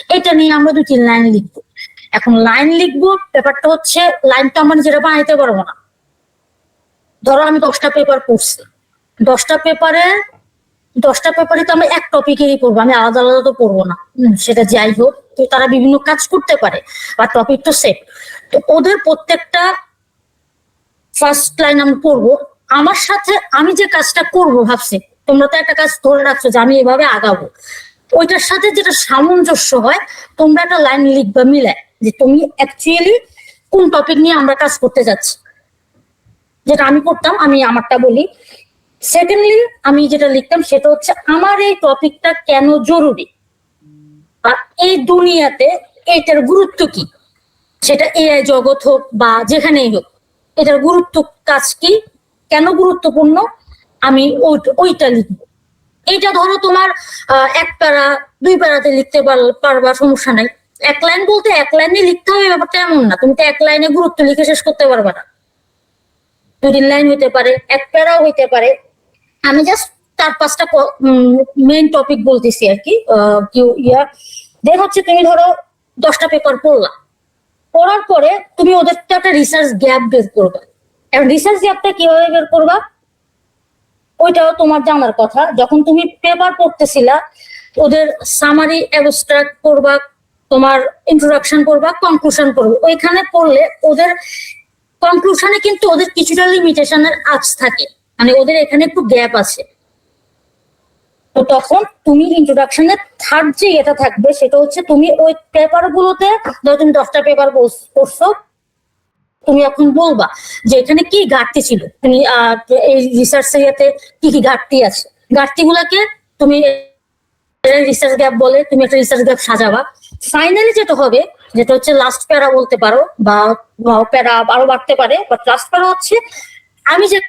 এটা নিয়ে আমরা 2-3 লাইন লিখবো। এখন লাইন লিখবো, ব্যাপারটা হচ্ছে লাইনটা আমরা নিজেরা বানাইতে পারবো না। ধরো আমি 10টা পেপার পড়ছি, 10টা পেপারে তো আমরা এক টপিকেরই পড়বো, আমি আলাদা আলাদা তো পড়বো না। সেটা যাই হোক, তো তারা বিভিন্ন কাজ করতে পারে বা টপিক তো সেট। তো ওদের প্রত্যেকটা ফার্স্ট লাইন আমি পড়বো। আমার সাথে আমি যে কাজটা করবো ভাবছি, তোমরা তো একটা কাজ ধরে রাখছো যে আমি এভাবে আগাবো, ওইটার সাথে যেটা সামঞ্জস্য হয় তোমরা একটা লাইন লিখবা মিলায়, যে তুমি অ্যাকচুয়ালি কোন টপিক নিয়ে আমরা কাজ করতে যাচ্ছি। যেটা আমি করতাম, আমি আমারটা বলি। সেকেন্ডলি আমি যেটা লিখতাম সেটা হচ্ছে আমার এই টপিকটা কেন জরুরি, আর এই দুনিয়াতে এটার গুরুত্ব কি, সেটা এআই জগৎ হোক বা যেখানেই হোক, এটার গুরুত্ব কাজ কি, কেন গুরুত্বপূর্ণ, আমি ওইটা লিখবো। এইটা ধরো তোমার 1 প্যারা 2 প্যারাতে লিখতে পারবা, সমস্যা নাই। 1 লাইন বলতে 1 লাইনে লিখতে হবে ব্যাপারটা এমন না, তুমি তো 1 লাইনে গুরুত্ব লিখে শেষ করতে পারবা না। 2-3 লাইন হইতে পারে, 1 প্যারাও হইতে পারে। আমি জাস্ট 4-5টা মেইন টপিক বলতেছি আর কি। দেন হচ্ছে তুমি ধরো 10টা পেপার পড়লা, পড়ার পরে তুমি ওদের একটা রিসার্চ গ্যাপ বের করবা। এবং রিসার্চ গ্যাপটা কিভাবে বের করবা ওইটাও তোমার জানার কথা। যখন তুমি পেপার পড়তেছিলা, ওদের সামারি অ্যাবস্ট্রাক্ট করবা, তোমার ইন্ট্রোডাকশন করবা, কনক্লুশন করবে। ওইখানে পড়লে ওদের কনক্লুশনে কিন্তু ওদের কিছুটা লিমিটেশনের আঁচ থাকে, মানে ওদের এখানে একটু গ্যাপ আছে। তো তখন তুমি ইন্ট্রোডাকশনের থার্ড যে এটা থাকবে সেটা হচ্ছে তুমি ওই পেপার গুলোতে, ধরো তুমি 10টা পেপার পড়ছো, তুমি এখন বলবা যে এখানে কি ঘাটতি ছিল, তুমি এই রিসার্চ এরিয়াতে কি কি ঘাটতি আছে, ঘাটতি গুলাকে তুমি রিসার্চ গ্যাপ বলে তুমি একটা রিসার্চ গ্যাপ সাজাবা। ফাইনালি যেটা হবে, যেটা হচ্ছে লাস্ট প্যারা বলতে পারো, বা প্যারা আরো বাড়তে পারে, বাট লাস্ট প্যারা হচ্ছে আমি যে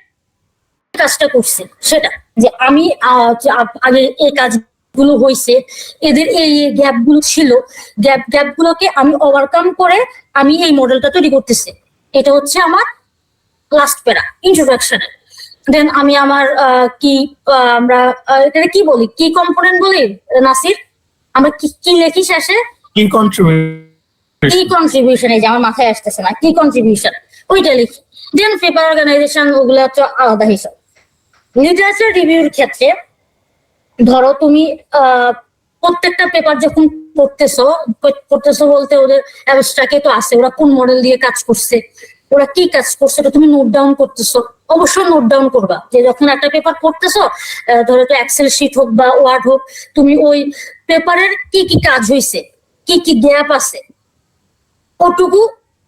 কাজটা করছি সেটা, যে আমি আগে এই কাজগুলো হয়েছে, এদের এই গ্যাপ গুলো ছিল, গ্যাপ গুলোকে আমি ওভারকাম করে আমি এই মডেলটা তৈরি করতেছি। এটা হচ্ছে আমার লাস্ট প্যারা ইন্ট্রোডাকশনের। দেন আমি আমার কি আমরা এটা কি বলি, কি কম্পোনেন্ট বলি নাসির, আমরা কি লিখি শেষে, কি কন্ট্রিবিউশন, এই যে আমার মাথায় আসতেছে না, কি কন্ট্রিবিউশন, ওইটা লিখি। দেন পেপার অর্গানাইজেশন, ওগুলো তো আলাদা হিসাব। লিটারেচার রিভিউর ক্ষেত্রে ধরো তুমি প্রত্যেকটা পেপার যখন পড়তেছো বলতে ওদের অ্যাবস্ট্রাক্টে তো আছে, ওরা কোন মডেল দিয়ে কাজ করছে, ওরা কি কাজ করছে, এটা তুমি নোট ডাউন করতেছো। অবশ্যই নোট ডাউন করবা, যে যখন একটা পেপার পড়তেছো, ধরো তো এক্সেল শিট হোক বা ওয়ার্ড হোক, তুমি ওই পেপারের কি কি কাজ হয়েছে, কি কি গ্যাপ আছে, ওটুকু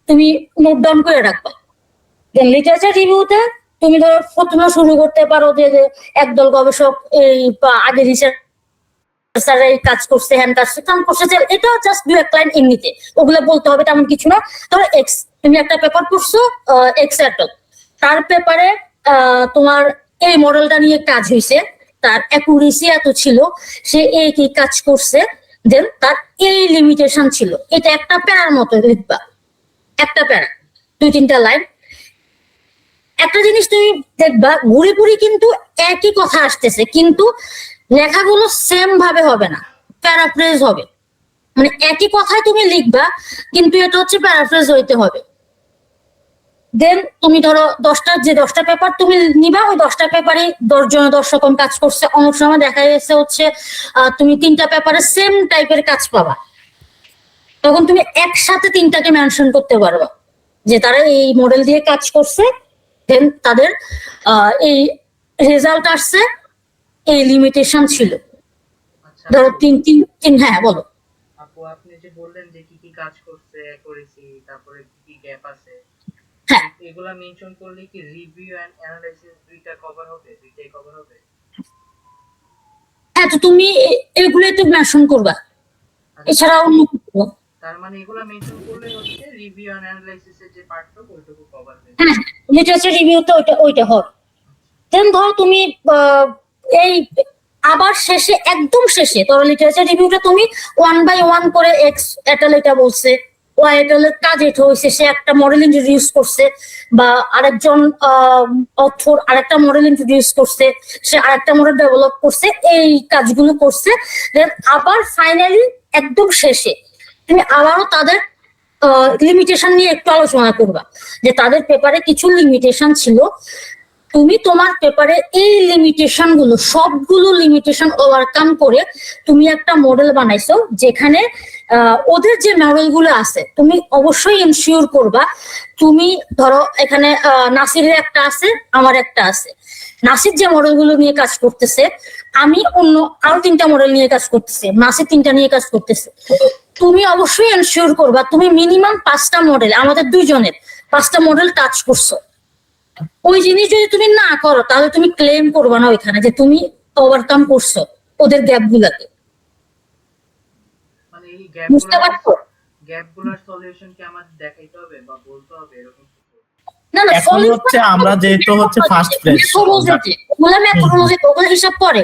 তুমি নোট ডাউন করে রাখবা। দেন লিটারেচার রিভিউতে তুমি ধরো প্রথমে শুরু করতে পারো যে একদল গবেষক এই আগে রিসার্চ এই কাজ করছে, হ্যান্ড কাজ করছে, এটা জাস্ট 2-1 লাইন এমনিতে, ওগুলো বলতে হবে তেমন কিছু না। ধরো তুমি একটা পেপার পড়ছো এক্সাটল, তার পেপারে তোমার এই মডেলটা নিয়ে কাজ হয়েছে, তার অ্যাকুরেসি এত ছিল, সে এই কি কাজ করছে, দেন তার এই লিমিটেশন ছিল। এটা একটা প্যারার মতো লিখবা, একটা প্যারা 2-3টা লাইন। একটা জিনিস তুমি দেখবা, ঘুরে ঘুরে কিন্তু একই কথা আসতেছে, কিন্তু লেখাগুলো সেম ভাবে হবে না, প্যারাফ্রেজ হবে। মানে একই কথাই তুমি লিখবা, কিন্তু এটা হচ্ছে প্যারাফ্রেজ হইতে হবে। দেন তুমি ধরো 10টা পেপার তুমি নিবা, ওই 10টা পেপারে 10 জন 10 রকম কাজ করছে। অনেক সময় দেখা যাচ্ছে হচ্ছে তুমি 3টা পেপারে সেম টাইপের কাজ পাবা, তখন তুমি একসাথে 3টাকে মেনশন করতে পারবা যে তারা এই মডেল দিয়ে কাজ করছে, দেন তাদের এই রেজাল্ট আসছে, এই লিমিটেশন ছিল। ধরো তিন হ্যাঁ বলো। আপু আপনি যে বললেন যে কি কি কাজ করছে করেছি, তারপরে কি কি গ্যাপ আছে, হ্যাঁ এগুলা মেনশন করলে কি রিভিউ এন্ড অ্যানালাইসিস দুইটাই কভার হবে? হ্যাঁ, তো তুমি এগুলো একটু মেনশন করবা, এছাড়া অন্য কিছু। তার মানে এগুলা মেনশন করলে হচ্ছে রিভিউ এন্ড অ্যানালাইসিস এর যে পার্টটা ওইটুকু কভার হয়ে হ্যাঁ, লিটারেচার রিভিউতে ওইটা হবে। দেন ধরো তুমি এই আবার শেষে, একদম শেষে ধরো লিটারেচার রিভিউটা তুমি 1 বাই 1 করে এক্স এটাল এটা বলছে, ওয়াই এটালের কাজ এটা হয়েছে, সে একটা মডেল ইন্ট্রোডিউস করছে, বা আরেকজন অথর আরেকটা মডেল ইন্ট্রোডিউস করছে, সে আরেকটা মডেল ডেভেলপ করছে, এই কাজগুলো করছে। দেন আবার ফাইনালি একদম শেষে তুমি আবারও তাদের লিমিটেশন নিয়ে একটু আলোচনা করবা, যে তাদের পেপারে কিছু লিমিটেশন ছিল, তুমি তোমার পেপারে এই লিমিটেশন গুলো সবগুলো লিমিটেশন ওভারকাম করে তুমি একটা মডেল বানাইছো, যেখানে ওদের যে মডেল গুলো আছে তুমি অবশ্যই ইনশিওর করবা। তুমি ধরো এখানে নাসিরের একটা আছে, আমার একটা আছে, নাসির যে মডেল গুলো নিয়ে কাজ করতেছে, আমি অন্য আরো 3টা মডেল নিয়ে কাজ করতেছি, নাসির 3টা নিয়ে কাজ করতেছে। তুমি অবশ্যই এনশিওর করবা তুমি মিনিমাম 5টা মডেল, আমাদের 2 জনের 5টা মডেল টাচ করছো। ওই জিনিস যদি তুমি না করো তাহলে তুমি ক্লেম করবা না ওইখানে যে তুমি ওভারকাম করছো ওদের গ্যাপ গুলাকে। মানে এই বুঝতে পারছো? গ্যাপগুলোর সলিউশন কি আমাদের দেখাইতে হবে বা বলতে হবে এরকম কিছু? না না, এখন হচ্ছে আমরা যেহেতু হচ্ছে ফার্স্ট প্লেস, ওগুলা ম্যাথোলজি ওগুলা হিসাব করে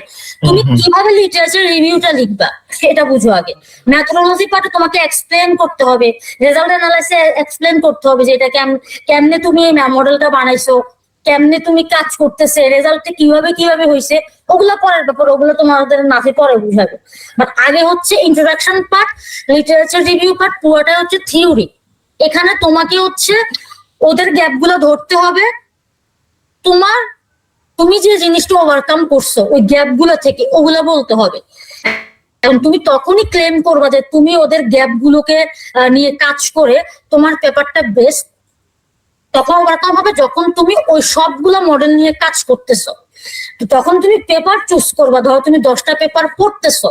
তুমি কিভাবে লিটারেচার রিভিউটা লিখবা সেটা বুঝো আগে। ম্যাথোলজি পার্টে তোমাকে এক্সপ্লেন করতে হবে, রেজাল্ট অ্যানালাইসিস এক্সপ্লেন করতে হবে যে এটা কেমনে তুমি এই মডেলটা বানাইছো, কেমনে তুমি কাজ করতেছে, রেজাল্টে কিভাবে কিভাবে হয়েছে, ওগুলা পরের ব্যাপার, ওগুলো তোমাদের নাফে পরে বুঝাবে। বাট আগে হচ্ছে introduction part, literature review part পুরোটাই হচ্ছে থিওরি। এখানে তোমাকে হচ্ছে ওদের গ্যাপ গুলো ধরতে হবে, তুমি যে জিনিসটা ওভারকাম করছো ওই গ্যাপ গুলো থেকে ওগুলা বলতে হবে। এবং তুমি তখনই ক্লেম করবা যে তুমি ওদের গ্যাপ গুলোকে নিয়ে কাজ করে তোমার পেপারটা বেস্ট। তখন ওভারকাম হবে যখন তুমি ওই সবগুলো মডেল নিয়ে কাজ করতেছো। তো তখন তুমি পেপার চুজ করবা, ধরো তুমি 10টা পেপার পড়তেছো,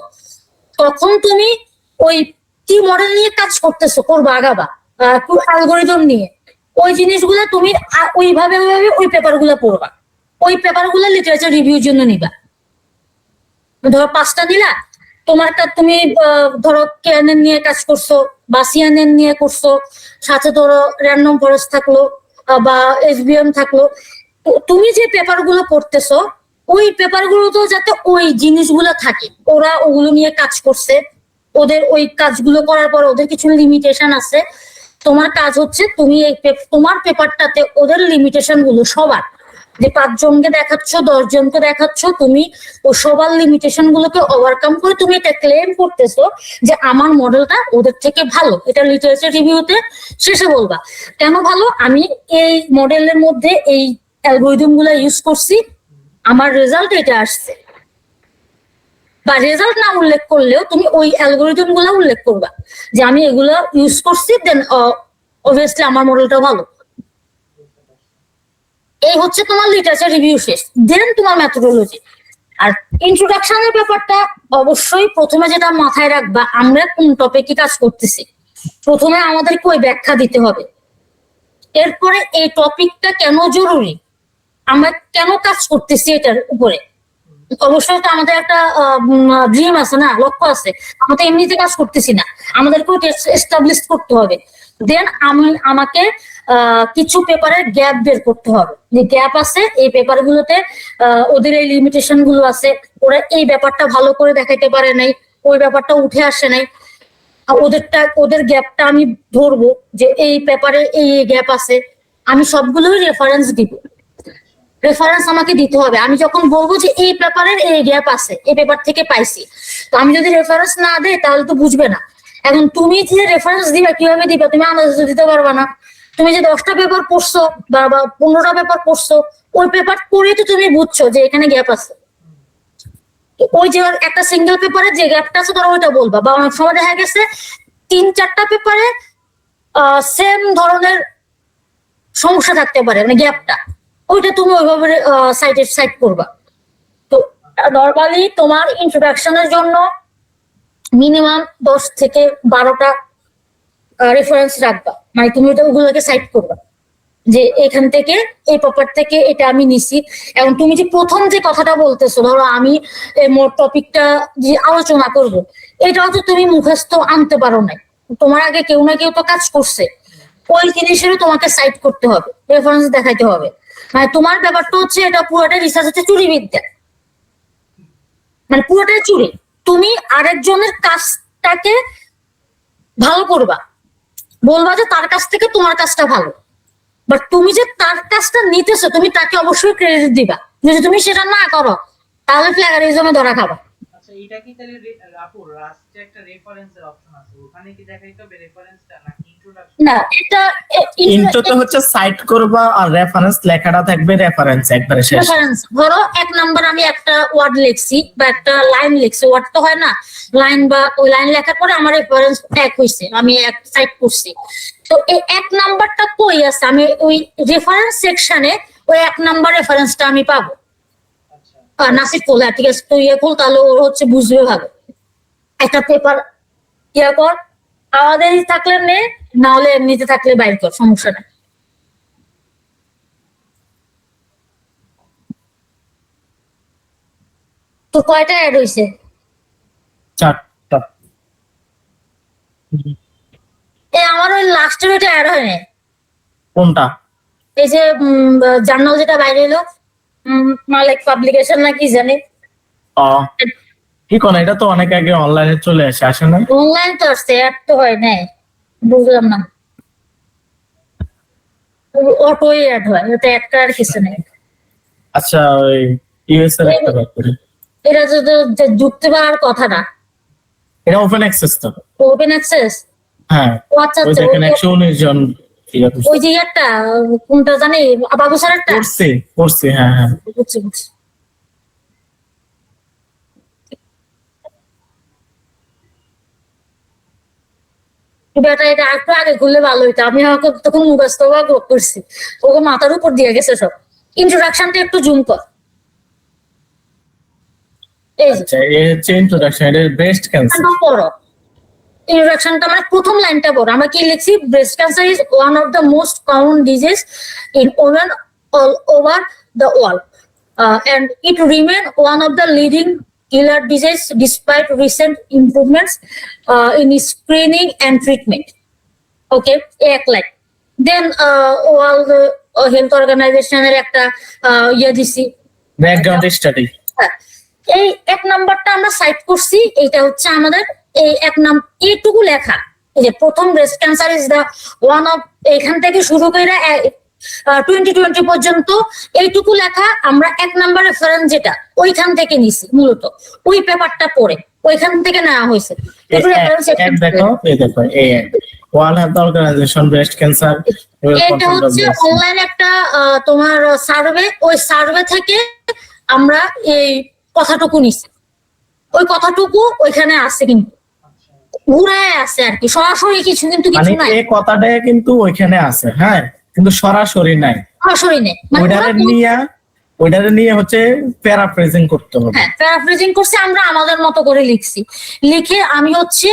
তখন তুমি ওই কি মডেল নিয়ে কাজ করতেছো করবা, আগাবা অ্যালগোরিদম নিয়ে। ওই জিনিসগুলো তুমি ওইভাবে ওই পেপার গুলো পড়বা, ওই পেপার গুলো লিটারেচার রিভিউর জন্য নিবা। ধরো 5টা নিলা, তুমি ধরো কেএনএন নিয়ে কাজ করছো বা সিএনএন নিয়ে করছো, সাথে ধরো র্যান্ডম ফরেস্ট থাকলো বা এসবিএম থাকলো, তুমি যে পেপার গুলো পড়তেছো ওই পেপার গুলো তো যাতে ওই জিনিসগুলো থাকে, ওরা ওগুলো নিয়ে কাজ করছে, ওদের ওই কাজগুলো করার পর ওদের কিছু লিমিটেশন আছে। তোমার কাজ হচ্ছে তুমি এই তোমার পেপারটাতে ওদের লিমিটেশন গুলো সবার, যে 5 জনকে দেখাচ্ছ 10 জনকে দেখাচ্ছ, তুমি ও সবার লিমিটেশন গুলোকে ওভারকাম করে তুমি এটা ক্লেম করতেছো যে আমার মডেলটা ওদের থেকে ভালো। এটা লিটারেচার রিভিউতে শেষে বলবা কেন ভালো, আমি এই মডেলের মধ্যে এই অ্যালগোরিদম গুলো ইউজ করছি, আমার রেজাল্ট এটা আসছে। বা রেজাল্ট না উল্লেখ করলেও তুমি ওই অ্যালগোরিদম গুলো উল্লেখ করবা যে আমি এগুলো ইউজ করছি, দেন অবভিয়াসলি আমার মডেলটা ভালো। এই হচ্ছে তোমার লিটারেচার রিভিউ শেষ, দেন তোমার মেথোডোলজি। আর ইন্ট্রোডাকশনের ব্যাপারটা অবশ্যই প্রথমে যেটা মাথায় রাখবা, আমরা কোন টপিকে কাজ করতেছি, প্রথমে আমাদেরকে ওই ব্যাখ্যা দিতে হবে। এরপরে এই টপিকটা কেন জরুরি, আমরা কেন কাজ করতেছি এটার উপরে। অবশ্যই তো আমাদের একটা ড্রিম আছে না, লক্ষ্য আছে, আমরা তো এমনিতে কাজ করতেছি না, আমাদেরকে এস্টাবলিশ করতে হবে। দেন আমাকে কিছু পেপারের গ্যাপ বের করতে হবে, যে গ্যাপ আছে এই পেপার গুলোতে, ওদের এই লিমিটেশন গুলো আছে, ওরা এই ব্যাপারটা ভালো করে দেখাইতে পারে নাই, ওই ব্যাপারটা উঠে আসে নাই, ওদের গ্যাপটা আমি ধরবো যে এই পেপারে এই গ্যাপ আছে, আমি সবগুলোই রেফারেন্স দিব। রেফারেন্স আমাকে দিতে হবে, আমি যখন বলবো যে এই পেপারের এই গ্যাপ আছে, এই পেপার থেকে পাইছি, তো আমি যদি রেফারেন্স না দেই তাহলে তো বুঝবে না। এখন তুমি যে রেফারেন্স দিবা কিভাবে দিবা, তুমি আন্দাজ দিতে পারবা না। তুমি যে 10টা পেপার পড়ছো বা 15টা পেপার পড়ছো, ওই পেপার পড়ে তো তুমি বুঝছো যে এখানে গ্যাপ আছে। ওই যে একটা সিঙ্গেল পেপারে যে গ্যাপটা আছে তোরা ওইটা বলবা। বা অনেক সময় দেখা গেছে 3-4টা পেপারে সেম ধরনের সমস্যা থাকতে পারে, মানে গ্যাপটা, ওইটা তুমি ওইভাবে সাইট করবা। তো নর্মালি তোমার ইন্ট্রোডাকশনের জন্য মিনিমাম 10 থেকে 12টা রেফারেন্স রাখবা, মানে তুমি ওগুলোকে সাইট করবা যে এখান থেকে এই পেপার থেকে এটা আমি নিছি। এবং তুমি যে প্রথম যে কথাটা বলতেছো, ধরো আমি টপিকটা যে আলোচনা করব, এটাও তো তুমি মুখস্থ আনতে পারো নাই, তোমার আগে কেউ না কেউ তো কাজ করছে, ওই জিনিসেরও তোমাকে সাইট করতে হবে, রেফারেন্স দেখাইতে হবে। মানে তোমার ব্যাপারটা হচ্ছে এটা পুরোটাই রিসার্চ হচ্ছে চুরি বিদ্যা, মানে পুরোটাই চুরি। তুমি আরেকজনের কাজটাকে ভালো করবা, বলবা যে তার কাছ থেকে তোমার কাজটা ভালো, বাট তুমি যে তার কাজটা নিতেছো তুমি তাকে অবশ্যই ক্রেডিট দিবা। যদি তুমি সেটা না করো তাহলে প্ল্যাগারিজমে ধরা খাবা। আচ্ছা এটা কি তাহলে আপু লাস্টে একটা রেফারেন্সের অপশন আছে, ওখানে কি দেখাইতে হবে রেফারেন্সটা নাকি ইন্ট্রোডাকশন? না, এটা ইন্ট্রোতে হচ্ছে সাইট করবা আর রেফারেন্স লেখাটা থাকবে রেফারেন্স একবারে শেষ। রেফারেন্স ধরো এক নাম্বার আমি একটা ওয়ার্ড লিখছি বা একটা লাইন লিখছি, ওয়ার্ড তো হয় না, লাইন বা ওই লাইন লেখার পরে আমার রেফারেন্স ট্যাগ হইছে, আমি এক সাইট করছি। তো এই এক নাম্বারটা কই আছে, আমি ওই রেফারেন্স সেকশনে ওই এক নাম্বার রেফারেন্সটা আমি পাবো। আচ্ছা নাসিক খোলা, ঠিক আছে, তুই খোল, তাহলে ওর হচ্ছে বুঝবে ভালো। একটা পেপার ইয়া কর, আমাদেরই থাকলে নে, না হলে এমনিতে থাকলে বাইর কর, সমস্যা নেই। তো কয়টা অ্যাড হইছে? 4টা। আমার ওই লাস্টের ওইটা অ্যাড হয় নাই। কোনটা? এই যে জার্নাল যেটা বাইরে এলো, মালিক পাবলিকেশন না কি জানি, কি কোন, এটা তো অনেক আগে অনলাইনে চলে আসে না? অনলাইন তো আসছে, অ্যাড তো হয় নাই, বুঝলাম না। অটোই অ্যাড হয়, ওটা অ্যাড করার কিছু নেই। আচ্ছা, ওই ইউএস এর একটা ব্যাপার, এটা তো যুক্তি পাওয়ার কথা না। এটা ওপেন অ্যাক্সেস তো। ওপেন অ্যাক্সেস, হ্যাঁ, ও আচ্ছা ওই আচ্ছা, দেখেন 119 জন ওই যে একটা কোনটা জানি, বাবু স্যার একটা করছে। হ্যাঁ হ্যাঁ, বুঝছি বুঝছি। বেটা এটা একটু আগে খুললে ভালো হইতো, আমি আমাকে তখন মুখস্থ করছি, ওকে মাথার উপর দিয়ে গেছে সব। ইন্ট্রোডাকশনটা একটু জুম কর, এই যে আচ্ছা, এই হচ্ছে ইন্ট্রোডাকশন, এটা ব্রেস্ট ক্যান্সার। পড়ো ইন্ট্রোডাকশনটা, মানে প্রথম লাইনটা পড়ো। আমরা কি লিখছি? Breast cancer is one of the most common disease in women all over the world and it remain one of the leading killer disease despite recent improvements in screening and treatment. Okay, এক line. দেন world health অর্গানাইজেশনের একটা ইয়ে দিছি, background study. এই এক নাম্বারটা আমরা site করছি, এইটা হচ্ছে আমাদের এই এক এইটুকু লেখা। এই যে প্রথম breast cancer is the one of, এখান থেকে শুরু করে 2020 পর্যন্ত এইটুকু লেখা আমরা এক নাম্বার রেফারেন্স যেটা ওইখান থেকে নিছি, মূলত ওই পেপারটা পড়ে ওইখান থেকে নেওয়া হয়েছে। দেখো, এই দেখো, এই world health organization breast cancer, এটা হচ্ছে অনলাইন একটা তোমার সার্ভে, ওই সার্ভে থেকে আমরা এই কথাটুকু নিছি, ওই কথাটুকু ওইখানে আছে, কিন্তু ঘুরায় আছে আর কি, সরাসরি কিছু কিন্তু কিছু নাই। এই কথাটা কিন্তু ওইখানে আছে, হ্যাঁ, কিন্তু সরাসরি নাই, সরাসরি নেই, ওইটারে নিয়ে হচ্ছে প্যারাফ্রেজিং করতে হবে। হ্যাঁ, প্যারাফ্রেজিং করছে, আমরা আমাদের মতো করে লিখছি, লিখে আমি হচ্ছে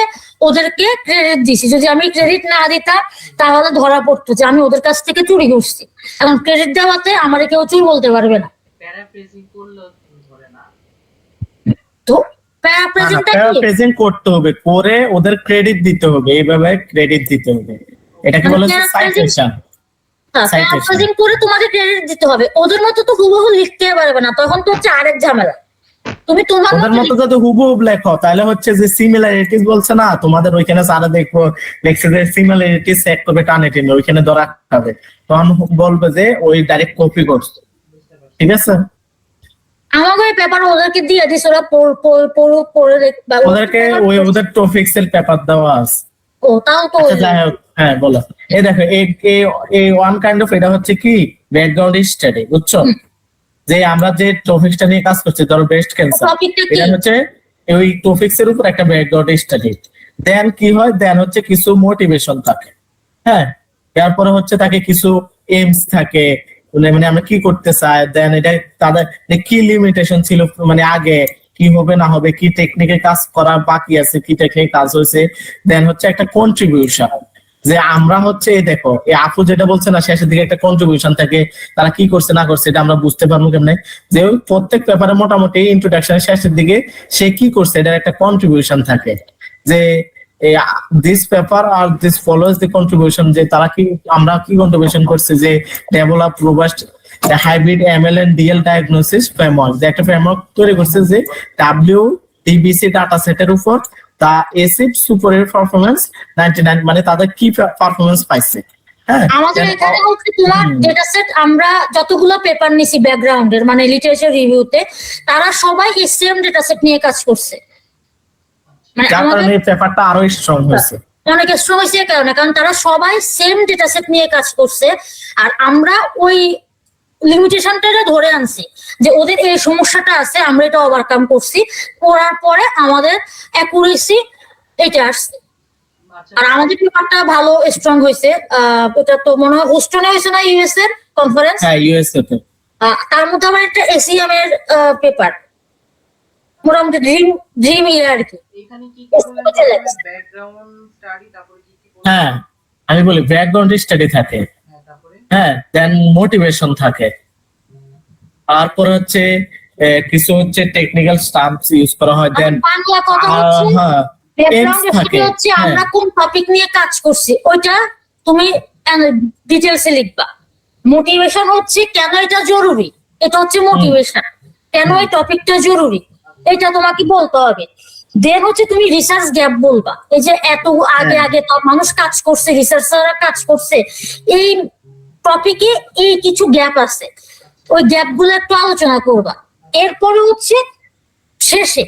ওদেরকে ক্রেডিট দিছি। যদি আমি ক্রেডিট না দিতাম তাহলে ধরা পড়তো যে আমি ওদের কাছ থেকে চুরি করছি। এখন ক্রেডিট দেওয়াতে আমার কেউ চুরি বলতে পারবে না। প্যারাফ্রেজিং করলেও ধরে না, তো প্যারাফ্রেজিংটা কি? প্যারাফ্রেজিং করতে হবে, করে ওদের ক্রেডিট দিতে হবে, এইভাবে ক্রেডিট দিতে হবে। এটাকে বলা হচ্ছে সাইটেশন। প্যারাফ্রেজিং করে তোমাকে ক্রেডিট দিতে হবে, ওদের মতো তো হুবহু লিখতে পারবে না, তখন তো হচ্ছে আরেক ঝামেলা। তুমি তোমার মতো যদি হুবহু লেখো তাহলে হচ্ছে যে সিমিলারিটিস বলছে না, তোমাদের ওইখানে সারা দেখবো লেখছে যে সিমিলারিটিস সেট করবে, টানে টেনে ওইখানে ধরা হবে, তখন বলবে যে ওই ডাইরেক্ট কপি করছে। ঠিক আছে, আমাকে ওই পেপার ওদেরকে দিয়ে দিস, ওরা পড়ে দেখবে, ওদেরকে ওদের টপিক্স এর পেপার দেওয়া আছে। ও তাও তো যাই হোক, হ্যাঁ বলো। এই দেখো, এই ওয়ান কাইন্ড অফ, এটা হচ্ছে কি ব্যাকগ্রাউন্ড স্টাডি, বুঝছো? যে আমরা যে টপিকসটা নিয়ে কাজ করছি, ধরো ব্রেস্ট ক্যান্সার, এটা হচ্ছে ওই টপিক্স এর উপর একটা ব্যাকগ্রাউন্ড স্টাডি। দেন কি হয়, দেন হচ্ছে কিছু মোটিভেশন থাকে, হ্যাঁ, এরপরে হচ্ছে তাকে কিছু এইমস থাকে, মানে আমরা কি করতে চাই, দেন এটা তাদের কি লিমিটেশন ছিল, মানে আগে কি হবে না হবে, কি টেকনিকে কাজ করা বাকি আছে, কি টেকনিক কাজ হয়েছে, দেন হচ্ছে একটা কন্ট্রিবিউশন, যে আমরা হচ্ছে এই দেখো, এই আপু যেটা বলছে না, শেষের দিকে একটা কন্ট্রিবিউশন থাকে, তারা কি করছে না করছে এটা আমরা বুঝতে পারবো কেমনে, যে প্রত্যেক পেপারে মোটামুটি ইন্ট্রোডাকশনের শেষের দিকে সে কি করছে এটার একটা কন্ট্রিবিউশন থাকে, যে দিস পেপার আর দিস ফলোজ দি কন্ট্রিবিউশন, যে তারা কি, আমরা কি কন্ট্রিবিউশন করছে, যে develop robust hybrid ML and DL diagnosis framework, যে একটা ফ্রেমওয়ার্ক তৈরি করছে যে WDBC ডাটা সেটের উপর তা এসিড সুপারিয়র পারফরম্যান্স 99, মানে তাদের কি পারফরম্যান্স পাইছে, হ্যাঁ আমাদের এখানে হচ্ছে তোমার ডেটা সেট, আমরা যতগুলো পেপার নিছি ব্যাকগ্রাউন্ডের মানে লিটারেচার রিভিউতে, তারা সবাই এই সেম ডেটা সেট নিয়ে কাজ করছে। মানে যার আমাদের কারণে পেপারটা আরো স্ট্রং হয়েছে। অনেক স্ট্রং হয়েছে এই কারণে, কারণ তারা সবাই সেম ডেটা সেট নিয়ে কাজ করছে। আর আমরা ওই লিমিটেশনটা ধরে আনছি যে ওদের এই সমস্যাটা আছে, আমরা এটা ওভারকাম করছি, করার পরে আমাদের অ্যাকুরেসি এটা আসছে। আচ্ছা আর আমাদের পেপারটা ভালো স্ট্রং হয়েছে। এটা তো মনে হয় হোস্টনে হয়েছে না ইউএস এর কনফারেন্স, হ্যাঁ ইউএসএ তে। তার মধ্যে আমার একটা এসিএম এর পেপার মোটামুটি ড্রিম ইয়ার আর কি। এখানে কি কি বলেন, ব্যাকগ্রাউন্ড স্টাডি, তারপরে কি কি বলেন? হ্যাঁ আমি বলি ব্যাকগ্রাউন্ড স্টাডি থাকে, হ্যাঁ তারপরে হ্যাঁ দেন মোটিভেশন থাকে, তারপর হচ্ছে কিছু হচ্ছে টেকনিক্যাল স্টাম্পস ইউজ করা হয়, দেন বাংলা কথা হচ্ছে হ্যাঁ ব্যাকগ্রাউন্ড aims থাকে। হচ্ছে হ্যাঁ। আমরা কোন টপিক নিয়ে কাজ করছি ওইটা তুমি ডিটেলসে লিখবা। মোটিভেশন হচ্ছে কেন এটা জরুরি, এটা হচ্ছে মোটিভেশন, কেন এই টপিকটা জরুরি এটা তোমাকে বলতে হবে। দেন হচ্ছে তুমি রিসার্চ গ্যাপ বলবা, এই যে এত আগে আগে তো মানুষ কাজ করছে, রিসার্চাররা কাজ করছে এই টপিকে, এই কিছু গ্যাপ আছে, ওই গ্যাপ গুলো একটু আলোচনা করবা। এরপরে হচ্ছে শেষে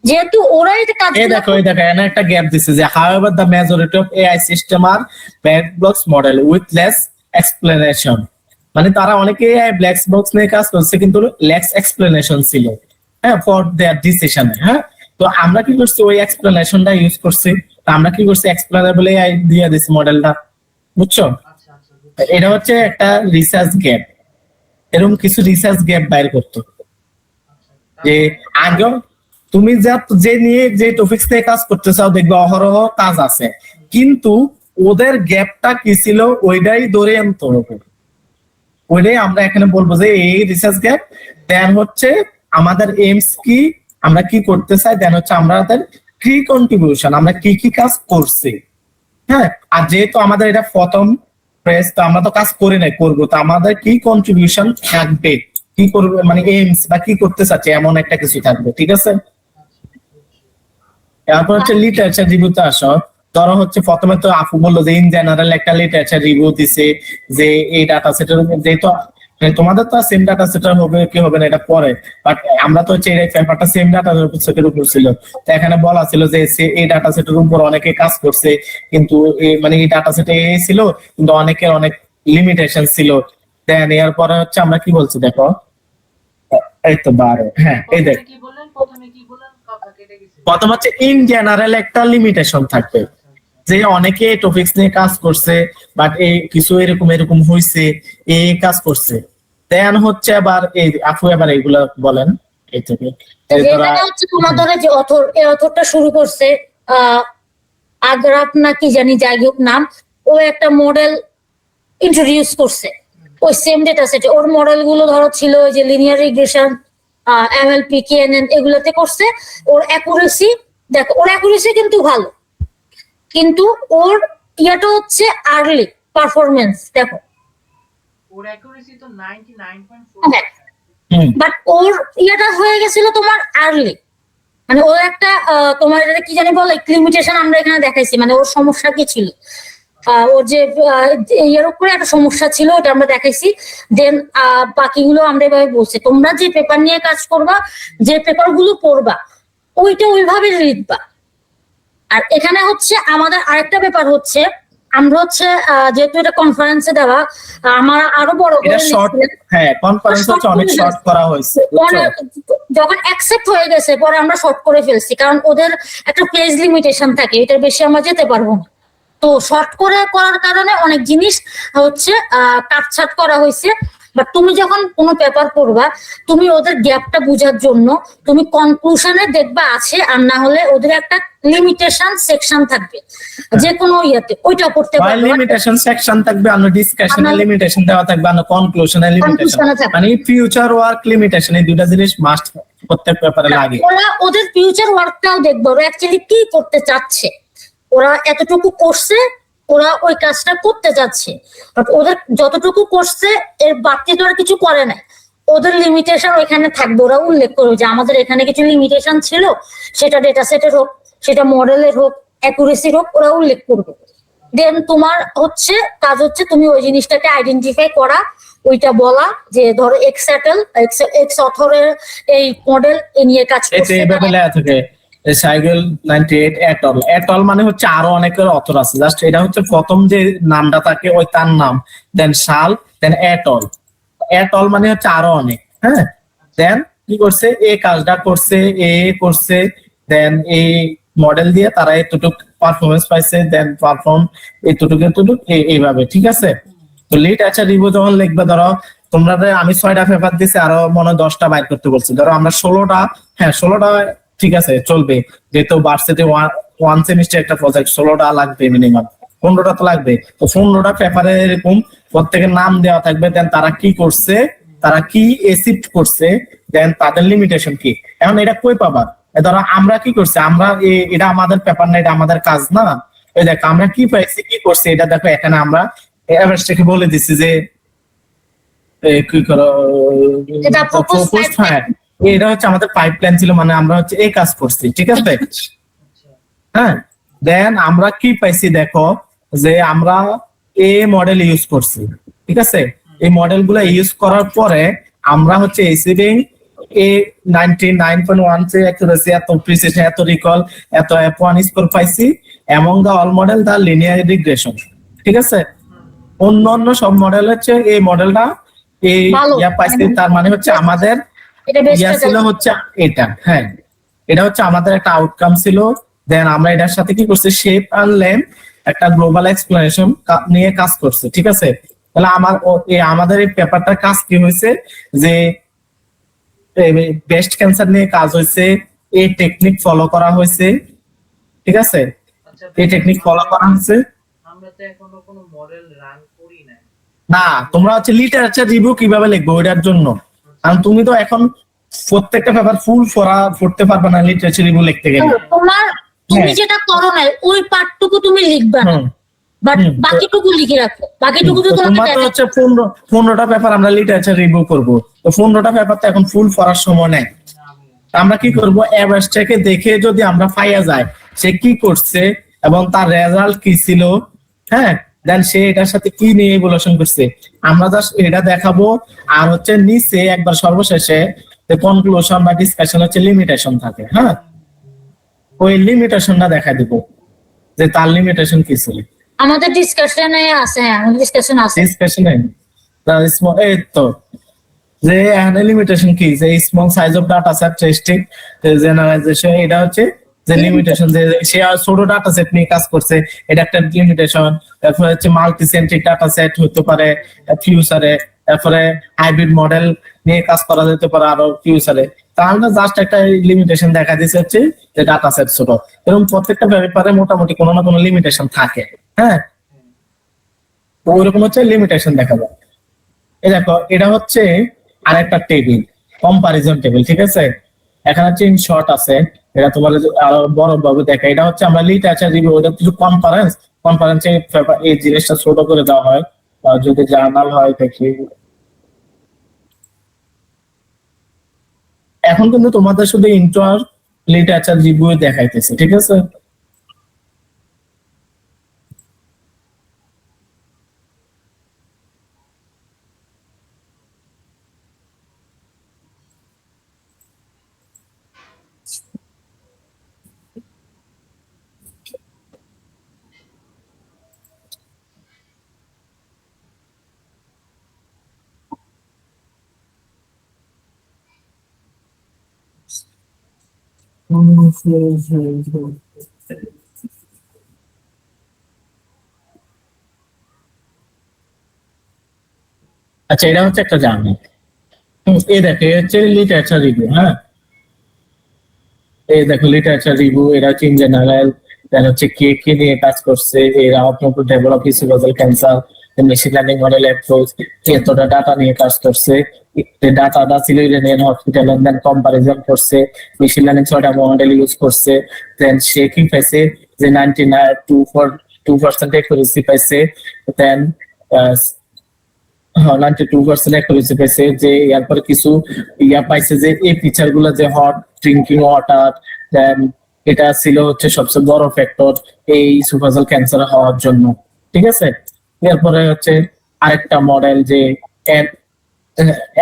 যেহেতু ওরা এটা কাজ এই দেখো এখানে একটা গ্যাপ দিছে যে however the majority of AI system are black box model with less explanation, মানে তারা অনেকে AI black box নিয়ে কাজ করছে কিন্তু less explanation ছিল, হ্যাঁ for their decision। হ্যাঁ তো আমরা কি করছি ওই এক্সপ্লেনেশনটা ইউজ করছি, তো আমরা কি করছি এক্সপ্লেনেবল AI দিয়ে দিছি মডেলটা, বুঝছো? আচ্ছা আচ্ছা এটা হচ্ছে একটা রিসার্চ গ্যাপ, এরকম কিছু রিসার্চ গ্যাপ বাইর করতো যে আগেও তুমি যে নিয়ে যে টপিকস নিয়ে কাজ করতে চাও দেখবে অহরহ কাজ আছে, কিন্তু ওদের গ্যাপটা কি ছিল ওইটাই ধরে আনতে হবে, ওইটাই আমরা এখানে বলবো যে এই রিসার্চ গ্যাপ। দেন হচ্ছে আমাদের এইমস কি, আমরা কি করতে চাই, দেন হচ্ছে আমাদের কি কন্ট্রিবিউশন, আমরা কি কি কাজ করছি। হ্যাঁ আর যেহেতু আমাদের এটা প্রথম প্রেস, তো আমরা তো কাজ করে নাই, করবো, তো আমাদের কি কন্ট্রিবিউশন থাকবে, কি করবে মানে এইমস বা কি করতে চাচ্ছে এমন একটা কিছু থাকবে, ঠিক আছে? তারপর হচ্ছে লিটারেচার রিভিউতে আসো। ধরো হচ্ছে প্রথমে তো আপু বললো যে ইন জেনারেল একটা লিটারেচার রিভিউ দিছে যে এই ডাটা সেটের, যেহেতু তোমাদের তো সেম ডাটা সেটার হবে কি হবে না এটা পরে, বাট আমরা তো হচ্ছে এই পেপারটা সেম ডাটা সেটের উপর ছিল, তো এখানে বলা ছিল যে এই ডাটা সেটের উপর অনেকে কাজ করছে, কিন্তু মানে এই ডাটা সেটে এই ছিল কিন্তু অনেকের অনেক লিমিটেশন ছিল। দেন এরপরে হচ্ছে আমরা কি বলছি দেখো, এই তো 12, হ্যাঁ এই দেখ কি বললেন, প্রথমে কি বললেন, কথা কেটে গেছে। প্রথম হচ্ছে ইন জেনারেল একটা লিমিটেশন থাকবে যে অনেকে টপিকস নিয়ে কাজ করছে বাট এই কিছু এরকম এরকম হয়েছে, এই কাজ করছে। দেন হচ্ছে আবার এই আপু এবার এইগুলা বলেন এই থেকে যেখানে হচ্ছে তোমাদের যে অথর, এই অথরটা শুরু করছে আগ্রাফ না কি জানি যাই হোক নাম, ও একটা মডেল ইন্ট্রোডিউস করছে ওই সেম ডেটা সেটে। ওর মডেল গুলো ধরো ছিল ওই যে লিনিয়ার রিগ্রেশন, এমএলপি, কেএনএন এগুলোতে করছে। ওর অ্যাকুরেসি দেখো, ওর অ্যাকুরেসি কিন্তু ভালো, কিন্তু ওর ইয়াটা হচ্ছে আর্লি পারফরমেন্স দেখো, ওর অ্যাকুরেসি তো 99.4। বাট ওর ইয়াটা হয়ে গেছিল তোমার আর্লি, মানে ওর একটা তোমার এটা কি জানি বলে লিমিটেশন আমরা এখানে দেখাইছি, মানে ওর সমস্যা কি ছিল, ওর যে এর উপরে একটা সমস্যা ছিল ওটা আমরা দেখাইছি। দেন বাকিগুলো আমরা এভাবে বলছি, তোমরা যে পেপার নিয়ে কাজ করবা, যে পেপার গুলো পড়বা ওইটা ওইভাবে লিখবা। আর এখানে হচ্ছে আমাদের আরেকটা ব্যাপার হচ্ছে, আমরা হচ্ছে যেহেতু এটা কনফারেন্সে দেওয়া, আমার আরো বড় এটা শর্ট, হ্যাঁ কনফারেন্স হচ্ছে অনেক শর্ট করা হয়েছে, যখন অ্যাকসেপ্ট হয়ে গেছে পরে আমরা শর্ট করে ফেলছি, কারণ ওদের একটা পেজ লিমিটেশন থাকে, এটার বেশি আমরা যেতে পারবো না। তো শর্ট করে করার কারণে অনেক জিনিস হচ্ছে কাটছাট করা হয়েছে। বাট তুমি যখন কোনো পেপার পড়বা, তুমি ওদের গ্যাপটা বোঝার জন্য তুমি কনক্লুশনে দেখবা আছে, আর না হলে ওদের একটা লিমিটেশন সেকশন থাকবে যে কোনো ইয়েতে, ওইটা পড়তে পারবে। লিমিটেশন সেকশন থাকবে, আমরা ডিসকাশনে লিমিটেশন দেওয়া থাকবে, আমরা কনক্লুশনে লিমিটেশন, মানে ফিউচার ওয়ার্ক লিমিটেশন, এই দুটো জিনিস মাস্ট প্রত্যেক পেপারে লাগে। ওরা ওদের ফিউচার ওয়ার্কটাও দেখবে, ওরা অ্যাকচুয়ালি কি করতে চাচ্ছে, ওরা এতটুকু করছে, ওরা ওই কাজটা করতে যাচ্ছে, বাট ওদের যতটুকু করছে এর বাড়তি তো আর কিছু করে নাই। ওদের লিমিটেশন ওইখানে থাকবে, ওরা উল্লেখ করবে যে আমাদের এখানে কিছু লিমিটেশন ছিল, সেটা ডেটা সেটের হোক, সেটা মডেলের হোক, অ্যাকুরেসির হোক, ওরা উল্লেখ করবে। দেন তোমার হচ্ছে কাজ হচ্ছে তুমি ওই জিনিসটাকে আইডেন্টিফাই করা, ওইটা বলা যে ধরো এক্স অথরের এই মডেল এ নিয়ে কাজ এতে করছে। এইভাবে লেখা থাকে সাইকেল 98 এটল। এটল মানে হচ্ছে আরো অনেকের অথর আছে, জাস্ট এটা হচ্ছে প্রথম যে নামটা থাকে ওই তার নাম, দেন সাল, দেন এটল। এটল মানে হচ্ছে আরো অনেক, হ্যাঁ। দেন কি করছে, এ কাজটা করছে, এ করছে, দেন এই মডেল দিয়ে তারা এতটুক পারফরমেন্স পাইছে, দেন পারফর্ম এতটুক এইভাবে, ঠিক আছে। তো লিটারেচার রিভিউ যখন লিখবে, ধরো তোমরা আমি 6টা পেপার দিছি, আরো মনে হয় 10টা বাইর করতে বলছি, ধরো আমরা 16টা, হ্যাঁ 16টা ঠিক আছে চলবে, যেহেতু ভার্সিটি ওয়ান সেমিস্টার একটা প্রজেক্ট 16টা লাগবে মিনিমাম, 15টা তো লাগবে। তো 15টা পেপারে এরকম প্রত্যেকের নাম দেওয়া থাকবে, দেন তারা কি করছে, তারা কি অ্যাচিভ করছে, দেন তাদের লিমিটেশন কি। এখন এটা কই পাবা, ধরো আমরা কি করছি, আমরা এটা আমাদের পেপার না, এটা আমাদের কাজ না। এই দেখো আমরা কি পাইছি, কি করছি, এটা দেখো এখানে আমরা এভারেজটাকে বলে দিছি যে কি করো, এটা proposed হ্যাঁ এটা হচ্ছে আমাদের পাইপলাইন ছিল, মানে আমরা হচ্ছে এই কাজ করছি, ঠিক আছে। হ্যাঁ, দেন আমরা কি পাইছি দেখো, যে আমরা এ মডেল ইউজ করছি, ঠিক আছে। এই মডেল গুলা ইউজ করার পরে আমরা হচ্ছে এসিডিং এ 99.1 অ্যাকুরেসি, এত প্রিসিশন, এত রিকল, এত F1 স্কোর পাইছি among the all model the linear regression, ঠিক আছে। অন্য সব মডেল হচ্ছে এই মডেলটা এই ভালো। ইয়া পাইছি, তার মানে হচ্ছে আমাদের এটা বেস্ট ইয়া ছিল হচ্ছে এটা, হ্যাঁ এটা হচ্ছে আমাদের একটা আউটকাম ছিল। দেন আমরা এটার সাথে কি করছি, শেপ আর লেন্থ একটা গ্লোবাল এক্সপ্লেনেশন নিয়ে কাজ করছে, ঠিক আছে। তাহলে আমাদের এই পেপারটার কাজ কি হয়েছে, যে ব্রেস্ট ক্যান্সার নিয়ে কাজ হয়েছে, এই টেকনিক ফলো করা হয়েছে, ঠিক আছে। আচ্ছা, এই টেকনিক ফলো করা হয়েছে। আমরা তো এখনো কোনো মডেল রান করি নাই। না, তোমরা হচ্ছে লিটারেচার রিভিউ কিভাবে লিখবো ওইটার জন্য, কারণ তুমি তো এখন প্রত্যেকটা পেপার ফুল পড়তে পারবে না লিটারেচার রিভিউ লিখতে গেলে। তুমি হ্যাঁ। যেটা করো না ওই পার্টটুকু তুমি লিখবা না, বাট বাকিটুকু লিখে রাখো, বাকিটুকু তো তোমাকে তোমার তো হচ্ছে 15টা পেপার আমরা লিটারেচার রিভিউ করব, তো 15টা পেপার তো এখন ফুল পড়ার সময় নেই। আমরা কি করব, অ্যাভারেজটাকে দেখে যদি আমরা পাইয়া যায় সে কি করছে এবং তার রেজাল্ট কি ছিল, হ্যাঁ, দেন সে এটার সাথে কি নিয়ে ইভ্যালুয়েশন করছে, আমরা জাস্ট এটা দেখাবো। আর হচ্ছে নিচে একবার সর্বশেষে কনক্লুশন বা ডিসকাশন হচ্ছে লিমিটেশন থাকে, হ্যাঁ, ওই লিমিটেশনটা দেখা দিব যে তার লিমিটেশন কি ছিল। আমাদের ডিসকাশনে আছে, হ্যাঁ আমাদের ডিসকাশন আছে। ডিসকাশনে এই তো যে এখানে লিমিটেশন কি, যে small size of data set testing generalisation, এটা হচ্ছে যে লিমিটেশন, যে সে ছোট ডাটা সেট নিয়ে কাজ করছে, এটা একটা লিমিটেশন। তারপরে হচ্ছে মাল্টি সেন্ট্রিক ডাটা সেট হতে পারে ফিউচারে, তারপরে হাইব্রিড মডেল নিয়ে কাজ করা যেতে পারে আরো ফিউচারে। তাহলে জাস্ট একটা লিমিটেশন দেখা দিচ্ছে হচ্ছে যে ডাটা সেট ছোট, এরকম প্রত্যেকটা ব্যাপারে মোটামুটি কোনো না কোনো লিমিটেশন থাকে, হ্যাঁ। ওইরকম হচ্ছে লিমিটেশন দেখা যায়। এই দেখো এটা হচ্ছে আরেকটা টেবিল, কম্পারিজন টেবিল, ঠিক আছে। এখানে হচ্ছে ইন শর্ট আছে, এটা তোমার আরো বড় ভাবে দেখা, এটা হচ্ছে আমরা লিটারেচার রিভিউ, ওটা কিছু কনফারেন্সে এই জিনিসটা ছোট করে দেওয়া হয়, যদি জার্নাল হয় দেখি। এখন কিন্তু তোমাদের শুধু ইন্টার লিটারেচার রিভিউ দেখাইতেছে, ঠিক আছে। আচ্ছা, এটা হচ্ছে একটা জার্নাল, এই দেখো এই হচ্ছে লিটারেচার রিভিউ, হ্যাঁ। এই দেখো লিটারেচার রিভিউ, এটা হচ্ছে ইন জেনারেল, দেন হচ্ছে কে কে নিয়ে কাজ করছে, এরা to develop cervical cancer, machine learning model approach, এতটা ডাটা নিয়ে কাজ করছে, ডাটাটা ছিল ইরানিয়ান হসপিটাল, দেন কম্পারিজন করছে, মেশিন লার্নিং 6টা মডেল ইউজ করছে, দেন সে কি পাইছে যে 99.2% অ্যাকুরেসি পাইছে, দেন 92% অ্যাকুরেসি পাইছে, যে এরপরে কিছু ইয়া পাইছে যে এই ফিচার গুলো যে হট ড্রিঙ্কিং ওয়াটার, দেন এটা ছিল হচ্ছে সবচেয়ে বড় ফ্যাক্টর এই সুপারজাল ক্যান্সার হওয়ার জন্য, ঠিক আছে। এরপরে হচ্ছে আরেকটা মডেল যে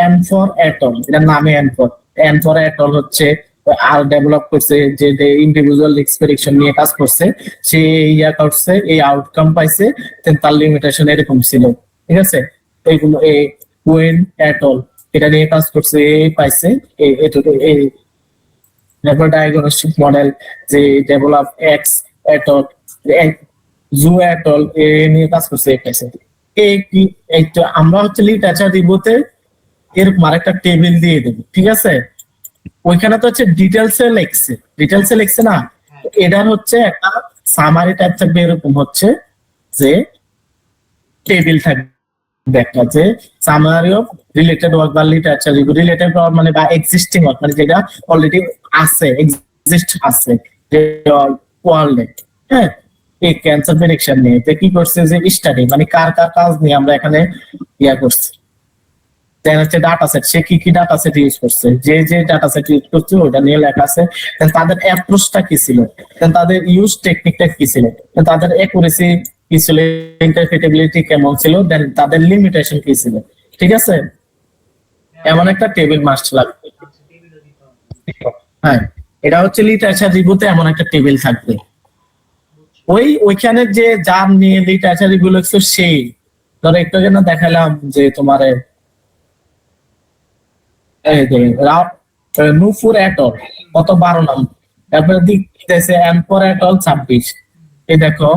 এন ফর অ্যাটল, এটার নামে এন ফর অ্যাটল হচ্ছে আর ডেভেলপ করছে, যে ইন্ডিভিজুয়াল এক্সপেরিশন নিয়ে কাজ করছে, সে ইয়া করছে, এই আউটকাম পাইছে, তার লিমিটেশন এরকম ছিল, ঠিক আছে। এইগুলো এই ওয়েন অ্যাটল এটা নিয়ে কাজ করছে, পাইছে এই ডায়াগনস্টিক মডেল যে ডেভেলপ এক্স অ্যাটল, জু অ্যাটল এ নিয়ে কাজ করছে, পাইছে। এই তো আমরা হচ্ছে লিটারেচার রিভিউতে এরকম আরেকটা টেবিল দিয়ে দেবো, ঠিক আছে। ওইখানে তো হচ্ছে ডিটেলসে লিখছে না, এটার হচ্ছে একটা সামারি টাইপ থাকবে, এরকম হচ্ছে যে টেবিল থাকবে একটা, যে সামারি অফ রিলেটেড ওয়ার্ক বা লিটারেচার রিভিউ, রিলেটেড মানে বা এক্সিস্টিং ওয়ার্ক, মানে যেটা অলরেডি আছে, এক্সিস্ট আছে যে ওয়ার্ল্ডে, হ্যাঁ। এই ক্যান্সার প্রেডিকশন নিয়ে কি করছে, যে স্টাডি মানে কার কার কাজ নিয়ে আমরা এখানে ইয়া করছি, দেন হচ্ছে ডাটা সেট, সে কি কি ডাটা সেট ইউজ করছে, যে ডাটা সেট ইউজ করছে ওটা নিয়ে লেখা আছে, দেন তাদের অ্যাপ্রোচটা কি ছিল, দেন তাদের ইউজ টেকনিকটা কি ছিল, দেন তাদের অ্যাকুরেসি কি ছিল, ইন্টারপ্রিটেবিলিটি কেমন ছিল, দেন তাদের লিমিটেশন কি ছিল, ঠিক আছে। এমন একটা টেবিল মাস্ট লাগবে, হ্যাঁ। এটা হচ্ছে লিটারেচার রিভিউতে এমন একটা টেবিল থাকবে। ওইখানে যে যার নিয়ে লিটারেচার রিভিউ লিখছো সেই, ধরো একটু আগে না দেখালাম যে তোমার নুপুর অ্যাটল কত 12 নম্বর, তারপরে দিতেছে এনপর অ্যাটল 26, এই দেখো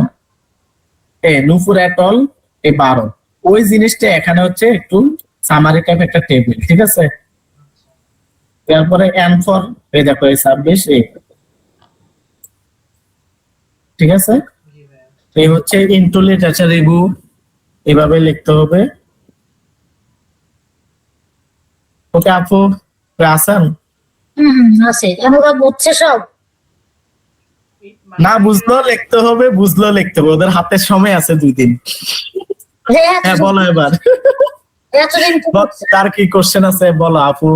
নুপুর অ্যাটল 12, ওই জিনিসটা এখানে হচ্ছে একটু সামারি টাইপ একটা টেবিল, ঠিক আছে। তারপরে এনফর এই দেখো এই 26, ঠিক আছে। এই হচ্ছে ইনটু লিটারেচার রিভিউ, এভাবে লিখতে হবে। ওকে আপু, আছেন? আছে, আমরা বুঝছে সব। না বুঝলেও লিখতে হবে, ওদের হাতে সময় আছে 2 দিন। হ্যাঁ বলো এবার, তার কি কোশ্চেন আছে বলো আপু,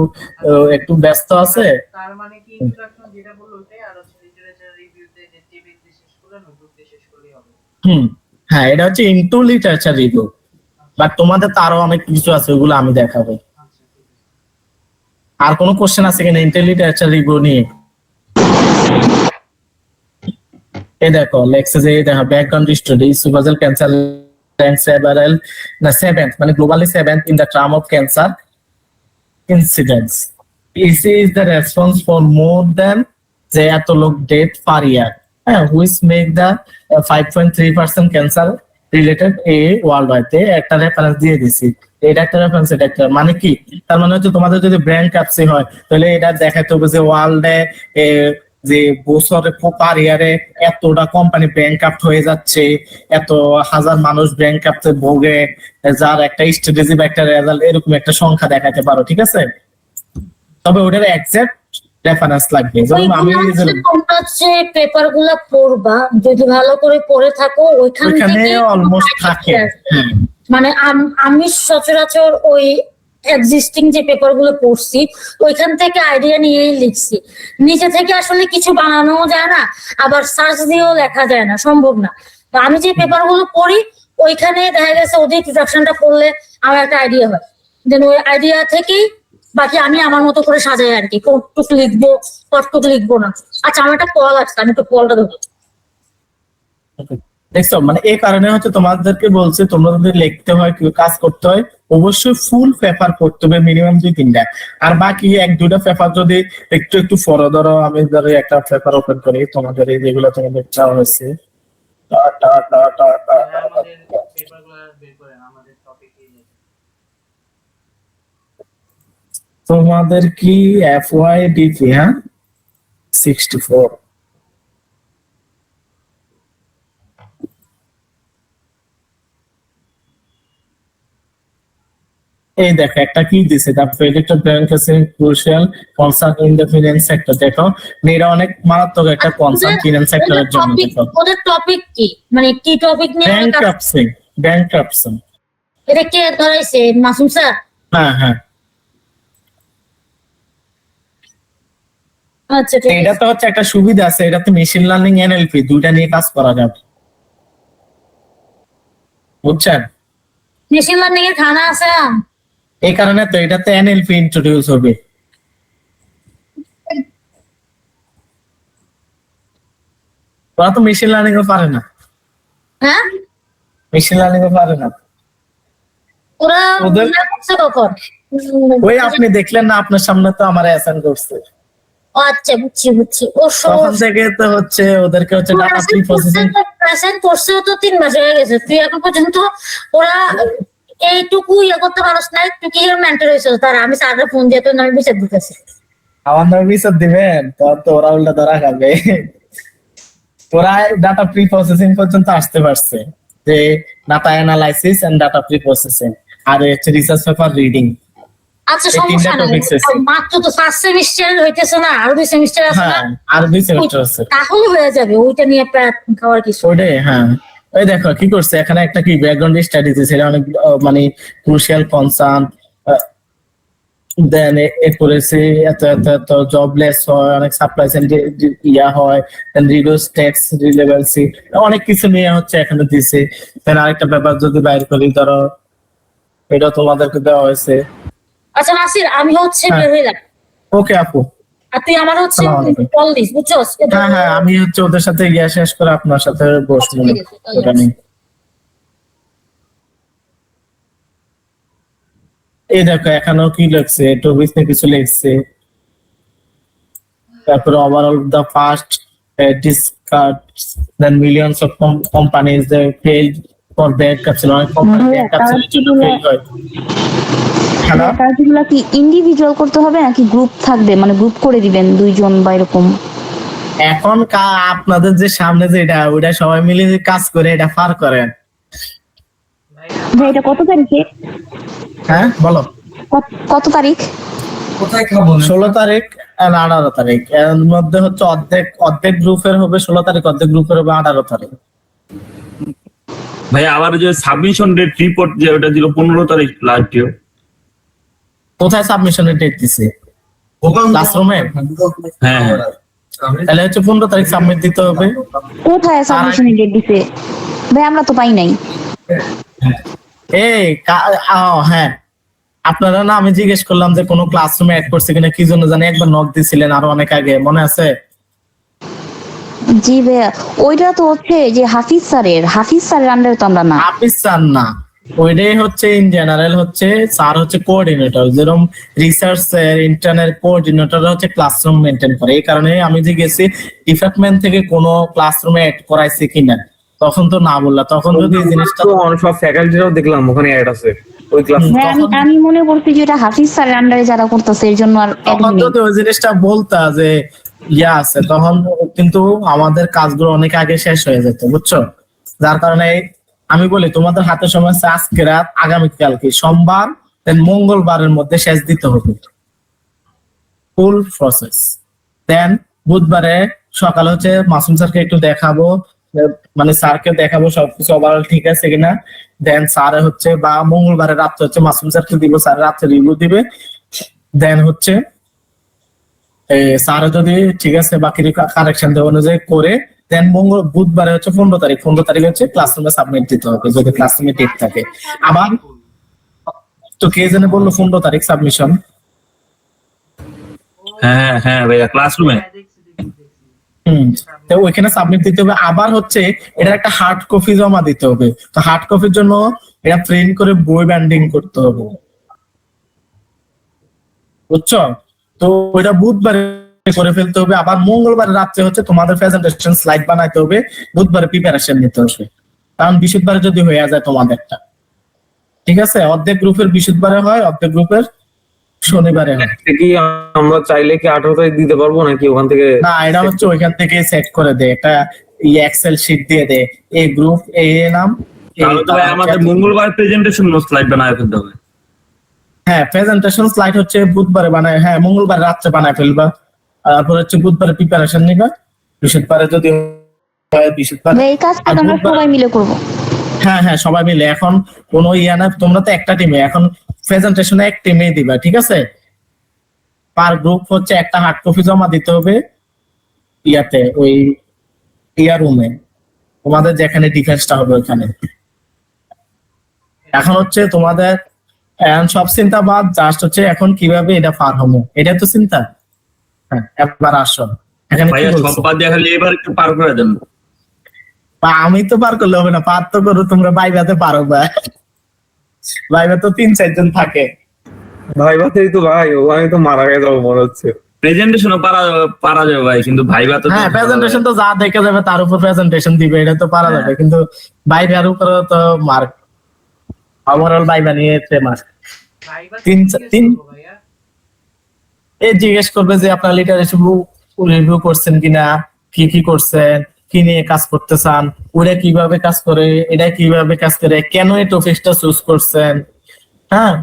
একটু ব্যস্ত আছে। তার মানে কি ইন্ট্রোডাকশন যেটা বললো ওটাই, আর হচ্ছে লিটারেচার রিভিউতে যে টেবিল দিয়ে শেষ করলে নোটবুক দিয়ে শেষ করলেই হবে। হ্যাঁ এটা হচ্ছে ইনটু লিটারেচার রিভিউ, বাট তোমাদের তো আরো অনেক কিছু আছে, ওগুলো আমি দেখাবো। আর কোনো কোশ্চেন আছে কিনা ইনটু লিটারেচার রিভিউ নিয়ে? এই দেখো লেখছে যে দেখো background study cervical cancer ranks several na 7th মানে globally 7th in the term of cancer incidence. EC is the response for more than যে এত লোক death per year, which make the 5.3% cancer related a worldwide একটা reference দিয়ে দিছি। এটা একটা reference, এটা একটা মানে কি, তার মানে হচ্ছে তোমাদের যদি ব্র্যান্ড ক্যাপসি হয় তাহলে এটা দেখাতে হবে যে ওয়ার্ল্ডে যে বছরে পার ইয়ারে এতটা কোম্পানি ব্যাংকরাপ্ট হয়ে যাচ্ছে, এত হাজার মানুষ ব্যাংকরাপ্টে ভোগে, যার একটা স্ট্র্যাটেজি বা একটা রেজাল্ট, এরকম একটা সংখ্যা দেখাতে পারো, ঠিক আছে। তবে ওটার এক্সাক্ট রেফারেন্স লাগবে। যেমন আমি তোমরা যে পেপারগুলো পড়বা যদি ভালো করে পড়ে থাকো ওইখানে অলমোস্ট থাকে, মানে আমি সচরাচর ওই এক্সিস্টিং যে পেপার গুলো পড়ছি ওইখান থেকে আইডিয়া নিয়েই লিখছি, নিচে থেকে আসলে কিছু বানানো যায় না, আবার সার্চ দিয়েও লেখা যায় না, সম্ভব না। তো আমি যে পেপার গুলো পড়ি ওইখানে দেখা গেছে ওদের ইন্ট্রোডাকশনটা পড়লে আমার একটা আইডিয়া হয়, দেন ওই আইডিয়া থেকেই বাকি আমি আমার মতো করে সাজাই আর কি, কতটুক লিখবো কতটুক লিখবো না। আচ্ছা আমার একটা কল আসছে, আমি তো কলটা ধরবো। দেখছো, মানে এই কারণে হচ্ছে তোমাদেরকে বলছে তোমরা যদি লিখতে হয় কি কাজ করতে হয় অবশ্যই ফুল পেপার পড়তে হবে, মিনিমাম 2-3টা, আর বাকি 1-2টা পেপার যদি একটু একটু পড়ো। ধরো আমি ধরো একটা পেপার ওপেন করি, তোমাদের এই যেগুলো তোমাদের চাওয়া হয়েছে তোমাদের কি FYDP, হ্যাঁ 64, এই দেখো একটা কি দিছে, দা প্রেডিক্টর ব্যাংক আছে crucial concern in the finance sector. দেখো এটা অনেক মারাত্মক একটা কনসার্ন ফিনান্স সেক্টরের জন্য। দেখো ওদের টপিক কি, মানে কি টপিক নিয়ে ব্যাংকরাপশন এটা কে ধরাইছে, মাসুম স্যার? হ্যাঁ হ্যাঁ আচ্ছা ঠিক এটা তো হচ্ছে একটা সুবিধা আছে, এটাতে মেশিন লার্নিং এনএলপি দুইটা নিয়ে কাজ করা যাবে, বুঝছেন? মেশিন লার্নিং এর খানা আছে না? এই কারণে তো এটাতে এনএলপি ইন্ট্রোডিউস হবে। ওরা তো মেশিন লার্নিং ও পারে না, হ্যাঁ মেশিন লার্নিং ও পারে না। ওরা ওদের- ইয়া করছে কখন? ওই আপনি দেখলেন না, আপনার সামনে তো আমার অ্যাসাইন করছে, ও আচ্ছা বুঝছি বুঝছি। ও তখন থেকে তো হচ্ছে ওদেরকে হচ্ছে ডাটা প্রি প্রসেসিং। প্রেজেন্ট করছেও তো 3 মাস হয়ে গেছে, তুই এখন পর্যন্ত ওরা এইটুকু ইয়ে করতে পারস না, একটু কি মেন্টর হয়েছে তারা। আমি স্যারের ফোন দিয়ে তো আমি বিচার দিতেছি। আমার নামে বিচার দিবেন তো ওরা উল্টা ধরা খাবে। ওরা ডাটা প্রি প্রসেসিং পর্যন্ত আসতে পারছে, যে data analysis and data preprocessing, আর হচ্ছে রিসার্চ পেপার রিডিং। আচ্ছা এই তিনটা সমস্যা নাই, topics আছে। মাত্র তো ফার্স্ট সেমিস্টার হইতেছে না, আরো 2 সেমিস্টার আছে না, হ্যাঁ, আর 2 সেমিস্টার আছে। তাহলে হয়ে যাবে। ওইটা নিয়ে খাওয়ার কিছু। ওইটাই, হ্যাঁ। ওই দেখো কি করছে এখানে, একটা কি ব্যাকগ্রাউন্ড স্টাডিজ, সেটা অনেক মানে ক্রুশিয়াল কনসার্ন। দেন এ করেছে এত এত এত জবলেস হয়, অনেক সাপ্লাই চেইন ইয়া হয়, দেন রিডিউস ট্যাক্স রিলেভেন্সি, অনেক কিছু নিয়ে হচ্ছে এখানে দিছে। দেন আরেকটা ব্যাপার যদি বাইর করি, ধরো এটা তোমাদেরকে দেওয়া হয়েছে। আচ্ছা নাসির, আমি হচ্ছে হ্যাঁ। বের হয়ে যাক, ওকে আপু, আর তুই আমার হচ্ছে আসসালামু আলাইকুম। কল দিস, বুঝছস? হ্যাঁ হ্যাঁ, আমি হচ্ছে ওদের সাথে ইয়া শেষ করে আপনার সাথে বসবো ঠিক আছে, ওটা নিয়ে। এই দেখো এখানেও কি লিখছে, টপিক নিয়ে কিছু লিখছে। তারপরে overall the first discards then millions of companies they failed for bad capsule, অনেক কোম্পানি ব্যাড ক্যাপসুলের জন্য ফেল হয়। হ্যালো, কাজগুলো কি ইন্ডিভিজুয়াল করতে হবে নাকি গ্রুপ থাকবে, মানে গ্রুপ করে দিবেন 2 জন বা এরকম? এখন আপনাদের যে সামনে যেটা ওইটা সবাই মিলে যে কাজ করে এটা পার করেন। ভাই এটা কত তারিখে? হ্যাঁ বলো। কত তারিখ? 16 তারিখ আর 18 তারিখ, এর মধ্যে হচ্ছে অর্ধেক অর্ধেক গ্রুপের হবে 16 তারিখ, অর্ধেক গ্রুপের হবে 18 তারিখ। ভাই আবার যে সাবমিশন ডেট রিপোর্ট যে ওটা ছিল 15 তারিখ লাস্ট ডেট। কোথায় সাবমিশনের ডেট দিছে? ক্লাসরুমে? হ্যাঁ হ্যাঁ। তাহলে হচ্ছে 15 তারিখ সাবমিট দিতে হবে। কোথায় সাবমিশনের ডেট দিছে? ভাই আমরা তো পাই নাই। এই হ্যাঁ, আপনারা না, আমি জিজ্ঞেস করলাম যে কোনো ক্লাসরুমে অ্যাড করছে কিনা, কি জন্য জানি একবার নক দিছিলেন আরো অনেক আগে, মনে আছে? জি ভাইয়া, ওইটা তো হচ্ছে যে হাফিজ স্যারের আন্ডারে তো আমরা না। হাফিজ স্যার না, ওইটাই হচ্ছে ইন জেনারেল হচ্ছে স্যার হচ্ছে কোঅর্ডিনেটর, যেরকম রিসার্চ ইন্টারনেট কোঅর্ডিনেটর হচ্ছে ক্লাসরুম মেনটেন করে। এই কারণে আমি যে গেছি ডিপার্টমেন্ট থেকে কোনো ক্লাসরুমে অ্যাড করাইছে কিনা, তখন তো না বললা, তখন যদি এই জিনিসটা সব ফ্যাকাল্টিরাও দেখলাম ওখানে অ্যাড আছে ওই ক্লাস। ভাই আমি মনে করছি যে এটা হাফিজ স্যারের আন্ডারে যারা করতেছে এর জন্য আর তখন admin নেই। যদি ওই জিনিসটা বলতা যে ইয়া আছে, তখন কিন্তু আমাদের কাজগুলো অনেক আগে শেষ হয়ে যেত, বুঝছো? যার কারণে আমি বলি তোমাদের হাতে সময় আছে আজকে রাত, আগামীকালকে সোমবার, দেন মঙ্গলবারের মধ্যে শেষ দিতে হবে ফুল প্রসেস। দেন বুধবারে সকালে হচ্ছে মাসুম স্যারকে একটু দেখাবো, মানে স্যারকে দেখাবো সবকিছু ওভারঅল ঠিক আছে কিনা। দেন স্যার হচ্ছে বা মঙ্গলবারে রাত্রে হচ্ছে মাসুম স্যারকে দিব, স্যার রাত্রে রিভিউ দিবে। দেন হচ্ছে স্যার যদি ঠিক আছে বাকি কারেকশন দেওয়া অনুযায়ী করে, দেন বুধবারে হচ্ছে 15 তারিখ হচ্ছে ক্লাসরুমে সাবমিট দিতে হবে যদি ক্লাসরুমে ডেট থাকে। আবার তো কে জানে বললো 15 তারিখ সাবমিশন। হ্যাঁ হ্যাঁ ভাইয়া ক্লাসরুমে। তো ওইখানে সাবমিট দিতে হবে। আবার হচ্ছে এটা একটা হার্ড কপি জমা দিতে হবে, তো হার্ড কপির জন্য এটা প্রিন্ট করে বই বাইন্ডিং করতে হবে, বুঝছো? তো ওইটা বুধবারে করে ফেলতে হবে। আবার মঙ্গলবার রাত্রে হচ্ছে তোমাদের প্রেজেন্টেশন স্লাইড বানাইতে হবে, বুধবারে প্রিপারেশন নিতে হবে, কারণ বৃহস্পতিবারে যদি হয়ে যায় তোমাদেরটা, ঠিক আছে? অর্ধেক গ্রুপের বৃহস্পতিবারে হয়, অর্ধেক গ্রুপের শনিবারে হয়। কি আমরা চাইলে কি 18 তারিখ দিতে পারবো নাকি ওখান থেকে? না, এটা হচ্ছে ওইখান থেকে সেট করে দে, একটা এক্সেল শিট দিয়ে দে, এই গ্রুপ এ নাম। তাহলে তো ভাই আমাদের মঙ্গলবার প্রেজেন্টেশন স্লাইড বানায় ফেলতে হবে। হ্যাঁ, প্রেজেন্টেশন স্লাইড হচ্ছে বুধবারে বানায়, হ্যাঁ মঙ্গলবার রাত্রে বানায় ফেলবা, তারপর হচ্ছে বুধবারে প্রিপারেশন নিবা, বৃহস্পতিবারে যদি হয় বৃহস্পতিবার। ভাই এই কাজটা তো আমরা সবাই মিলে করব। হ্যাঁ হ্যাঁ, সবাই মিলে। এখন কোনো ইয়া না, তোমরা তো একটা টিমে, এখন প্রেজেন্টেশনে এক টিমে দিবা, ঠিক আছে? পার গ্রুপ হচ্ছে একটা হার্ড কপি জমা দিতে হবে ইয়াতে, ওই ইয়ার রুমে, তোমাদের যেখানে ডিফেন্সটা হবে ওখানে। এখন হচ্ছে তোমাদের এখন সব চিন্তা বাদ, জাস্ট হচ্ছে এখন কিভাবে এটা পার হবো, এটা তো চিন্তা। হ্যাঁ, এবার আসো এখানে কি ভাইয়া সব বলছো? বাদ দিয়ে খালি এবার একটু পার করে দেন। বা আমি তো পার করলে হবে না, পার তো করো তোমরা, বাইবাতে পারো বা বাইবা তো 3-4 জন থাকে। ভাই বাতেই তো ভাই, ও আমি তো মারা গেছে যাবো মনে হচ্ছে। প্রেজেন্টেশনও পারা যাবে ভাই, কিন্তু ভাইবা তো হ্যাঁ, প্রেজেন্টেশন তো যা দেখে যাবে তার উপর প্রেজেন্টেশন দিবে, এটা তো পারা যাবে, কিন্তু বাইবার উপরে তো মার্ক, ওভারঅল বাইবা নিয়ে মার্ক। ভাইবা তিন- করবো ভাইয়া। এই জিজ্ঞেস করবে যে আপনার লিটারেসি রিভিউ করছেন কিনা, কি কি করছেন, কি নিয়ে কাজ করতে চান, ওরা কিভাবে কাজ করে, এটা কিভাবে কাজ করে, কেন এই টপিকটা চুজ করছেন। হ্যাঁ,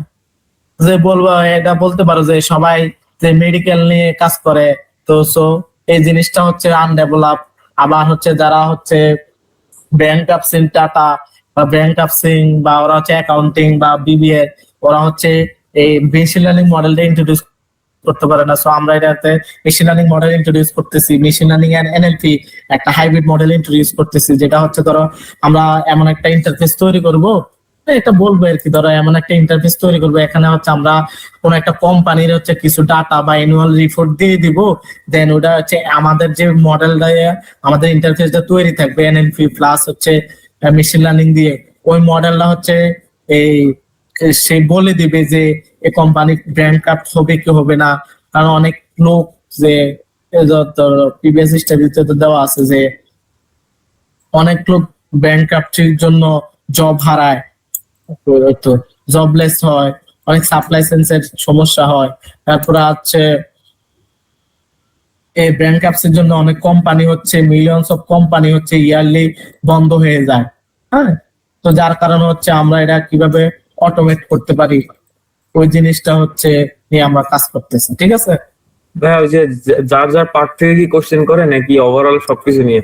যে বলবো এটা বলতে পারো যে সবাই যে মেডিকেল নিয়ে কাজ করে, তো সো এই জিনিসটা হচ্ছে আনডেভেলপ। আবার হচ্ছে যারা হচ্ছে ব্যাংক আপসিং টাটা বা ব্যাংক আপসিং বা ওরা হচ্ছে অ্যাকাউন্টিং বা বিবিএ, ওরা হচ্ছে এই মেশিন লার্নিং মডেলটা ইন্ট্রোডিউস করতে পারে না। সো আমরা এটাতে মেশিন লার্নিং মডেল ইন্ট্রোডিউস করতেছি, মেশিন লার্নিং এন্ড এনএলপি একটা হাইব্রিড মডেল ইন্ট্রোডিউস করতেছি, যেটা হচ্ছে ধরো আমরা এমন একটা ইন্টারফেস তৈরি করব, এটা বলবো আর কি, ধরো এমন একটা ইন্টারফেস তৈরি করবো, এখানে হচ্ছে আমরা কোন একটা কোম্পানির হচ্ছে কিছু ডাটা বা অ্যানুয়াল রিপোর্ট দিয়ে দিব, দেন ওটা হচ্ছে আমাদের যে মডেলটা, আমাদের ইন্টারফেসটা তৈরি থাকবে এনএলপি প্লাস হচ্ছে মেশিন লার্নিং দিয়ে, ওই মডেলটা হচ্ছে এই সে বলে দিবে যে এই কোম্পানি ব্র্যান্ড কার্ড হবে কি হবে না। কারণ অনেক লোক যে প্রিভিয়াস স্টাডিতে তো দেওয়া আছে যে অনেক লোক ব্র্যান্ড কার্ডের জন্য জব হারায়, তো জবলেস হয়, অনেক সাপ্লাই সেন্সের সমস্যা হয়। তারপরে হচ্ছে এই ব্র্যান্ড ক্যাপসের জন্য অনেক কোম্পানি হচ্ছে, মিলিয়নস অফ কোম্পানি হচ্ছে ইয়ারলি বন্ধ হয়ে যায়। হ্যাঁ, তো যার কারণে হচ্ছে আমরা এটা কিভাবে অটোমেট করতে পারি, ওই জিনিসটা হচ্ছে নিয়ে আমরা কাজ করতেছি। ঠিক আছে, ভাই ওই যে যার যার পার্ট থেকে কি কোশ্চেন করে নাকি ওভারঅল সবকিছু নিয়ে?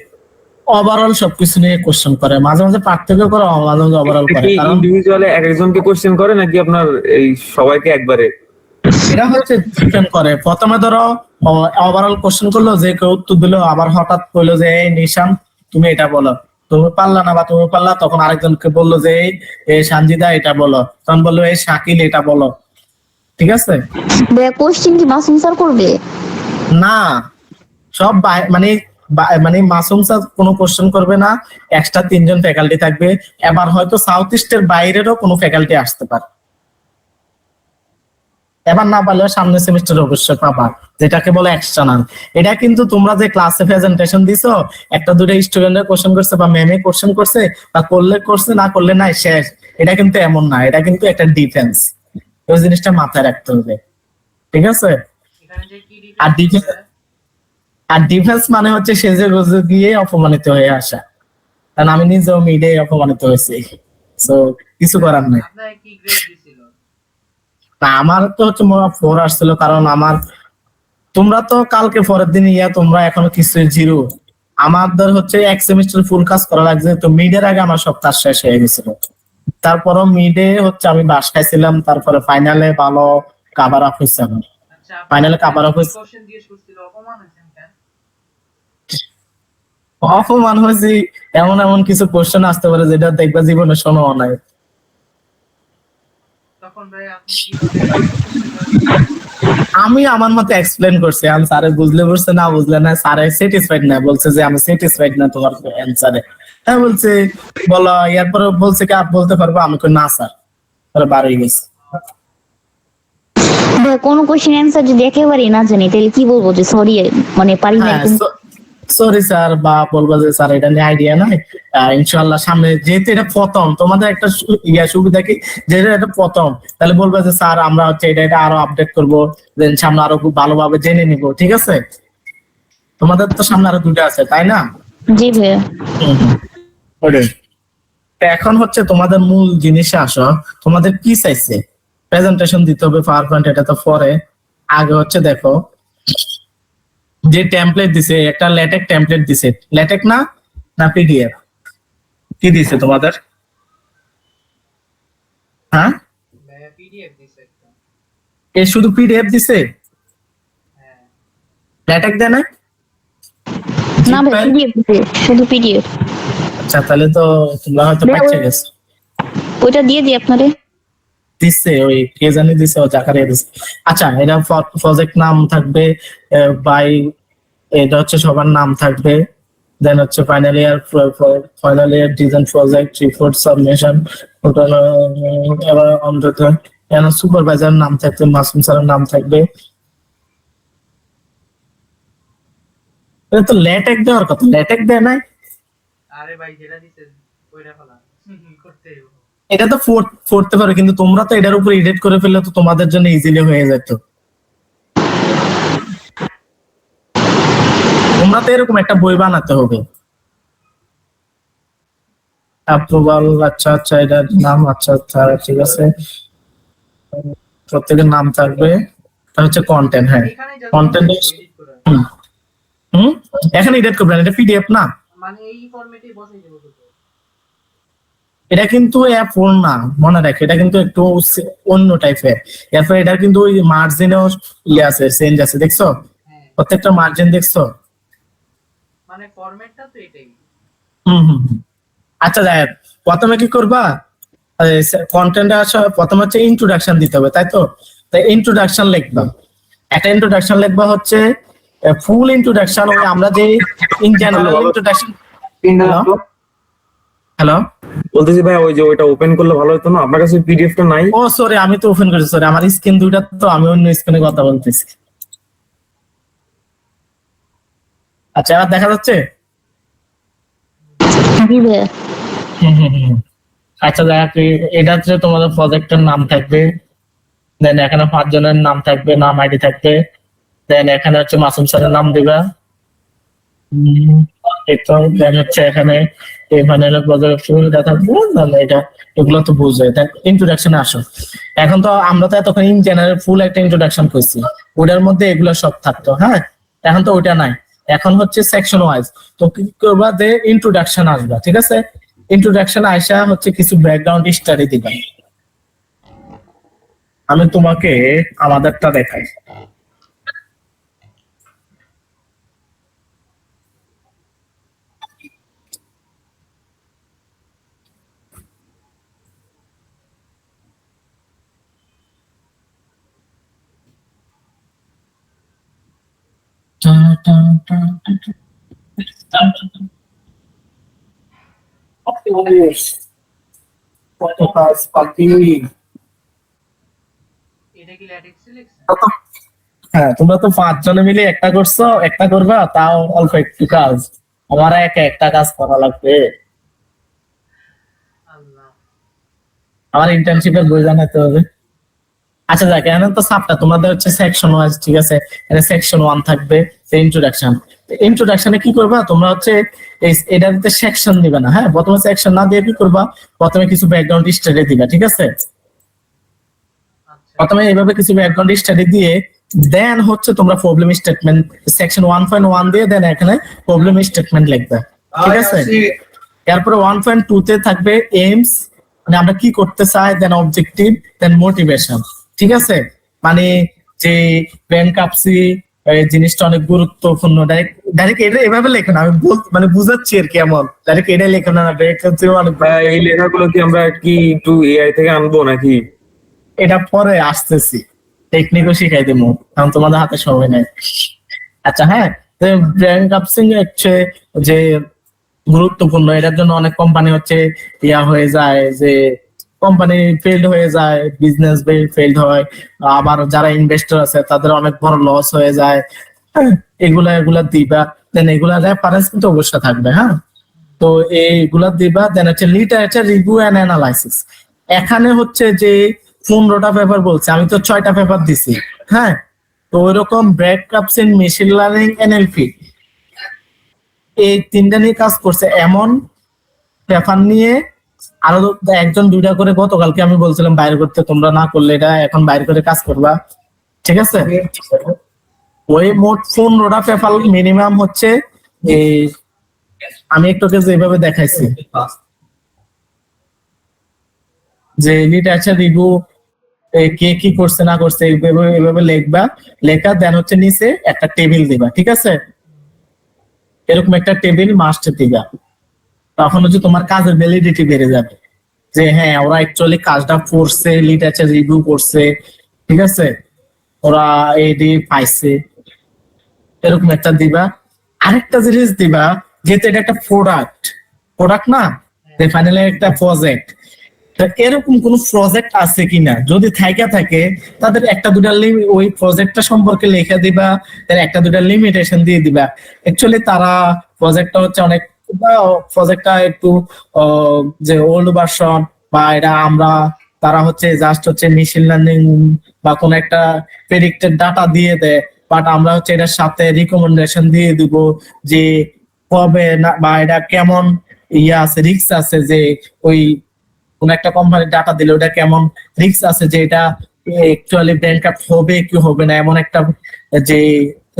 ওভারঅল সবকিছু নিয়ে কোশ্চেন করে, মাঝে মাঝে পার্থক্য করে, মাঝে মাঝে ওভারঅল করে। কি কারণ ইন্ডিভিজুয়ালি এক একজনকে কোশ্চেন করে নাকি আপনার এই সবাইকে একবারে? এটা হচ্ছে ডিপেন্ড করে, প্রথমে ধরো ওভারঅল কোশ্চেন করলো, যে কেউ উত্তর দিলো, আবার হঠাৎ কইলো যে এই নিশান তুমি এটা বলো, তুমি পারলা না বা তুমি পারলা, তখন আরেকজনকে বললো যে এই সানজিদা এটা বলো, তখন বললো এই শাকিল এটা বলো। ঠিক আছে, কোশ্চেন কি মাসুম স্যার করবে? না সব মানে মানে মাসুম স্যার কোনো কোশ্চেন করবে না, এক্সট্রা 3 জন ফ্যাকাল্টি থাকবে। এবার হয়তো সাউথ ইস্টের বাইরেরও কোনো ফ্যাকাল্টি আসতে পারে, এবার না পারলেও সামনের সেমিস্টার অবশ্যই পাবা, যেটাকে বলে এক্সটার্নাল। এটা কিন্তু তোমরা যে ক্লাসে প্রেজেন্টেশন দিছো, একটা দুটো স্টুডেন্টের কোশ্চেন করছে বা ম্যামে কোশ্চেন করছে বা করলে করছে, না করলে নাই শেষ, এটা কিন্তু এমন না, এটা কিন্তু একটা ডিফেন্স, ওই জিনিসটা মাথায় রাখতে হবে। ঠিক আছে, এখানে যে কি আর ডিফারেন্স ডিফেন্স আর ডিফেন্স মানে হচ্ছে সেজে গুজে গিয়ে অপমানিত হয়ে আসা, কারণ আমি নিজেও মিডে অপমানিত হয়েছি, তো কিছু করার নেই। আপনার কি গ্রেড দিছিল? না, আমার তো হচ্ছে 4 আসছিল, কারণ আমার, তোমরা তো কালকে পরের দিন তোমরা এখনো কিছু জিরো, আমাদের হচ্ছে এক সেমিস্টার ফুল কাজ করা লাগছে, তো মিডের আগে আমার সব কাজ শেষ হয়ে গেছিল। তারপরও মিডে হচ্ছে আমি বাস খাইছিলাম, তারপরে ফাইনালে ভালো কাভার আপ হয়েছে আমার। আচ্ছা Final এ cover up হয়েছে। কোশ্চেন দিয়ে শুরু অপমান হয়েছেন কেন? অপমান হয়েছি, এমন এমন কিছু কোশ্চেন আসতে পারে যেটা দেখবা জীবনে শোনো নাই। তখন ভাই আপনি কিভাবে আমি আমার মতো এক্সপ্লেন করছি, আমি স্যারে বুঝলে বুঝছে, না বুঝলে না, স্যারে স্যাটিসফাইড না, বলছে যে আমি স্যাটিসফাইড না তোমার অ্যান্সারে। হ্যাঁ বলছে বলো, এরপরে বলছে কি আপ বলতে পারবো, আমি কই না স্যার, পরে বার হয়ে গেছে। কোন কোশ্চেন অ্যান্সার যদি একেবারেই না জানি তাহলে কি বলবো, যে সরি মানে পারি না হ্যাঁ, এরকম? সরি স্যার, বা বলবো যে স্যার এটা নিয়ে আইডিয়া নাই, ইনশাল্লাহ সামনে, যেহেতু এটা প্রথম তোমাদের একটা সুবিধা কি, যেহেতু এটা প্রথম, তাহলে বলবো যে স্যার আমরা হচ্ছে এটা আরো আপডেট করবো, দেন সামনে আরো খুব ভালোভাবে জেনে নিবো। ঠিক আছে, তোমাদের তো সামনে আরো 2টা আছে তাই না? জি ভাইয়া। ওটাই। তো এখন হচ্ছে তোমাদের মূল জিনিসে আসো, তোমাদের কি চাইছে, প্রেজেন্টেশন দিতে হবে পাওয়ার পয়েন্ট, এটা তো পরে, আগে হচ্ছে দেখো যে টেমপ্লেট দিছে, একটা লেটেক টেমপ্লেট দিছে, লেটেক না না পিডিএফ কি দিছে তোমাদের? হ্যাঁ, পিডিএফ দিছে একটা? এ শুধু পিডিএফ দিছে? ল্যাটেক্স দেয় না? না ভাই পিডিএফ শুধু পিডিএফ। আচ্ছা তাহলে তো তোমরা হয়তো পাইছে গেছো। ওইটা দিয়ে দিই আপনারে। দিচ্ছে ওই কে জানি দিচ্ছে, ও জাকারিয়া দিচ্ছে। আচ্ছা এটা প্রজেক্ট নাম থাকবে বাই, এটা হচ্ছে সবার নাম থাকবে। দেন হচ্ছে final year design project report submission, এবার অন্তত সুপারভাইজার নাম থাকবে, মাসুম স্যারের নাম থাকবে। এটা তো ল্যাটেক্স দেওয়ার কথা, ল্যাটেক্স দেয় নাই। আরে ভাই যেটা দিছে কইরা ফেলা করতে হইব। এটা তো পড়তে পারো, কিন্তু তোমরা তো এটার উপর এডিট করে ফেললে তো তোমাদের জন্য ইজিলি হয়ে যেত। তোমরা তো এরকম একটা বই বানাতে হবে। অ্যাপ্রুভাল, আচ্ছা আচ্ছা এটার নাম, আচ্ছা আচ্ছা ঠিক আছে, প্রত্যেকের নাম থাকবে। এটা হচ্ছে কন্টেন্ট, হ্যাঁ এখানে কন্টেন্ট। এডিট করা হুম এখানে এডিট করবেন, এটা পিডিএফ না, মানে এই ফরম্যাটে বসাই দেব তো। এটা কিন্তু A4 না, মনে রাখ এটা কিন্তু একটু অন্য টাইপের। এরপর এটা কিন্তু ওই মার্জিনেও ইয়ে আছে, চেঞ্জ আছে, দেখছো হ্যাঁ প্রত্যেকটা মার্জিন দেখছো? মানে ফরম্যাটটা তো এটাই। হুম। আচ্ছা দেখ, প্রথমে কি করবা, কন্টেন্টে আসা প্রথমে হচ্ছে ইন্ট্রোডাকশন দিতে হবে, তাই তো? তাই ইন্ট্রোডাকশন লিখবা, একটা ইন্ট্রোডাকশন লিখবা হচ্ছে ফুল ইন্ট্রোডাকশন, ওই আমরা যে ইন জেনারেল ইন্ট্রোডাকশন। হ্যালো বলতেছি ভাই ওই যে ওইটা ওপেন করলে ভালো হতো না, আপনার কাছে পিডিএফটা নাই? ও সরি, আমি তো ওপেন করেছি, সরি আমার স্ক্রিন দুইটা, তো আমি অন্য স্ক্রিনে কথা বলতেছি। আচ্ছা এবার দেখা যাচ্ছে? জি ভাইয়া। হুম। আচ্ছা দেখা, এটা হচ্ছে তোমাদের প্রজেক্টের নাম থাকবে, দেন এখানে 5 জনের নাম থাকবে, নাম আইডি থাকবে। দেন এখানে হচ্ছে মাসুম স্যারের নাম দিবা। এটা দেন হচ্ছে এখানে এই প্যানেলের প্রজেক্ট সুবিধা থাকবে, তাহলে এটা এগুলো তো বুঝবে। দেন ইন্ট্রোডাকশনে আসো। এখন তো আমরা তো এতক্ষণ ইন জেনারেল ফুল একটা ইন্ট্রোডাকশন করছি, ওটার মধ্যে এগুলো সব থাকতো, হ্যাঁ এখন তো ওইটা নাই, এখন হচ্ছে সেকশন ওয়াইজ। তো কি করবা, যে ইন্ট্রোডাকশন আসবা, ঠিক আছে? ইন্ট্রোডাকশন আইসা হচ্ছে কিছু ব্যাকগ্রাউন্ড স্টাডি দিবা। আমি তোমাকে আমাদেরটা দেখাই। কত কাজ বাকি। এটা কি ল্যাটেক্স সিলেকশন? হ্যাঁ তোমরা তো 5 জনে মিলে একটা করছো, একটা করবা, তাও অল্প একটু কাজ। আমার একটা কাজ করা লাগবে, আল্লাহ আমার ইন্টার্নশিপের বই বানাতে হবে। আচ্ছা দেখ, এখানে তো সাবটা তোমাদের হচ্ছে সেকশন ওয়াইজ, ঠিক আছে? এখানে সেকশন 1 থাকবে, ইন্ট্রোডাকশন। ইন্ট্রোডাকশনে কি করবা তোমরা, হচ্ছে এটাতে সেকশন দিবে না, হ্যাঁ প্রথমে সেকশন না দিয়ে কি করবা, প্রথমে কিছু ব্যাকগ্রাউন্ড স্টাডি দিবা, ঠিক আছে? আচ্ছা প্রথমে এইভাবে কিছু ব্যাকগ্রাউন্ড স্টাডি দিয়ে দেন হচ্ছে তোমরা প্রবলেম স্টেটমেন্ট সেকশন 1.1 দিয়ে দেন এখানে প্রবলেম স্টেটমেন্ট লিখবে, ঠিক আছে? এরপরে 1.2 তে থাকবে এইমস, মানে আমরা কি করতে চাই, দেন অবজেক্টিভ, দেন মোটিভেশন, ঠিক আছে? মানে যে ব্যাংকাপসি জিনিসটা অনেক গুরুত্বপূর্ণ, ডাইরেক্ট এটা এভাবে লেখো না, আমি মানে বুঝাচ্ছি আর কি, এমন ডাইরেক্ট এটা লেখো না, ব্যাংকাপসি অনেক। এই লেখাগুলো কি আমরা কি একটু এআই থেকে আনবো নাকি? এটা পরে আসতেছি, টেকনিকও শিখাই দেবো, কারণ তোমাদের হাতে সময় নেই। আচ্ছা হ্যাঁ, ব্র্যান্ড কাপসিং হচ্ছে যে গুরুত্বপূর্ণ, এটার জন্য অনেক কোম্পানি হচ্ছে ইয়া হয়ে যায়, যে কোম্পানি ফেল্ড হয়ে যায়, বিজনেস ফেল্ড হয়, আবার যারা ইনভেস্টর আছে তাদের অনেক বড় লস হয়ে যায়। হ্যাঁ, এগুলা দিবা, দেন এগুলা রেফারেন্স কিন্তু অবশ্যই থাকবে, হ্যাঁ তো এইগুলা দিবা। দেন হচ্ছে লিটারেচার রিভিউ এন্ড অ্যানালাইসিস। এখানে হচ্ছে যে 15টা পেপার বলছে, আমি তো 6টা পেপার দিছি, হ্যাঁ তো ওইরকম ব্রেকআপস ইন মেশিন লার্নিং এনএলপি, এই 3টা নিয়ে কাজ করছে। এমন পেপার নিয়ে আরো 1জন 2টা করে গতকালকে আমি বলছিলাম বাইরে করতে, তোমরা না করলে এটা এখন বাইরে করে কাজ করবা, ঠিক আছে? ওই মোট 15টা পেপার মিনিমাম হচ্ছে এই, আমি একটু যেভাবে দেখাইছি যে লিটারেচার রিভিউ কে কি করছে না করছে এইভাবে এইভাবে লিখবা, লেখা দেন হচ্ছে নিচে একটা টেবিল দিবা, ঠিক আছে? এরকম একটা টেবিল মাস্ট দিবা, তখন হচ্ছে তোমার কাজের ভ্যালিডিটি বেড়ে যাবে, যে হ্যাঁ ওরা অ্যাকচুয়ালি কাজটা করছে, লিটারেচার রিভিউ করছে, ঠিক আছে, ওরা এডি পাইছে, এরকম একটা দিবা। আরেকটা জিনিস দিবা, যেহেতু এটা একটা প্রোডাক্ট না, যে ফাইনালি একটা প্রজেক্ট, তো এরকম কোন প্রজেক্ট আছে কিনা, যদি থাকে তাদের একটা দুটা ওই প্রজেক্টটা সম্পর্কে লেখা দিবা, তার একটা দুটা লিমিটেশন দিয়ে দিবা। অ্যাকচুয়ালি তারা প্রজেক্টটা হচ্ছে অনেক, প্রজেক্টটা একটু যে ওল্ড ভার্সন, বা এটা আমরা তারা হচ্ছে জাস্ট হচ্ছে মেশিন লার্নিং বা কোন একটা প্রেডিক্টেড ডাটা দিয়ে দেয়, বাট আমরা হচ্ছে এটার সাথে রিকমেন্ডেশন দিয়ে দিব যে কবে না, বা এটা কেমন আছে, রিস্ক আছে, যে ওই কোন একটা কোম্পানির ডাটা দিলে ওটা কেমন রিস্ক আছে, যে এটা অ্যাকচুয়ালি ব্যাংকরাপ্ট হবে কি হবে না, এমন একটা যে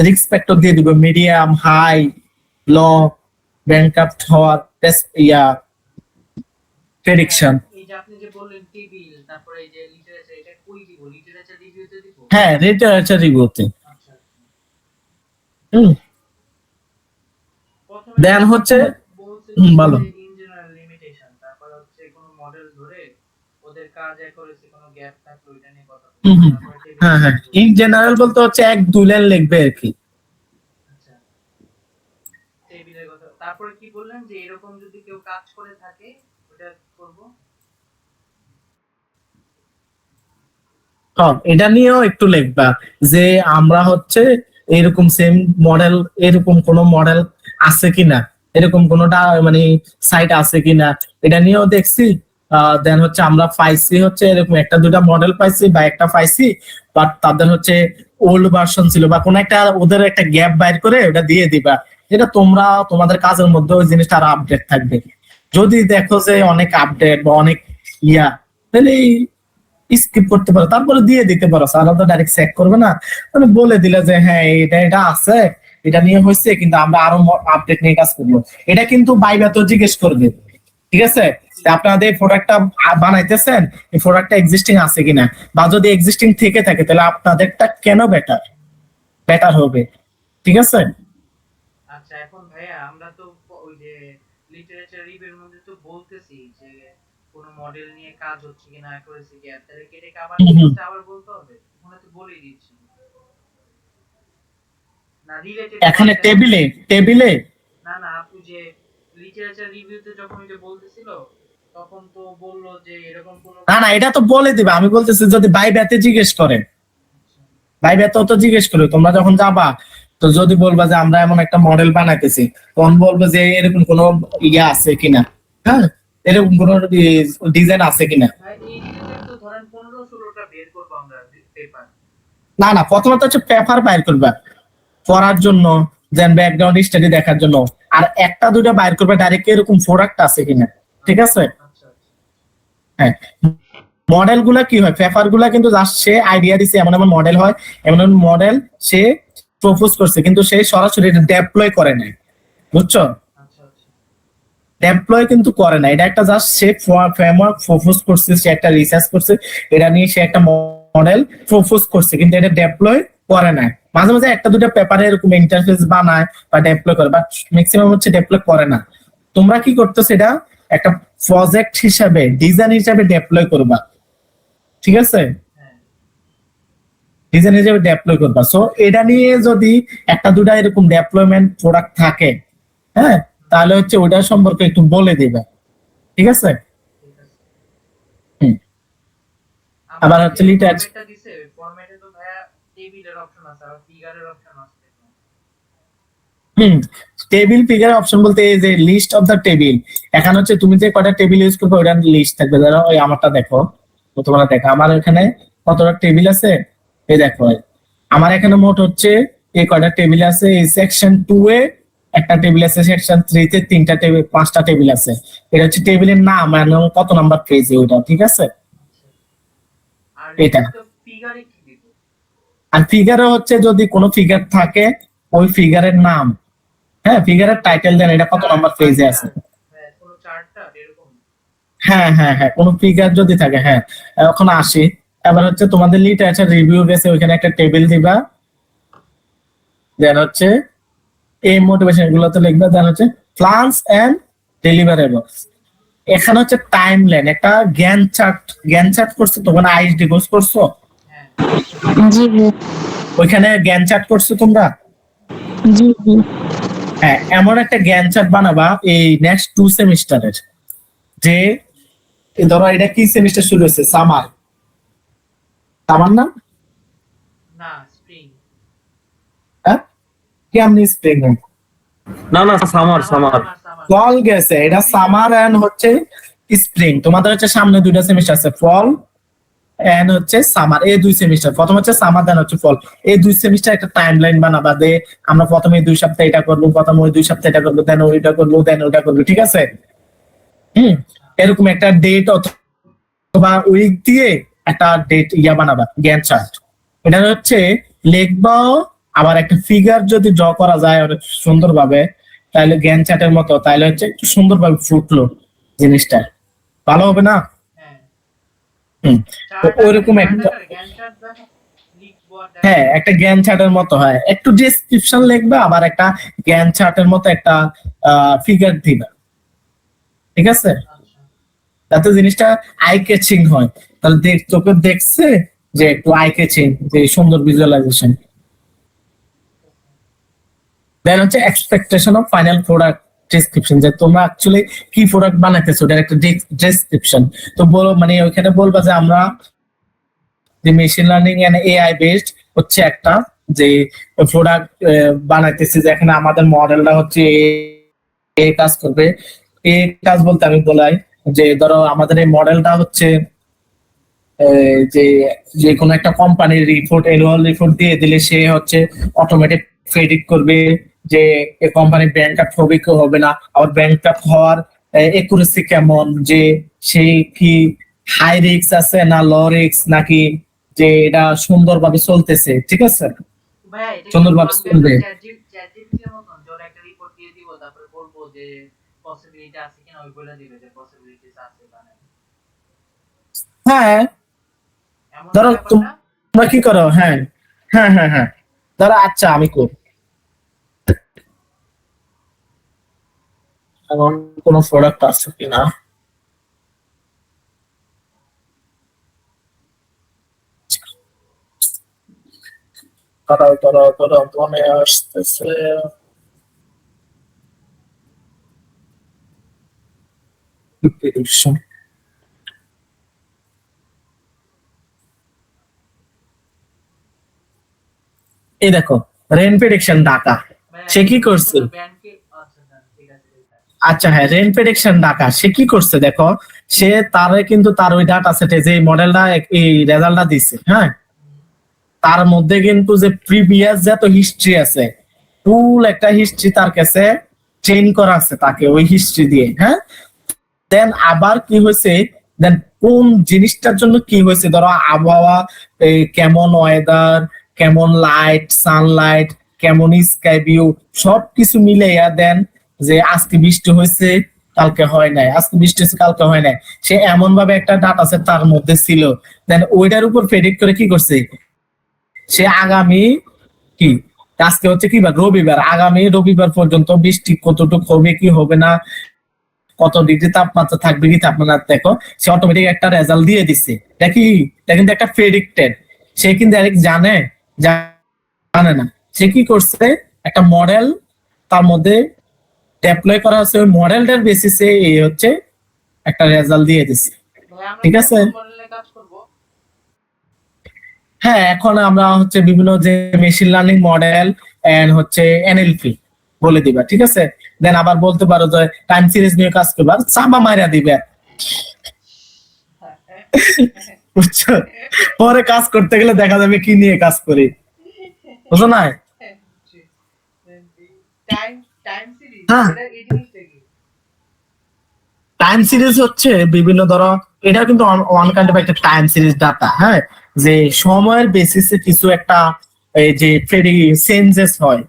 রিস্ক ফ্যাক্টর দিয়ে দিব, মিডিয়াম, হাই, ল, ব্যাংকরাপ্ট হওয়ার প্রেডিকশন। এই যে আপনি যে বললেন টেবিল, তারপরে এই যে লিটারেচার, এটা কই দিব? লিটারেচার রিভিউতে দিব? হ্যাঁ, লিটারেচার রিভিউতে। আচ্ছা, দেন হচ্ছে ভালো। ইন জেনারেল লিমিটেশন, তারপর হচ্ছে কোন মডেল ধরে ওদের কাজ অ্যাকুরেসি কোন গ্যাপ থাকলে ওইটা নিয়ে কথা বলবো। তারপরে টেবিল। হ্যাঁ, ইন জেনারেল বলতে হচ্ছে 1-2 লাইন লিখবে আর কি। আচ্ছা, টেবিলের কথা। তারপরে কি বললেন যে এরকম যদি কেউ কাজ করে থাকে ওটা করব? এটা নিয়েও একটু লিখবা, যে আমরা হচ্ছে এরকম সেম মডেল, এরকম কোন মডেল আছে কিনা, এরকম কোনটা মানে সাইট আছে কিনা, এটা নিয়েও দেখছি। দেন হচ্ছে আমরা পাইছি হচ্ছে এরকম একটা দুটা মডেল পাইছি বা একটা পাইছি, বাট তাদের হচ্ছে ওল্ড ভার্সন ছিল, বা কোন একটা ওদের একটা গ্যাপ বাইর করে ওটা দিয়ে দিবা, যেটা তোমরা তোমাদের কাজের মধ্যে ওই জিনিসটা আরো আপডেট থাকবে। যদি দেখো যে অনেক আপডেট বা অনেক তাহলে স্কিপ করতে পারো, তারপরে দিয়ে দিতে পারো, সারা তো ডাইরেক্ট চেক করবে না, মানে বলে দিলে যে হ্যাঁ এটা আছে, এটা নিয়ে হয়েছে, কিন্তু আমরা আরো আপডেট নিয়ে কাজ করবো। এটা কিন্তু বাইবা তো জিজ্ঞেস করবে, ঠিক আছে, আপনাদের প্রোডাক্টটা বানাইতেছেন, এই প্রোডাক্টটা এক্সিস্টিং আছে কিনা, বা যদি এক্সিস্টিং থেকে থাকে তাহলে আপনাদেরটা কেন বেটার হবে, ঠিক আছে। আচ্ছা, এখন ভাইয়া আমরা তো ওই যে লিটারেচার রিভিউর মধ্যে তো বলতেছি যে কোন মডেল নিয়ে কাজ হচ্ছে কিনা, অ্যাকুরেসি গ্যাপ, তাহলে কি এটাকে আবার জিনিসটা আবার বলতে হবে? মনে তো বলেই দিচ্ছি না রিলেটেড। এখানে টেবিলে না আপু যে লিটারেচার রিভিউতে যখন যে বলতেছিল তখন তো বললো যে এরকম কোন। না, এটা তো বলে দিবে, আমি বলতেছি যদি বাইবাতে জিজ্ঞেস করেন, বাইবাতে তো জিজ্ঞেস করে তোমরা যখন যাবা, তো যদি বলবা যে আমরা এমন একটা মডেল বানাইতেছি, তখন বলবো যে এরকম কোন আছে কিনা, হ্যাঁ, এরকম কোন ডিজাইন আছে কিনা। ভাই এই রিলেটেড তো ধরেন 15-16টা বের করব আমরা পেপার। না, প্রথমত হচ্ছে পেপার বাইর করবা পড়ার জন্য, দেন ব্যাকগ্রাউন্ড স্টাডি দেখার জন্য, আর একটা দুটা বাইর করবে ডাইরেক্ট এরকম প্রোডাক্ট আছে কিনা, ঠিক আছে। আচ্ছা, হ্যাঁ, মডেল গুলা কি হয়, পেপার গুলা কিন্তু জাস্ট সে আইডিয়া দিছে, এমন এমন মডেল হয়, এমন এমন মডেল সে প্রপোজ করছে, কিন্তু সে সরাসরি ডেপ্লয় করে নাই, বুঝছো, আচ্ছা। ডেপ্লয় কিন্তু করে না, এটা একটা জাস্ট সে ফ্রেমওয়ার্ক প্রপোজ করছে, সে একটা রিসার্চ করছে, এটা নিয়ে সে একটা মডেল প্রপোজ করছে, কিন্তু এটা ডেপ্লয় করে না। মাঝে মাঝে একটা দুটো পেপারে এরকম ইন্টারফেস বানায় বা ডেপ্লয় করে, বাট ম্যাক্সিমাম হচ্ছে ডেপ্লয় করে না। তোমরা কি করতেছো, এটা একটা প্রজেক্ট হিসাবে, ডিজাইন হিসাবে ডেপ্লয় করবা, ঠিক আছে, ডিজাইন হিসাবে ডেপ্লয় করবা। সো এটা নিয়ে যদি একটা দুটা এরকম ডেপ্লয়মেন্ট প্রোডাক্ট থাকে, হ্যাঁ, তাহলে হচ্ছে ওটা সম্পর্কে একটু বলে দিবে, ঠিক আছে। আবার হচ্ছে লিটারেচারটা দিছে ফরম্যাটে তো ভাইয়া টেবিলের অপশন আছে আর ফিগারের অপশন আছে। টেবিল ফিগারের অপশন বলতে এই যে লিস্ট অফ দা টেবিল, এখানে হচ্ছে তুমি যে কয়টা টেবিল ইউজ করবে ওটার লিস্ট থাকবে। ধরো ওই আমারটা দেখো, তোমরা দেখো আমার এখানে কতটা টেবিল আছে, এই দেখো আমার এখানে মোট হচ্ছে এই কয়টা টেবিল আছে। এই সেকশন 2 এ একটা টেবিল আছে, সেকশন 3 তে 3টা টেবিল, 5টা টেবিল আছে। এটা হচ্ছে টেবিলের নাম এবং কত নাম্বার পেজে ওটা, ঠিক আছে। আর এটা ফিগারে কি দিব? আর ফিগারে হচ্ছে যদি কোনো ফিগার থাকে ওই ফিগারের নাম, হ্যাঁ, ফিগারের টাইটেল দেন, এটা কত নাম্বার পেজে আছে। হ্যাঁ, কোনো চার্টটা এরকম। হ্যাঁ, কোনো ফিগার যদি থাকে, হ্যাঁ, এখন আসি এবার হচ্ছে তোমাদের লিটারেচার রিভিউ বেসে ওইখানে একটা টেবিল দিবা, দেন হচ্ছে এই মোটিভেশন গুলোতে লিখবা, দেন হচ্ছে প্ল্যানস এন্ড ডেলিভারেবলস। এখানে হচ্ছে টাইম লাইন, একটা জ্ঞান চার্ট করছো তোমরা, আইএসডি কোর্স করছো, হ্যাঁ জি জি ওইখানে জ্ঞান চার্ট করছো তোমরা। জি জি হ্যাঁ, এমন একটা জ্ঞান চার্ট বানাবা এই নেক্সট 2 সেমিস্টারের, যে এই ধরো এটা কি সেমিস্টার শুরু হয়েছে, সামার না? না স্প্রিং হ্যাঁ, কেমনি স্প্রিং? না না, সামার সামার। ফল গেছে, এটা সামার এন্ড হচ্ছে স্প্রিং। তোমাদের হচ্ছে সামনে 2টা সেমিস্টার আছে, ফল এন্ড হচ্ছে সামার, এই 2 সেমিস্টার। প্রথম হচ্ছে সামার, দেন হচ্ছে ফল। এই 2 সেমিস্টার একটা টাইমলাইন বানাবা, যে আমরা প্রথমে 2 সপ্তাহ এটা করবো, প্রথম ওই 2 সপ্তাহ এটা করবো, দেন ওইটা করবো, দেন ওইটা করবো, ঠিক আছে? এরকম একটা ডেট অথবা উইক দিয়ে একটা ডেট বানাবা, জ্ঞান চার্ট। এটা হচ্ছে লিখবা, আবার একটা ফিগার যদি ড্র করা যায় অনেক সুন্দরভাবে, তাহলে জ্ঞান চার্টের মতো, তাহলে হচ্ছে একটু সুন্দরভাবে ফুটলো জিনিসটা, ভালো হবে না? হ্যাঁ হুম, তো ওইরকম একটা, হ্যাঁ, একটা জ্ঞান চার্টের মতো হয়, একটু ডেসক্রিপশন লিখবা, আবার একটা জ্ঞান চার্টের মতো একটা ফিগার দিবা, ঠিক আছে? যাতে জিনিসটা আই ক্যাচিং হয়, তাহলে চোখে দেখছে যে একটু আই ক্যাচিং, যে সুন্দর ভিজুয়ালাইজেশন। দেন হচ্ছে expectation of final product description, যে তোমরা অ্যাকচুয়ালি কি প্রোডাক্ট বানাইতেছো, ওটার একটা ডেসক্রিপশন। তো বলো, মানে ওইখানে বলবা যে আমরা যে machine learning and AI based হচ্ছে একটা যে প্রোডাক্ট বানাইতেছি, যেখানে আমাদের মডেলটা হচ্ছে এই কাজ করবে। এই কাজ বলতে আমি বলাই যে ধরো আমাদের এই মডেলটা হচ্ছে যে যে কোনো একটা কোম্পানির রিপোর্ট, অ্যানুয়াল রিপোর্ট দিয়ে দিলে সে হচ্ছে অটোমেটিক প্রেডিক্ট করবে যে এই কোম্পানি ব্যাংকরাপ্ট হবে কি হবে না, আবার ব্যাংকরাপ্ট হওয়ার একুরেসি কেমন, যে সেই কি হাই রিস্ক আছে না লো রিস্ক, নাকি যে এটা সুন্দরভাবে চলতেছে, ঠিক আছে? ভাই এটা সুন্দরভাবে চলবে। চ্যাটজিপিটির মতন যে ওরা একটা রিপোর্ট দিয়ে দিব, তারপরে বলবো যে পসিবিলিটি আছে কিনা, ওই বলে দিবে যে পসিবিলিটিস আছে বা নাই, হ্যাঁ, এমন ধরো ব্যাপারটা। তোমরা কি করো, হ্যাঁ হ্যাঁ হ্যাঁ হ্যাঁ, ধরো আচ্ছা আমি করি, এমন কোনো প্রোডাক্ট আছে কিনা, তারা মনে আসতেছে। এই দেখো, রেন প্রেডিকশন ডাটা, সে কি করছে? ব্যাংকে আচ্ছা ঠিক আছে আচ্ছা হ্যাঁ, রেন প্রেডিকশন ডাটা সে কি করছে দেখো, সে তারে কিন্তু তার ওই ডাটা সেটে যে মডেলটা এই রেজাল্টটা দিচ্ছে, হ্যাঁ, তার মধ্যে কিন্তু যে প্রিভিয়াস যত হিস্ট্রি আছে, ফুল একটা হিস্ট্রি তার কাছে ট্রেন করা আছে তাকে ওই হিস্ট্রি দিয়ে, হ্যাঁ। দেন আবার কি হয়েছে, দেন কোন জিনিসটার জন্য কি হয়েছে, ধরো আবহাওয়া, কেমন ওয়েদার, কেমন লাইট সানলাইট, কেমন স্কাই ভিউ, সবকিছু মিলাইয়া দেন যে আজকে বৃষ্টি হয়েছে কালকে হয় নাই, আজকে বৃষ্টি হয়েছে কালকে হয় নাই, সে এমন ভাবে একটা ডাটা সেট তার মধ্যে ছিল। দেন ওইটার উপর প্রেডিক্ট করে কি করছে, সে আগামী কি আজকে হচ্ছে কি বার, রবিবার, আগামী রবিবার পর্যন্ত বৃষ্টি কতটুকু হবে কি হবে না, কত ডিগ্রি তাপমাত্রা থাকবে কি তাপমাত্রা, দেখো সে অটোমেটিক একটা রেজাল্ট দিয়ে দিচ্ছে। দেখি এটা কিন্তু একটা প্রেডিক্টেড, সে কিন্তু ডাইরেক্ট জানে না, সে কি করছে একটা মডেল তার মধ্যে ডেপ্লয় করা হচ্ছে, ওই মডেলটার বেসিসে এই হচ্ছে একটা রেজাল্ট দিয়ে দিচ্ছে, ভাই আমরা ঠিক আছে? মডেলে কাজ করব। হ্যাঁ, এখন আমরা হচ্ছে বিভিন্ন যে মেশিন লার্নিং মডেল এন্ড হচ্ছে এনএলপি বলে দিবা, ঠিক আছে? দেন আবার বলতে পারো যে টাইম সিরিজ নিয়ে কাজ করবা, চাপা মাইরা দিবে, বুঝছো? পরে কাজ করতে গেলে দেখা যাবে কি নিয়ে কাজ করি, বুঝো না? টাইম টাইম সিরিজ হ্যাঁ, এটা এই জিনিসটা কি? টাইম সিরিজ হচ্ছে বিভিন্ন, ধরো এটা কিন্তু ওয়ান কাইন্ড অফ একটা টাইম সিরিজ ডাটা, হ্যাঁ, যে সময়ের বেসিসে কিছু একটা এই যে চেঞ্জেস হয়,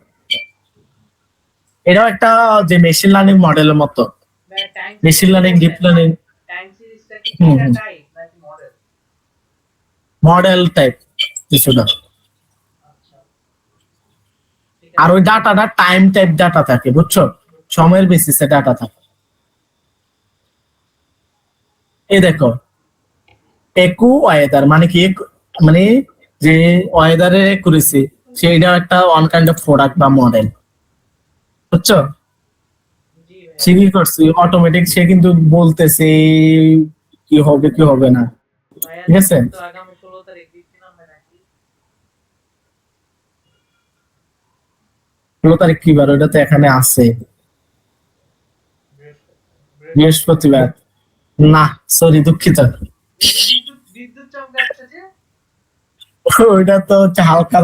এটাও একটা যে মেশিন লার্নিং মডেলের মতো, ভাই time machine learning deep learning. Time সিরিজটা কি হুম, এটা হুম। টাইপ নাকি মডেল? মডেল টাইপ কিছুটা। আচ্ছা ঠিক আর আছে ওই ডাটাটা টাইম টাইপ ডাটা থাকে, বুঝছো, সময়ের বেসিসে ডাটা থাকে। এই দেখো একু ওয়েদার মানে কি, মানে যে ওয়েদারে করেছে সেইটা একটা ওয়ান কাইন্ড অফ প্রোডাক্ট বা মডেল, বুঝছো। জি সে ভাইয়া কি করছে অটোমেটিক, সে কিন্তু বলতেছে কি হবে কি হবে না, ভাইয়া ঠিক আছে। দেখেন তো আগামী 16 তারিখ দিচ্ছিলাম নাকি 16 তারিখ কি বার, ওটা তো এখানে আছে বৃহস্পতিবার। না সরি, দুঃখিত। বিদ্যুৎ চমকাচ্ছে যে ওইটা তো হচ্ছে হালকা,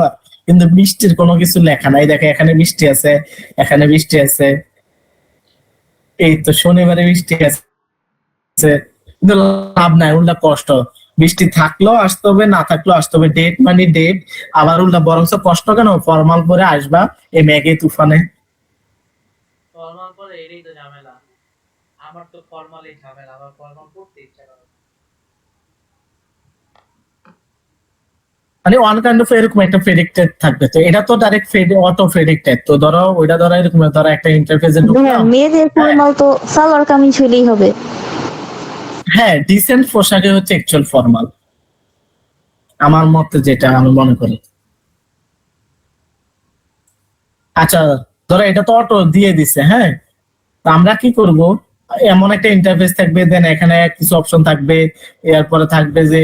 কিন্তু বৃষ্টির কোনো কিছু লেখা নাই। দেখে এখানে বৃষ্টি আছে, এখানে বৃষ্টি আছে, এই তো শনিবারে বৃষ্টি আছে, কিন্তু লাভ নাই, উল্টা কষ্ট। বৃষ্টি থাকলেও আসতে হবে, না থাকলেও আসতে হবে, ডেট মানে ডেট। আবার উল্টা বরঞ্চ কষ্ট কেন, ফরমাল পরে আসবা এই মেঘে তুফানে। ফর্মাল পরে এটাই তো ঝামেলা আমার তো ফর্মালি ঝামেলা আমার ফর্মাল পড়তে ইচ্ছা করে না। মানে ওয়ান কাইন্ড অফ এরকম একটা প্রেডিক্টেড থাকবে, তো এটা তো ডাইরেক্ট অটো প্রেডিক্টেড। তো ধরো ওইটা ধরো এরকম, ধরো একটা ইন্টারফেসে হ্যাঁ, ঢুকলাম। মেয়েদের ফর্মাল তো সালোয়ার কামিজ হলেই হবে। হ্যাঁ, ডিসেন্ট পোশাকে হচ্ছে অ্যাকচুয়াল ফর্মাল, আমার মতে যেটা আমি মনে করি। আচ্ছা ধরো এটা তো অটো দিয়ে দিছে, হ্যাঁ, তো আমরা কি করব, এমন একটা ইন্টারফেস থাকবে, দেন এখানে কিছু অপশন থাকবে, এরপরে থাকবে যে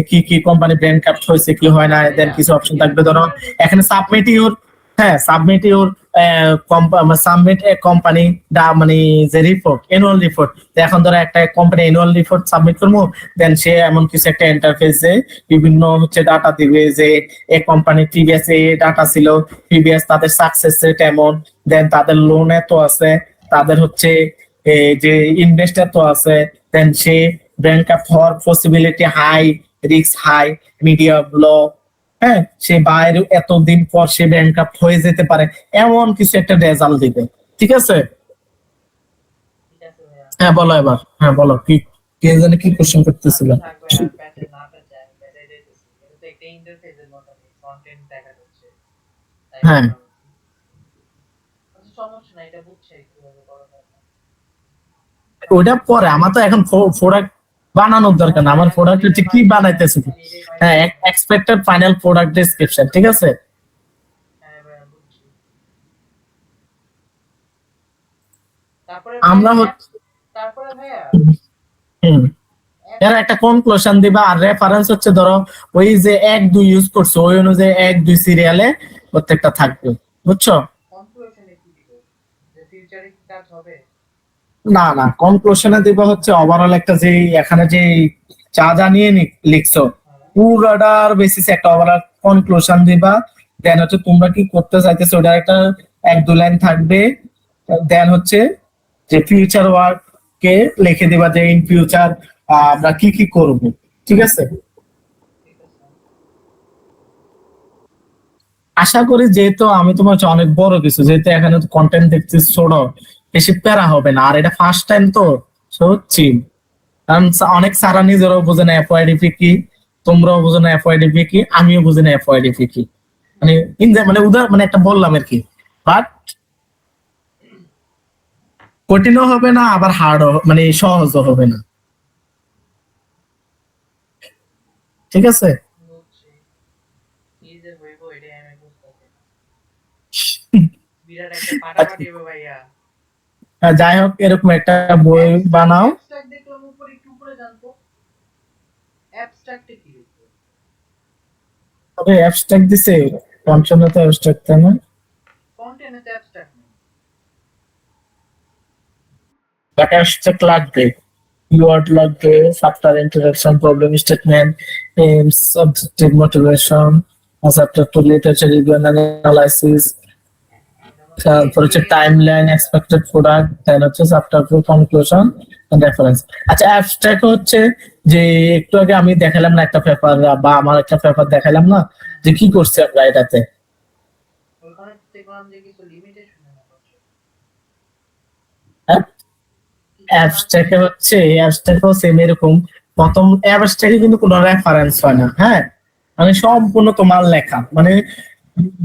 কি কি কোম্পানি ব্র্যান্ড কাপ্ট হয়েছে কি হয় না, দেন কিছু অপশন থাকবে, ধরো এখানে সাবমিট ইউর, হ্যাঁ submit your submit a company the মানে যে রিপোর্ট, অ্যানুয়াল রিপোর্ট। এখন ধরো একটা কোম্পানি অ্যানুয়াল রিপোর্ট সাবমিট করবো, দেন সে এমন কিছু একটা ইন্টারফেসে বিভিন্ন হচ্ছে ডাটা দিবে, যে এই কোম্পানি প্রিভিয়াস এই ডাটা ছিল, প্রিভিয়াস তাদের সাকসেস রেট এমন, দেন তাদের লোন এত আছে, তাদের হচ্ছে এই যে ইনভেস্টার তো আছে, দেন সে ব্র্যান্ড কাপ হওয়ার possibility high, risk high, medium low, হ্যাঁ সে বাইরে এতদিন পর সে ব্র্যান্ড কাপ হয়ে যেতে পারে, এমন কিছু একটা রেজাল্ট দিবে, ঠিক আছে। ঠিক আছে ভাইয়া হ্যাঁ বলো এবার, হ্যাঁ বলো কি, কে জানে কি কোশ্চেন করতেছিল। থাকবে আর প্যাচে না প্যাচে আমি প্যাচে দিতেছি এটা তো একটা ইন্টারফেসের মতো ফ্রন্ট এন্ড দেখা যাচ্ছে তাই হ্যাঁ আচ্ছা সমস্যা নাই এটা বুঝছে কিভাবে করা যায় ওটা পরে, আমার তো এখন প্রোডাক্ট বানানোর দরকার না, আমার প্রোডাক্ট হচ্ছে কি বানাইতেছে। হ্যাঁ, এক্সপেক্টেড ফাইনাল প্রোডাক্ট ডেসক্রিপশন, ঠিক আছে। হ্যাঁ ভাইয়া বুঝছি তারপরে আমরা ভাইয়া হচ্ছে তারপরে ভাইয়া হুম, এর একটা কনক্লুশন দিবা, আর রেফারেন্স হচ্ছে ধরো ওই যে 1 2 ইউজ করছো, ওই অনুযায়ী 1 2 সিরিয়ালে প্রত্যেকটা থাকবে, বুঝছো। কনক্লুশনে কি দিব যে ফিউচারে কি কাজ হবে না না, কনক্লুশনে দিবা হচ্ছে ওভারঅল একটা, যে এখানে যে চা জানিয়ে লিখছো পুরাটার বেসিসে একটা ওভারঅল কনক্লুশন দিবা, দেন হচ্ছে তোমরা কি করতে চাইতেছো ওটার একটা 1 2 লাইন থাকবে, দেন হচ্ছে যে ফিউচার ওয়ার্ক কে লিখে দিবা, যে ইন ফিউচার আমরা কি কি করব, ঠিক আছে। ঠিক আছে আশা করি যেহেতু আমি তোমার হচ্ছে অনেক বড় কিছু, যেহেতু এখানে কন্টেন্ট দেখছি ছোট, বেশি প্যারা হবে না, আর এটা ফার্স্ট টাইম তো সত্যি, কারণ অনেক সারা নিজেরাও বোঝে না এফওয়াইডিপি কি, তোমরাও বোঝো না এফওয়াইডিপি কি, আমিও বুঝি না এফওয়াইডিপি কি, মানে মানে উদাহরণ মানে একটা বললাম আর কি, বাট কঠিনও হবে না আবার হার্ডও মানে সহজও হবে না, ঠিক আছে। বুঝছি কি যে হইব এটাই আমি বুঝতেছি না বিরাট একটা ফাটাফাটি হবে ভাইয়া যাই হোক এরকম একটা বই বানাও। অ্যাবস্ট্রাক্ট দেখলাম উপরে একটু উপরে জানতো অ্যাবস্ট্রাক্টে কি লিখবো তবে অ্যাবস্ট্রাক্ট দিছে, পঞ্চমে তো অ্যাবস্ট্রাক্ট তাই না, কন্টেন্টে তো অ্যাবস্ট্রাক্ট নেই বাট অ্যাবস্ট্রাক্ট লাগবে, keyword লাগবে, chapter introduction, problem statement, aims, objective, motivation, chapter to literature review and analysis, তারপর হচ্ছে টাইমলাইন, এক্সপেক্টেড প্রোডাক্ট, দেন হচ্ছে chapter two conclusion and reference. আচ্ছা অ্যাবস্ট্রাক্ট হচ্ছে যে একটু আগে আমি দেখালাম না একটা পেপার, বা আমার একটা পেপার দেখালাম না, যে কি করছি আমরা এটাতে। ওখানে দেখলাম যে কিছু লিমিটেশন আছে অ্যাবস্ট্রাক্ট হচ্ছে, অ্যাবস্ট্রাক্ট সেম এরকম প্রথম অ্যাবস্ট্রাক্টে কিন্তু কোনো রেফারেন্স হয় না, হ্যাঁ, মানে সম্পূর্ণ তোমার লেখা, মানে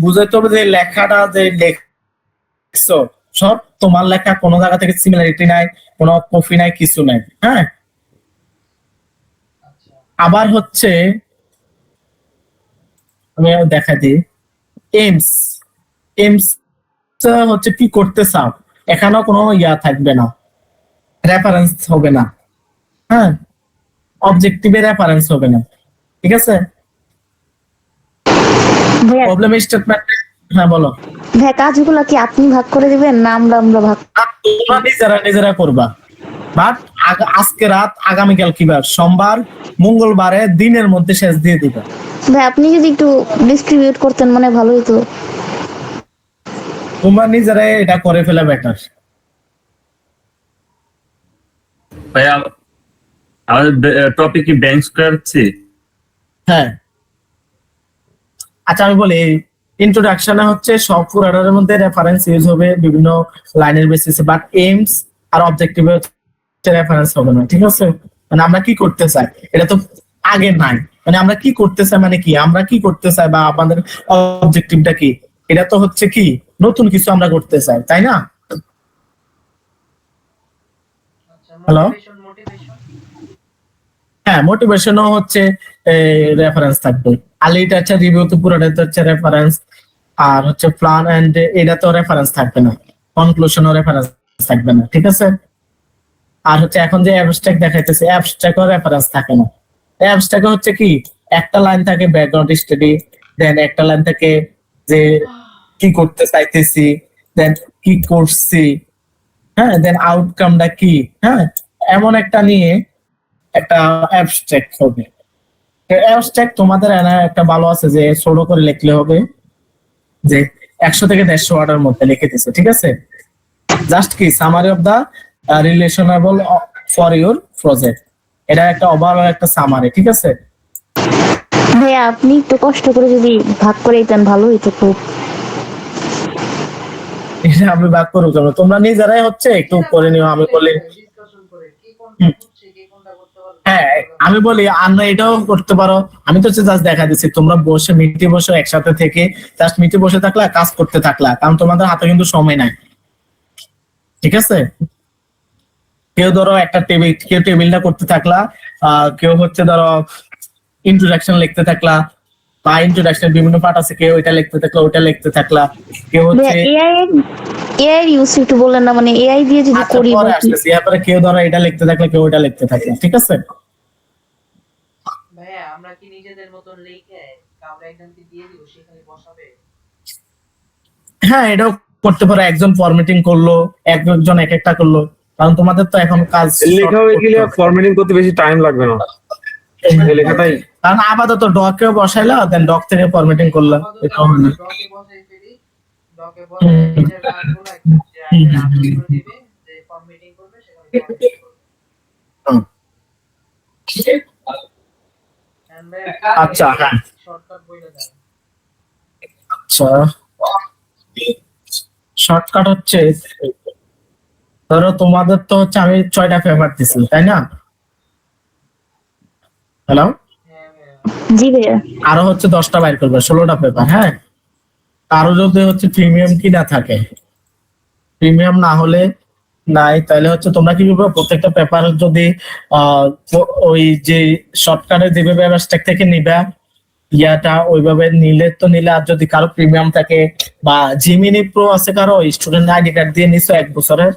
বুঝাইতে হবে যে লেখাটা যে লিখছো সব তোমার লেখা, কোনো জায়গা থেকে সিমিলারিটি নাই, কোনো কপি নাই, কিছু নাই, হ্যাঁ। আচ্ছা আবার হচ্ছে আমি দেখা দিই এইমস, এইমস হচ্ছে কি করতে চাও, এখানেও কোনো ইয়া থাকবে না, রেফারেন্স হবে না, হ্যাঁ, অবজেক্টিভে রেফারেন্স হবে না, ঠিক আছে। ভাইয়া প্রবলেম স্টেটমেন্ট, হ্যাঁ বলো। ভাইয়া কাজগুলো কি আপনি ভাগ করে দিবেন না আমরা ভাগ? আর তোমরা নিজেরা নিজেরা করবা, বাট আজকে রাত, আগামীকাল কি বার, সোমবার, মঙ্গলবারে দিনের মধ্যে শেষ দিয়ে দিবা। ভাই আপনি যদি একটু ডিস্ট্রিবিউট করতেন মানে ভালো হতো। তোমরা নিজেরা এটা করে ফেলা বেটার। ভাইয়া আমাদের টপিক কি ব্যাংক স্কোয়ার হচ্ছে? হ্যাঁ, আচ্ছা আমি বলি, ইন্ট্রোডাকশনে হচ্ছে সব পুরাটার মধ্যে রেফারেন্স ইউজ হবে বিভিন্ন লাইনের বেসিসে, বাট এইমস আর অবজেক্টিভে রেফারেন্স হবে না, ঠিক আছে। মানে আমরা কি করতে চাই এটা তো আগে নাই, মানে আমরা কি করতে চাই, মানে কি আমরা কি করতে চাই বা আমাদের অবজেক্টিভটা কি, এটা তো হচ্ছে কি নতুন কিছু আমরা করতে চাই, তাই না? আচ্ছা Hello? মোটিভেশন হ্যাঁ, মোটিভেশনও হচ্ছে রেফারেন্স থাকবে, আর এটা হচ্ছে রিভিউ তো পুরোটা তো হচ্ছে রেফারেন্স, আর হচ্ছে প্ল্যান এন্ড এটা তো রেফারেন্স থাকবে না, কনক্লুশনও রেফারেন্স থাকবে না, ঠিক আছে। আর হচ্ছে এখন যে অ্যাবস্ট্রাক্ট দেখাইতেছে, অ্যাবস্ট্রাক্টও রেফারেন্স থাকে না। অ্যাবস্ট্রাক্ট হচ্ছে কি একটা লাইন থাকে ব্যাকগ্রাউন্ড স্টাডি, দেন একটা লাইন থাকে যে কি করতে চাইতেছি, দেন কি করছি, হ্যাঁ, দেন আউটকামটা কি, হ্যাঁ, এমন একটা নিয়ে একটা অ্যাবস্ট্রাক্ট হবে। অ্যাবস্ট্রাক্ট তোমাদের একটা ভালো আছে যে ছোট করে লিখলে হবে, যে 100 থেকে 150 ওয়ার্ডের মধ্যে লিখে দিছে, ঠিক আছে। জাস্ট কি summary of the relationable for your project, এটা একটা ওভারঅল একটা সামারি, ঠিক আছে। ভাইয়া আপনি একটু কষ্ট করে যদি ভাগ করে দিতেন ভালো হতো খুব। এটা আমি বাদ করবো কেন, তোমরা নিজেরাই হচ্ছে একটু করে নিও, আমি বলি। ডিসকাশন করে কি কোনটা করছে কি কোনটা করতে পারবে। হ্যাঁ, আমি বলি আমরা এটাও করতে পারো, আমি তো জাস্ট দেখা দিচ্ছি, তোমরা বসে মিটে বসে একসাথে থেকে জাস্ট মিটে বসে থাকলা, কাজ করতে থাকলা, কারণ তোমাদের হাতে কিন্তু সময় নাই, ঠিক আছে। কেউ ধরো একটা টেবিল, কেউ টেবিলটা করতে থাকলা, কেউ হচ্ছে ধরো ইন্ট্রোডাকশন লিখতে থাকলা, বা ইন্ট্রোডাকশন বিভিন্ন পার্ট আছে, কেউ এটা লিখতে থাকলা, ওটা লিখতে থাকলা, কেউ হচ্ছে এআই ইউজ একটু বললেন না, মানে এআই দিয়ে যদি আচ্ছা করি পরে বা কি? আসতেছি, এরপরে কেউ ধরো এটা লিখতে থাকলে, কেউ ওটা লিখতে থাকলা, ঠিক আছে। ভাইয়া আমরা কি নিজেদের মতন লিখে কাউকে একজনকে দিয়ে দিব সেখানে বসাবে। হ্যাঁ, এটাও করতে পারো, একজন ফরম্যাটিং করলো, একজন এক একটা করলো, কারণ তোমাদের তো এখন কাজ লেখা হয়ে গেলে ফরম্যাটিং করতে বেশি টাইম লাগবে না, এই লেখাটাই। কারণ আপাতত ডকেও বসাইলা, দেন ডক থেকে ফরম্যাটিং করলাম, এটা হবে না। ডকে বসাই ফেলি ডকে বসাই নিজের কাজগুলো একটা আপডেট করে দিবে যে ফরম্যাটিং করবে সেখানে formatting করবে। And ভাইয়া, আচ্ছা, হ্যাঁ, শর্টকাট বইলে দেন। আচ্ছা শর্টকাট হচ্ছে, ধরো তোমাদের তো হচ্ছে আমি 6টা পেপার দিছি, তাই না? হ্যালো, হ্যাঁ ভাইয়া জি ভাইয়া। আরো হচ্ছে 10টা বাইর করবে, 16টা পেপার, হ্যাঁ। কারো যদি হচ্ছে প্রিমিয়াম কি না থাকে, প্রিমিয়াম না হলে নাই, তাহলে হচ্ছে তোমরা কি করবে, প্রত্যেকটা পেপার যদি ওই যে শর্টকাটে যেভাবে স্ট্যাক থেকে নিবা, ইয়াটা ওইভাবে নিলে তো নিলে, আর যদি কারো প্রিমিয়াম থাকে বা জিমিনি প্রো আছে কারো, স্টুডেন্ট আইডি কার্ড দিয়ে নিছো 1 বছরের,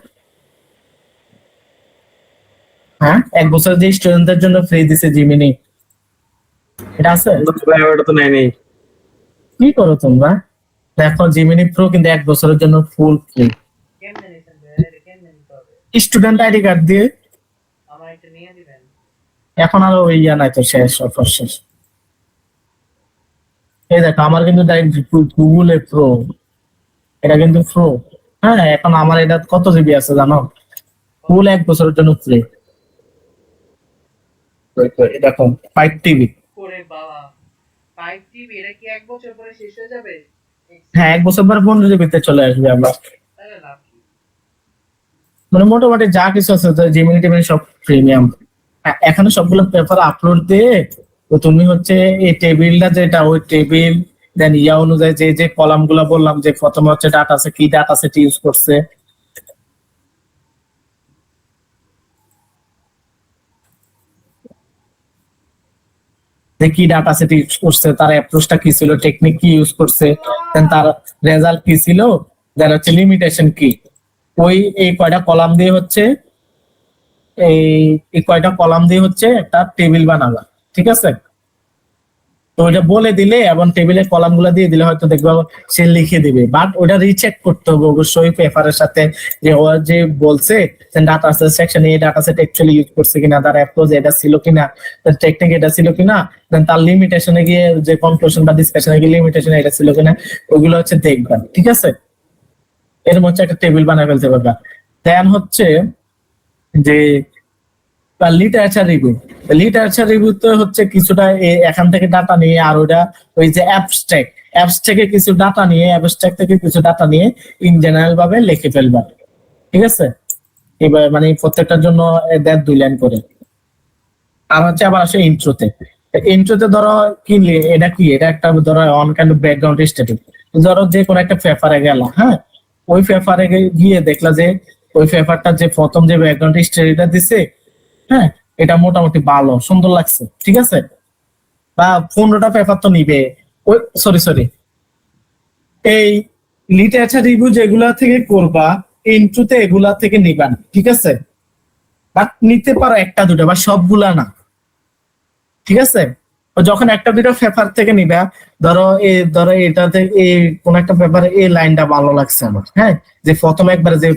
হ্যাঁ 1 বছর যে স্টুডেন্টদের জন্য ফ্রি দিছে জিমিনি, এটা আছে। ভাই ওটা তো নেই। কি করো তোমরা, দেখো জিমিনি প্রো কিন্তু 1 বছরের জন্য ফুল ফ্রি, কেমনে নিছেন ভাইয়া এটা কেমনে নিতে হবে স্টুডেন্ট আইডি কার্ড দিয়ে। আমার একটা নিয়ে দিবেন। এখন আর ওই ইয়া নাই তো, শেষ, অফার শেষ। এই দেখো আমার কিন্তু ডাইরেক্ট গুগলে প্রো, এটা কিন্তু প্রো, হ্যাঁ। এখন আমার এটা কত জিবি আছে জানো, ফুল 1 বছরের জন্য ফ্রি, দেখো 5 টিবি। করে বাবা 5 জিবি এটা কি এক বছর পরে শেষ হয়ে যাবে। হ্যাঁ, 1 বছর পরে 15 জিবিতে চলে আসবে আমরা, তাহলে লাভ কি। মানে মোটামুটি যা কিছু আছে জিমিনি টিমিনি সব প্রিমিয়াম। এখানে সবগুলো পেপার আপলোড দিয়ে তো তুমি হচ্ছে এই টেবিলটা যেটা ওই টেবিল দেন ইয়া অনুযায়ী যে যে কলাম গুলা বললাম যে প্রথমে হচ্ছে ডাটা আছে কি ডাটা সেট ইউজ করছে যে কি ডাটা সেট ইউজ করছে তার অ্যাপ্রোচটা কি ছিল টেকনিক কি ইউজ করছে দেন তার রেজাল্ট কি ছিল দেন হচ্ছে লিমিটেশন কি ওই এই কয়টা কলাম দিয়ে হচ্ছে এই এই কয়টা কলাম দিয়ে হচ্ছে একটা টেবিল বানাবা ঠিক আছে তো ওটা বলে দিলে এবং টেবিলের কলাম গুলা দিয়ে দিলে হয়তো দেখবো সে লিখে দিবে বাট ওটা রিচেক করতে হবে অবশ্যই পেপারের সাথে যে ও যে বলছে ডাটা সেকশন এই ডাটা সেট অ্যাকচুয়ালি ইউজ করছে কিনা তার অ্যাপ্রোচ এটা ছিল কিনা তার টেকনিক এটা ছিল কিনা দেন তার লিমিটেশনে গিয়ে যে কনক্লুশন বা ডিসকাশনে গিয়ে লিমিটেশন এটা ছিল কিনা ওগুলো হচ্ছে দেখবেন ঠিক আছে এর মধ্যে একটা টেবিল বানায় ফেলতে পারবা দেন হচ্ছে যে লিটারেচার রিভিউ লিটারেচার রিভিউতে হচ্ছে কিছুটা এখান থেকে ডাটা নিয়ে আর ওটা ওই যে অ্যাবস্ট্রাক্ট কিছু ডাটা নিয়ে অ্যাবস্ট্রাক্ট থেকে কিছু ডাটা নিয়ে ইন জেনারেল ভাবে লিখে ফেলবা ঠিক আছে এবার মানে প্রত্যেকটার জন্য 1.5-2 লাইন করে আর হচ্ছে আবার আসে ইন্ট্রোতে ধরো কি এটা কি এটা একটা ধরো on kind of background static ধরো যে কোনো একটা পেপারে গেল হ্যাঁ ওই পেপারে গিয়ে দেখলা যে ওই পেপারটা যে প্রথম যে ব্যাকগ্রাউন্ড স্টাডিটা দিছে হ্যাঁ এটা মোটামুটি ভালো সুন্দর লাগছে ঠিক আছে বা 15টা পেপার তো নিবে ওই সরি এই লিটারেচার রিভিউ যেগুলা থেকে করবা ইন্ট্রোতে এগুলা থেকে নিবা না, ঠিক আছে বাট নিতে পারো একটা দুটো বা সবগুলা না ঠিক আছে যখন একটা দুটো পেপার থেকে নিবা ধরো এটাতে এই কোন একটা পেপারে এই লাইনটা ভালো লাগছে আমার হ্যাঁ যে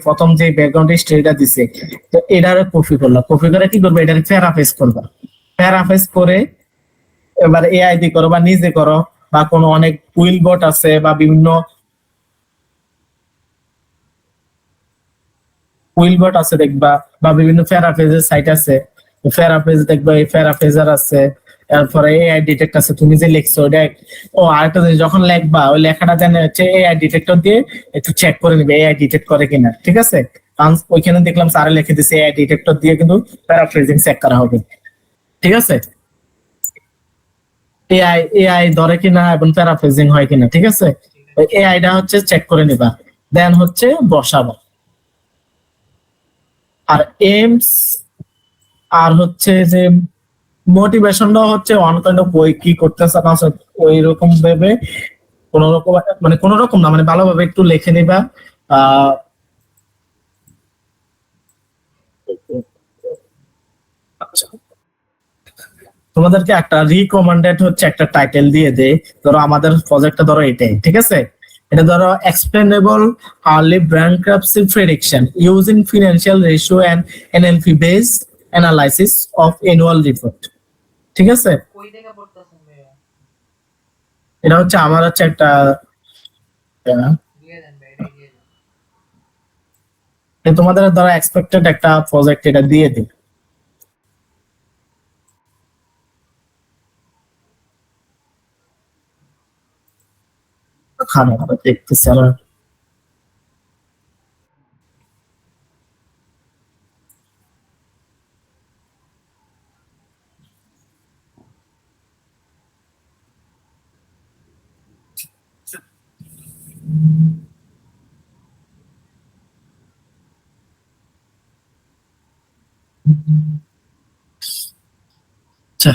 প্রথম যে ব্যাকগ্রাউন্ড স্টোরিটা দিছে তো এটার কপি করে কি করবে এটার প্যারাফ্রেজ করে এবার এআই দিয়ে করো বা নিজে করো বা কোনো অনেক কুইল বট আছে বা বিভিন্ন কুইলবট আছে দেখবা বা বিভিন্ন প্যারাফ্রেজের সাইট আছে প্যারাফ্রেজ দেখবা এই প্যারাফ্রেজার আছে তারপরে এআই ডিটেক্ট আছে তুমি যে লিখছো ওটা আরেকটা জিনিস যখন লিখবা ওই লেখাটা জানে হচ্ছে এআই ডিটেক্টর দিয়ে একটু চেক করে নিবে এআই ডিটেক্ট করে কিনা ঠিক আছে কারণ ওইখানে দেখলাম স্যারে লিখে দিছে এআই ডিটেক্টর দিয়ে কিন্তু প্যারাফ্রেজিং চেক করা হবে ঠিক আছে এআই ধরে কিনা এবং প্যারাফ্রেজিং হয় কিনা ঠিক আছে ওই এআইটা হচ্ছে চেক করে নিবা দেন হচ্ছে বসাবা আর এইমস আর হচ্ছে যে মোটিভেশনটা হচ্ছে অন কাইন্ড অফ বই কি করতেছে না ওই রকম ভেবে কোন রকম না মানে ভালোভাবে একটু লিখে নিবা আচ্ছা তোমাদেরকে একটা রিকমেন্ডেড হচ্ছে একটা টাইটেল দিয়ে দে ধরো আমাদের প্রজেক্টটা ধরো এটাই ঠিক আছে এটা ধরো explainable early bankruptcy prediction using financial ratio and NLP based analysis of annual report ঠিক আছে কই থেকে পড়তাছেন ভাইয়া এটা হচ্ছে আমার হচ্ছে একটা দিয়ে দেন ভাই এটা দিয়ে দেন তোমাদের ধরো এক্সপেক্টেড একটা প্রজেক্ট এটা দিয়ে দিই খানা দেখতেছি আর আচ্ছা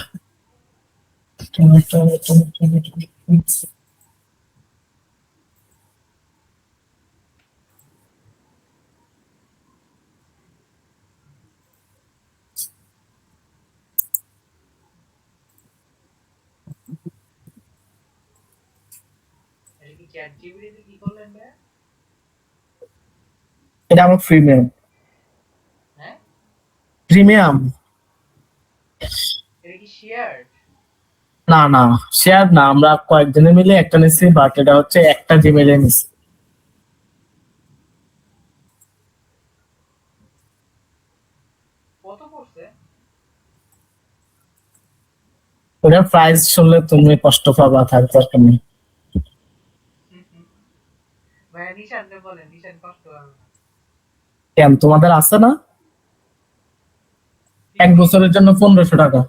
এটা কি চ্যাট জিপিটিতে কি করলেন ভাইয়া এটা আমার হ্যাঁ প্রিমিয়াম এটা কি শেয়ার না শেয়ার না আমরা কয়েকজনে মিলে একটা নিচ্ছি বাট এটা হচ্ছে একটা জিমেলে নিচ্ছি কত পড়ছে ওটার প্রাইস শুনলে তুমি কষ্ট পাবা থাক দরকার নেই ভাইয়া নিশানকে বলেন নিশান কষ্ট হবে না কেন তোমাদের আছে না কি এক বছরের জন্য 1500 টাকা।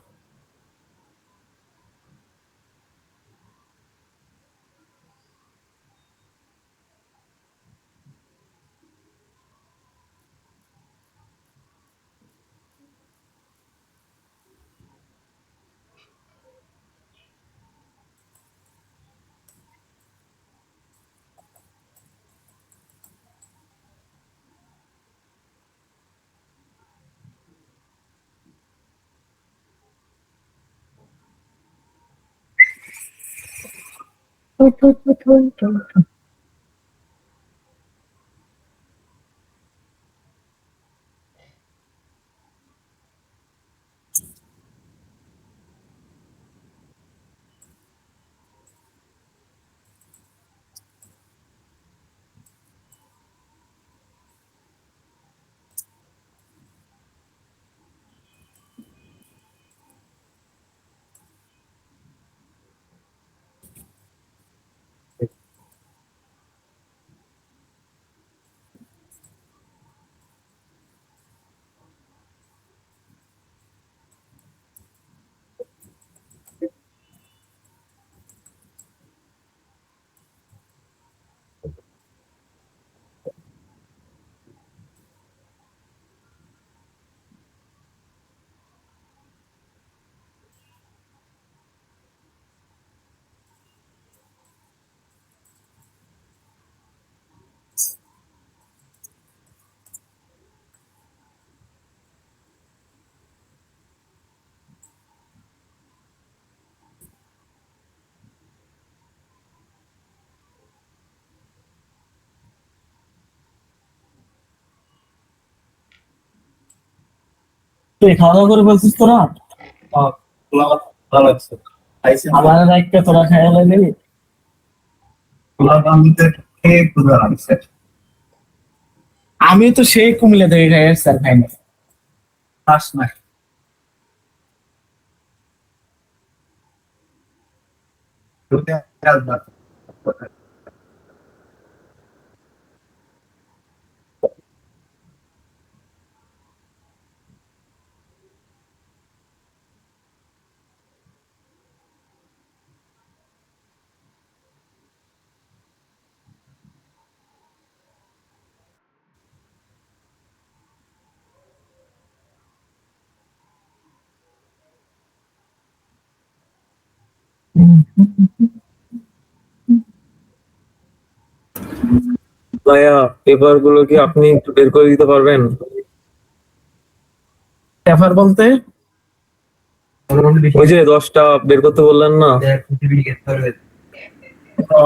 তুই খাওয়া দাওয়া করে বলছিস তোরা? ভালো লাগছে। আমার রাইটকে তোরা খাইয়া লাগলি। খেয়ে ক্ষুধা লাগছে। আমি তো সেই কুমিল্লা থেকে খাই স্যার খাই না। খাস না। দুধে ডাল ভাত। ভাইয়া পেপার গুলো কি আপনি একটু বের করে দিতে পারবেন? রেফার বলতে ওই যে 10টা বের করতে বললেন না? ও,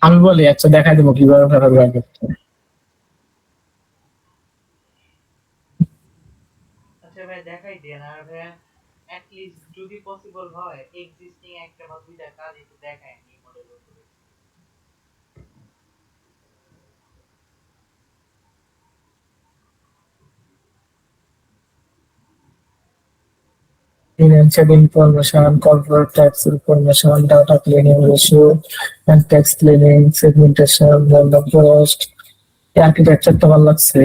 আমি বলি আচ্ছা দেখাই দেবো কিভাবে রেফার বের করতে হয়। আচ্ছা ভাই দেখাই দেন, আর ভাই at least যদি পসিবল হয় এক্সিস্টিং একটা বা দুইটা কাজ একটু দেখায় এই মডেলের উপরে। Financial information, corporate tax information, data cleaning ratio, and tax cleaning, segmentation, land of cost. Architecture তো ভালো লাগছে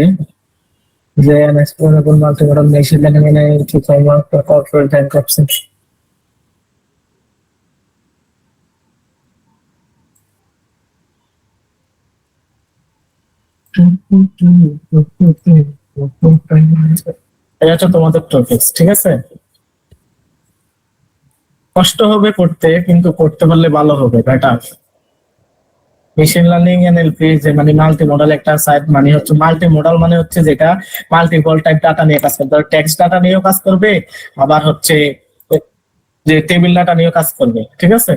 যে an explainable multimodal machine learning analytic framework for corporate bankruptcy. এই হচ্ছে তোমাদের টপিকস, ঠিক আছে? কষ্ট হবে করতে, কিন্তু করতে পারলে ভালো হবে, বেটার। মেশিন লার্নিং এনএলপি যে মানে মাল্টি মডেল একটা সাইট, মানে হচ্ছে মাল্টি মডেল মানে হচ্ছে যেটা মাল্টিপল টাইপ ডাটা নিয়ে কাজ করবে, টেক্সট ডাটা নিয়েও কাজ করবে, আবার হচ্ছে যে টেবিল ডাটা নিয়েও কাজ করবে, ঠিক আছে?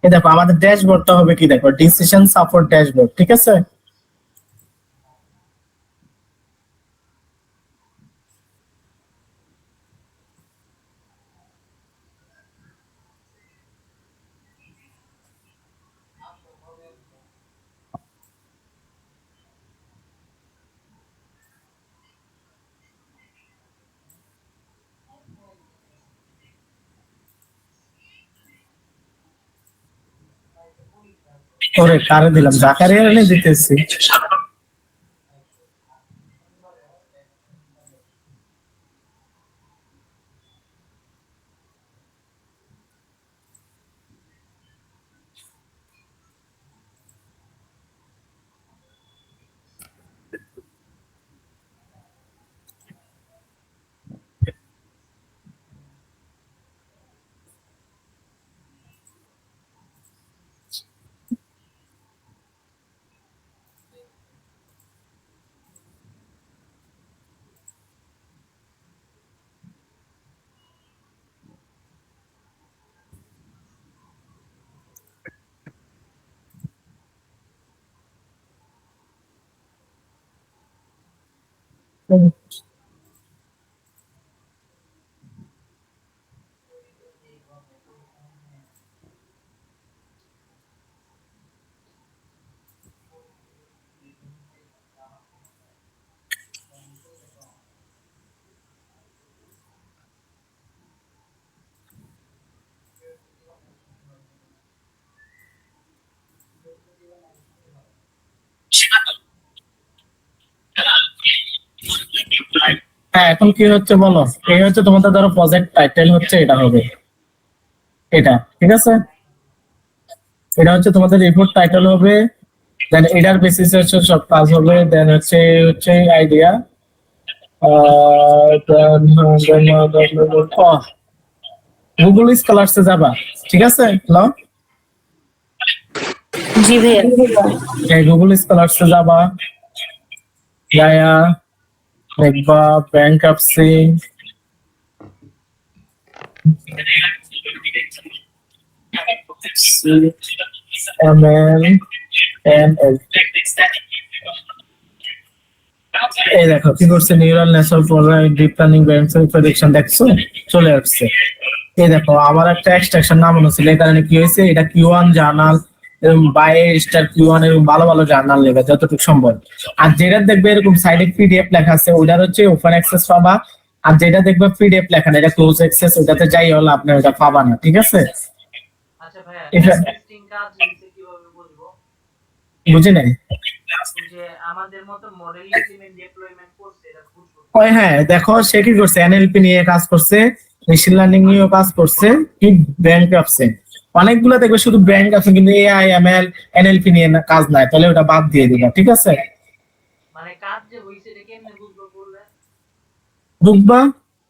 এই দেখো আমাদের ড্যাশবোর্ডটা হবে কি, দেখো ডিসিশন সাপোর্ট ড্যাশবোর্ড, ঠিক আছে? ওরে কারে দিলাম, জাকারিয়া এনে দিতেছি। হ্যাঁ, এখন কি হচ্ছে বলো, এই হচ্ছে তোমাদের ধরো প্রজেক্ট টাইটেল হচ্ছে এটা হবে, এটা ঠিক আছে, এটা হচ্ছে তোমাদের রিপোর্ট টাইটেল হবে, দেন এটার বেসিসে হচ্ছে সব কাজ হবে, দেন হচ্ছে আইডিয়া, গুগল স্কলার্সে যাবা, ঠিক আছে নাও, জি ভাইয়া। এই গুগল স্কলার্সে যাবা, যায়া দেখবা ব্যাংক্রাপসি, ML, NL, এই দেখো কি করছে, neural network deep learning prediction, দেখছো চলে আসছে। এই দেখো আমার একটা এক্সট্রাকশন নামানো ছিল, এই কারণে কি হয়েছে, এটা Q1 জার্নাল এবং বাই স্টার Q1 এরকম ভালো ভালো জার্নাল নেবে যতটুকু সম্ভব। আর যেটা দেখবে এরকম সাইডে PDF লেখা আছে ওটার হচ্ছে ওপেন অ্যাক্সেস পাবা, আর যেটা দেখবে PDF লেখা না এটা ক্লোজ অ্যাক্সেস, ওটাতে যাই হলো আপনি ওটা পাবা না, ঠিক আছে? আচ্ছা ভাইয়া, এটা- টেস্টিং কাজ হইছে কিভাবে বুঝবো? বুঝি নাই? ওই যে আমাদের মতো মডেল ইমপ্লিমেন্ট ডিপ্লয়মেন্ট করছে এটা বুঝবো। ওই হ্যাঁ দেখো সে কি করছে, NLP নিয়ে কাজ করছে, মেশিন লার্নিং নিয়েও কাজ করছে, কি ব্যাংক্রাপসি, অনেকগুলো দেখবে শুধু ব্যাংক্রাপসি, কিন্তু AI ML NLP নিয়ে কাজ নাই, তাহলে ওটা বাদ দিয়ে দিবা, ঠিক আছে? মানে কাজ যে হইছে এটা কেমনে বুঝবো বললে? ঢুকবা,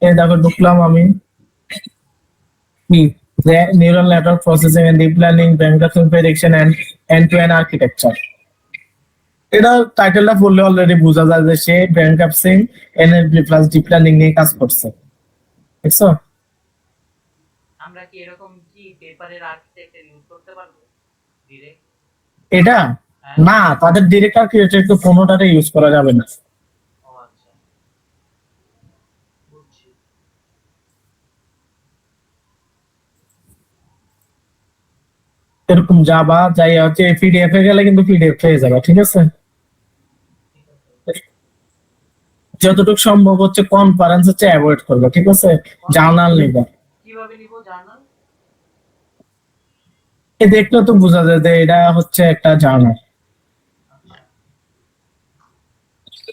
এই দেখো ঢুকলাম আমি, কি neural network processing and deep learning bankruptcy prediction and end to end architecture, এটা টাইটেলটা পড়লে অলরেডি বোঝা যায় যে সে bankruptcy NLP plus deep learning নিয়ে কাজ করছে, দেখছো? আমরা কি এরকম কি পেপারের আর্কিটেকচার ইউজ করতে পারবো ডিরেক্ট? এটা না, তাদের ডিরেক্ট আর্কিটেকচার তো কোনোটাতে ইউজ করা যাবে না। ও আচ্ছা, বুঝছি। এরকম যাবা, যাই হচ্ছে PDF এ গেলে কিন্তু PDF পেয়ে যাবে, ঠিক আছে? যতটুকু সম্ভব হচ্ছে কনফারেন্স হচ্ছে অ্যাভয়েড করবে, ঠিক আছে? জার্নাল নিবা, কিভাবে নিব জার্নাল? এ দেখলে তো বোঝা যায় যে এটা হচ্ছে একটা জার্নাল।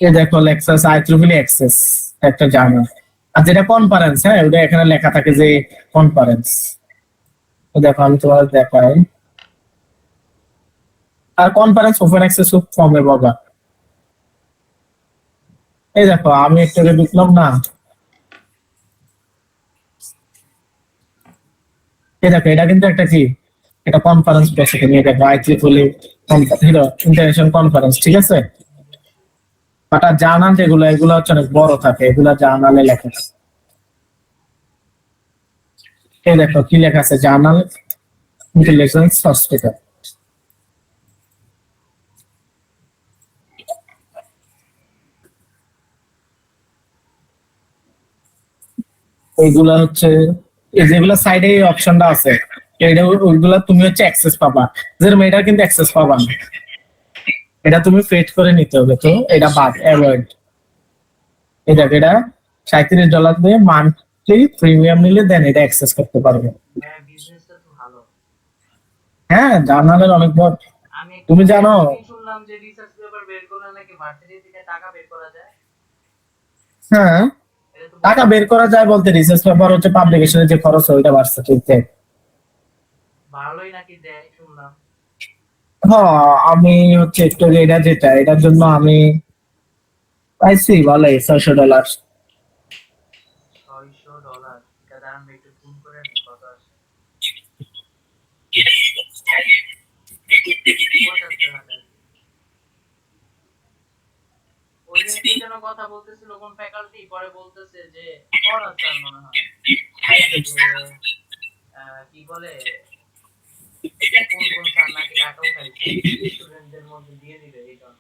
এ দেখো লেক্সাস IEEE অ্যাক্সেস একটা জার্নাল, আর যেটা কনফারেন্স, হ্যাঁ ওটা এখানে লেখা থাকে যে কনফারেন্স, দেখো আমি তোমার দেখাই, আর কনফারেন্স ওপেন অ্যাক্সেস খুব কমে বাবা। এই দেখো আমি একটা ঢুকলাম না, এই দেখো এটা কিন্তু একটা কি, এটা কনফারেন্স বেসিকে নিয়ে দেখো IEEE ইন্টারন্যাশনাল কনফারেন্স, ঠিক আছে? বাট আর জার্নাল যেগুলো এগুলো হচ্ছে অনেক বড় থাকে, এগুলা জার্নালে লেখা আছে। এই দেখো কি লেখা আছে, জার্নাল ইন্টেলিজেন্স হসপিটাল, এইগুলা হচ্ছে এই যেগুলা সাইডে অপশনটা আছে, এইটা ওইগুলা তুমি হচ্ছে অ্যাক্সেস পাবা, যেরকম এটা কিন্তু অ্যাক্সেস পাবা না, এটা তুমি পেড করে নিতে হবে, তো এটা বাদ অ্যাভয়েড। এই দেখ এটা $37 দিয়ে মান্থলি প্রিমিয়াম নিলে দেন এটা অ্যাক্সেস করতে পারবে। হ্যাঁ, বিজনেসটা তো ভালো। হ্যাঁ জার্নালের অনেক বড়। আমি তুমি জানো? আমি শুনলাম যে রিসার্চ পেপার বের করলে নাকি ভার্সিটি থেকে টাকা বের করা যায়। হ্যাঁ, এটা তো টাকা বের করা যায় বলতে রিসার্চ পেপার হচ্ছে পাবলিকেশনের যে খরচ ওইটা বাড়ছে, ঠিক আছে? ভালোই নাকি দেয় শুনলাম। হ্যাঁ, আমি হচ্ছে একটু এটা যেটা এটার জন্য আমি পাইছি বলে $600। $600 এটা দাঁড়ান একটু ফোন করে নি কত আসে। 75,000। ওই দিন কি যেন কথা বলতেছিল কোন ফ্যাকাল্টি, পরে বলতেছে যে পড়া স্যার মনে হয় যে, কি বলে কোন কোন স্যার নাকি টাকা উঠাইছে স্টুডেন্টদের মধ্যে দিয়ে দিবে এই জন্য।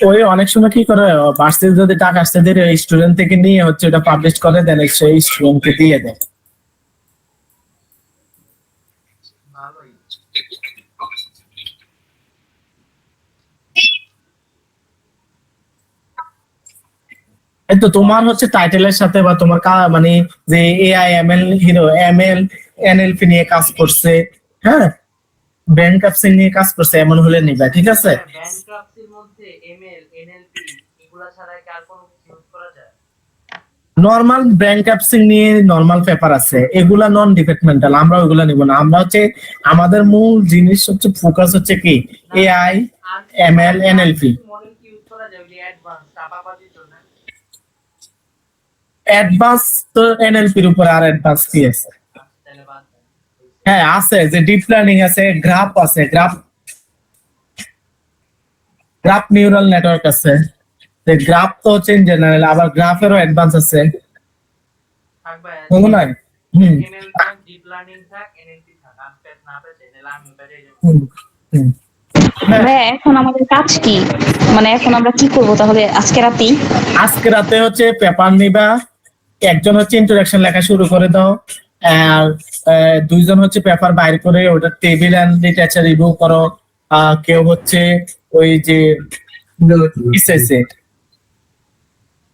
ওই অনেক সময় কি করে ভার্সিটি যদি টাকা আসতে দেয় স্টুডেন্ট থেকে নিয়ে হচ্ছে ওটা পাবলিশ করে দেন, সেই স্টুডেন্টকে দিয়ে দেয়। ভালোই। এই তো তোমার হচ্ছে টাইটেলের সাথে বা তোমার মানে যে AI ML hero ML NLP নিয়ে কাজ করছে, হ্যাঁ, ব্যাংকাপসিং নিয়ে কাজ করছে, এমন হলে নিবা, ঠিক আছে? ব্যাংক্রাপসির মধ্যে এমএল এনএলপি এগুলা ছাড়া কি আর কোনো কিছু ইউজ করা যায়? নর্মাল ব্যাংকাপসিং নিয়ে নর্মাল পেপার আছে, এগুলা নন ডিপার্টমেন্টাল, আমরা ওইগুলা নিব না। আমরা হচ্ছে আমাদের মূল জিনিস হচ্ছে ফোকাস হচ্ছে কি এআই এমএল এনএলপি। মডেল কি ইউজ করা যায় ওই অ্যাডভান্স টাপাবাজির জন্য? অ্যাডভান্স তো এনএলপির উপর আর অ্যাডভান্স কি আছে? তাহলে বাদ দেন। হ্যাঁ আছে, যে ডিপ লার্নিং আছে, গ্রাফ আছে, গ্রাফ নিউরাল নেটওয়ার্ক আছে। গ্রাফ তো হচ্ছে ইন জেনারেল, আবার গ্রাফেরও অ্যাডভান্স আছে, থাকবে বুঝো না? হুম এমএল থাক, ডিপ লার্নিং থাক, এনএলপি থাক। আজকে না পেছে তাহলে আমি বেরিয়ে যাব। হুম, হুম। ভাইয়া এখন আমাদের কাজ কি, মানে এখন আমরা কি করব তাহলে আজকে রাতেই? আজকে রাতে হচ্ছে পেপার নিবা, একজন হচ্ছে ইন্ট্রোডাকশন লেখা শুরু করে দাও, আর দুইজন হচ্ছে পেপার বাইর করে ওটা টেবিল এন্ড লিটারেচার রিভিউ করো। কেউ হচ্ছে ওই যে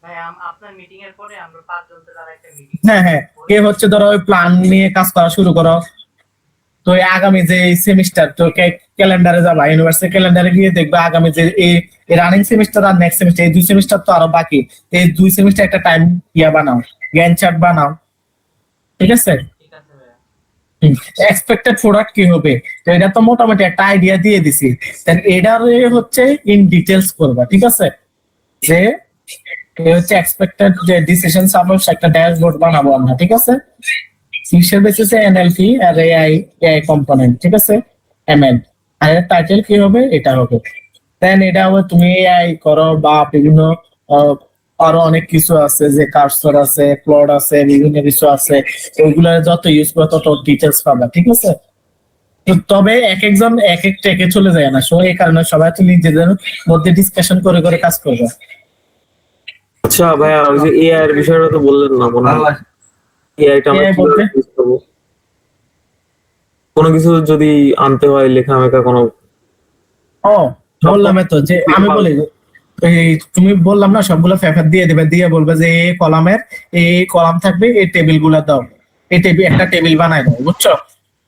ভাই আপনার মিটিং এর পরে আমরা পাঁচজন থেকে আরেকটা মিটিং। হ্যাঁ হ্যাঁ, কেউ হচ্ছে ধরো ওই প্ল্যান নিয়ে কাজ করা শুরু করো। তো এই আগামী যে সেমিস্টার তো ক্যালেন্ডারে যাবা, ইউনিভার্সিটি ক্যালেন্ডারে গিয়ে দেখবা আগামী যে এই রানিং সেমিস্টার আর নেক্সট সেমিস্টার, এই 2 সেমিস্টার তো আরো বাকি, এই 2 সেমিস্টার একটা টাইম বানাও, গ্যান চার্ট বানাও, ঠিক আছে? ঠিক আছে ভাই। এক্সপেক্টেড প্রোডাক্ট কি হবে, তো এটা তো মোটামুটি একটা আইডিয়া দিয়ে দিছি। দেন এটার হচ্ছে ইন ডিটেলস করবা, ঠিক আছে? যে এই হচ্ছে এক্সপেক্টেড যে ডিসিশন সাপোজ একটা ড্যাশবোর্ড বানাবো আমরা, ঠিক আছে? কিসের বেসিসে? এনএলপি আর এআই কম্পোনেন্ট, ঠিক আছে? এমএল আর এর টাইটেল কি হবে? এটা হবে। দেন এটা হবে তুমি এআই করো বা বিভিন্ন আরো অনেক কিছু আছে, যে কার্সর আছে, ক্লড আছে, বিভিন্ন কিছু আছে, ওইগুলো যত ইউজ করো তত ডিটেলস পাবা, ঠিক আছে? তবে এক একজন এক এক ট্র্যাকে চলে যায় না, সো এই কারণে সবাই তো নিজেদের মধ্যে ডিসকাশন করে করে কাজ করবে। আচ্ছা ভাইয়া, ওই যে এআই এর বিষয়টা তো বললেন না, মনে হয় এআইটা আমরা AI কিভাবে বলতে? use করবো? কোনো কিছু যদি আনতে হয় লেখামেখা কোনো, ও বললাম তো যে আমি বলি এই তুমি বললাম না সবগুলো পেপার দিয়ে দেবে, দিয়ে বলবে যে এই কলামের এই কলাম থাকবে, এই টেবিল গুলা দাও, এই টেবিল একটা টেবিল বানায় দাও, বুঝছো?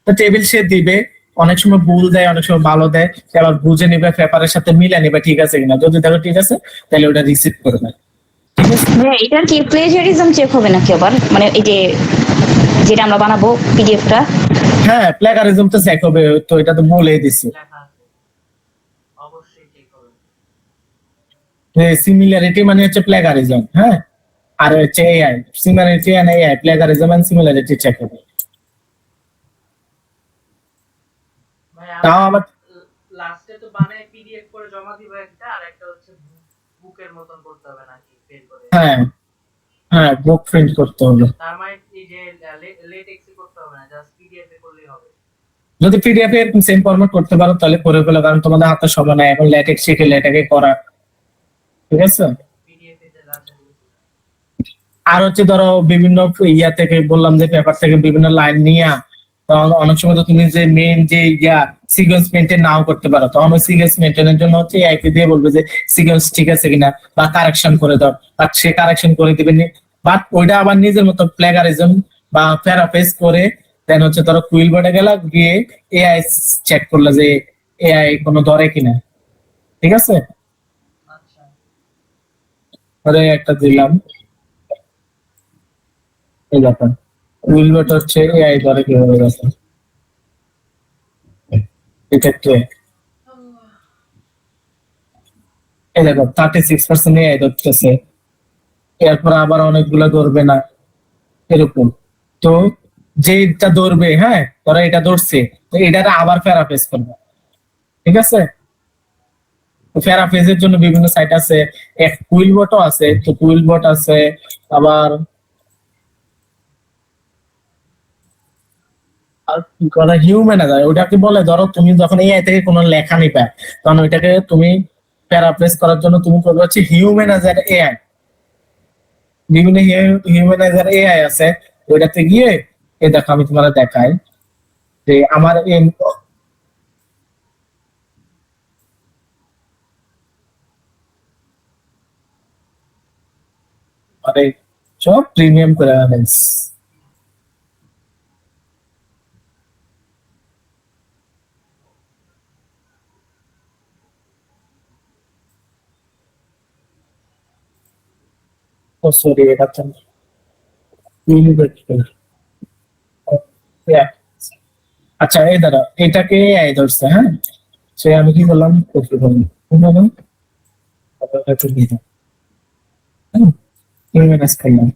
তো টেবিল সে দিবে, অনেক সময় ভুল দেয়, অনেক সময় ভালো দেয়, এবার বুঝে নিবে, পেপারের সাথে মিলে নিবে ঠিক আছে কিনা, যদি দেখো ঠিক আছে তাহলে ওটা রিসিভ করবে, ঠিক আছে? ভাইয়া এটার কি প্লেজারিজম চেক হবে নাকি আবার, মানে এই যে যেটা আমরা বানাবো পিডিএফটা? হ্যাঁ, প্লেগারিজম তো চেক হবে, তো এটা তো বলেই দিছি। লেখা আছে অবশ্যই ঠিক হবে। সিমিলারিটি মানে হচ্ছে প্লেগারিজম, হ্যাঁ, আর হচ্ছে AI similarity and AI plagiarism and similarity check হবে। ভাই তাও আবার লাস্টে তো বানায় পিডিএফ করে জমা দিব একটা, আর একটা হচ্ছে বুকের মতন করতে হবে নাকি বের করে? হ্যাঁ হ্যাঁ, বুক প্রিন্ট করতে হবে। তার মানে এই যে লেটেক্সে করতে হবে না, জাস্ট পিডিএফ এ করলেই হবে। যদি পিডিএফ এর সেম ফরম্যাট করতে পারো তাহলে করে ফেলো, কারণ তোমাদের হাতে সময় নাই এখন ল্যাটেক্স শিখে ল্যাটেক্সে করা, ঠিক আছে? পিডিএফ এ আছে। আর হচ্ছে ধরো বিভিন্ন ইয়া থেকে বললাম যে পেপার থেকে বিভিন্ন লাইন নিয়ে, তখন অনেক সময় তো তুমি যে মেইন যে সিকোয়েন্স মেনটেন নাও করতে পারো, তখন ওই সিকোয়েন্স মেনটেনের জন্য হচ্ছে এআইকে দিয়ে বলবে যে সিকোয়েন্স ঠিক আছে কিনা বা কারেকশন করে দাও, বাট সে কারেকশন করে দিবে, বাট ওইটা আবার নিজের মতো প্লেগারিজম বা প্যারাফ্রেজ করে দেন হচ্ছে ধরো কুইল বোর্ডে গেলা, গিয়ে এআই চেক করলে যে এআই কোনো ধরে কিনা, ঠিক আছে? আচ্ছা ধরে একটা দিলাম, এই ব্যাপার কুইল বোর্ড হচ্ছে এআই ধরে কিভাবে গেছে এক্ষেত্রে। এই দেখো 36% এআই ধরতেছে, এরপর আবার অনেকগুলো ধরবে না, এরকম। তো যেটা ধরবে, হ্যাঁ ধরো এটা ধরছে, তো এটারে আবার প্যারাফ্রেজ করবে, ঠিক আছে? প্যারাফ্রেজের জন্য বিভিন্ন সাইট আছে, এক কুইল বটও আছে, তো কুইল বট আছে, আবার হিউম্যানাইজার, ওটাকে বলে ধরো তুমি যখন এআই থেকে কোনো লেখা নিবে, তখন ওইটাকে তুমি প্যারাফ্রেজ করার জন্য তুমি করবে হচ্ছে হিউম্যানাইজার এআই। বিভিন্ন হিউম্যানাইজার এআই আছে, ওইটাতে গিয়ে এ দেখো আমি তোমার দেখাই যে আমার মানে সব প্রিমিয়াম করে আনাইস। ও সরি, এটা তো আচ্ছা এই দাঁড়া, এটাকে এআই ধরছে, হ্যাঁ সে আমি কি বললাম, কপি করলাম, বললাম একটু দিয়ে দাও, হিউম্যানাইজ করলাম,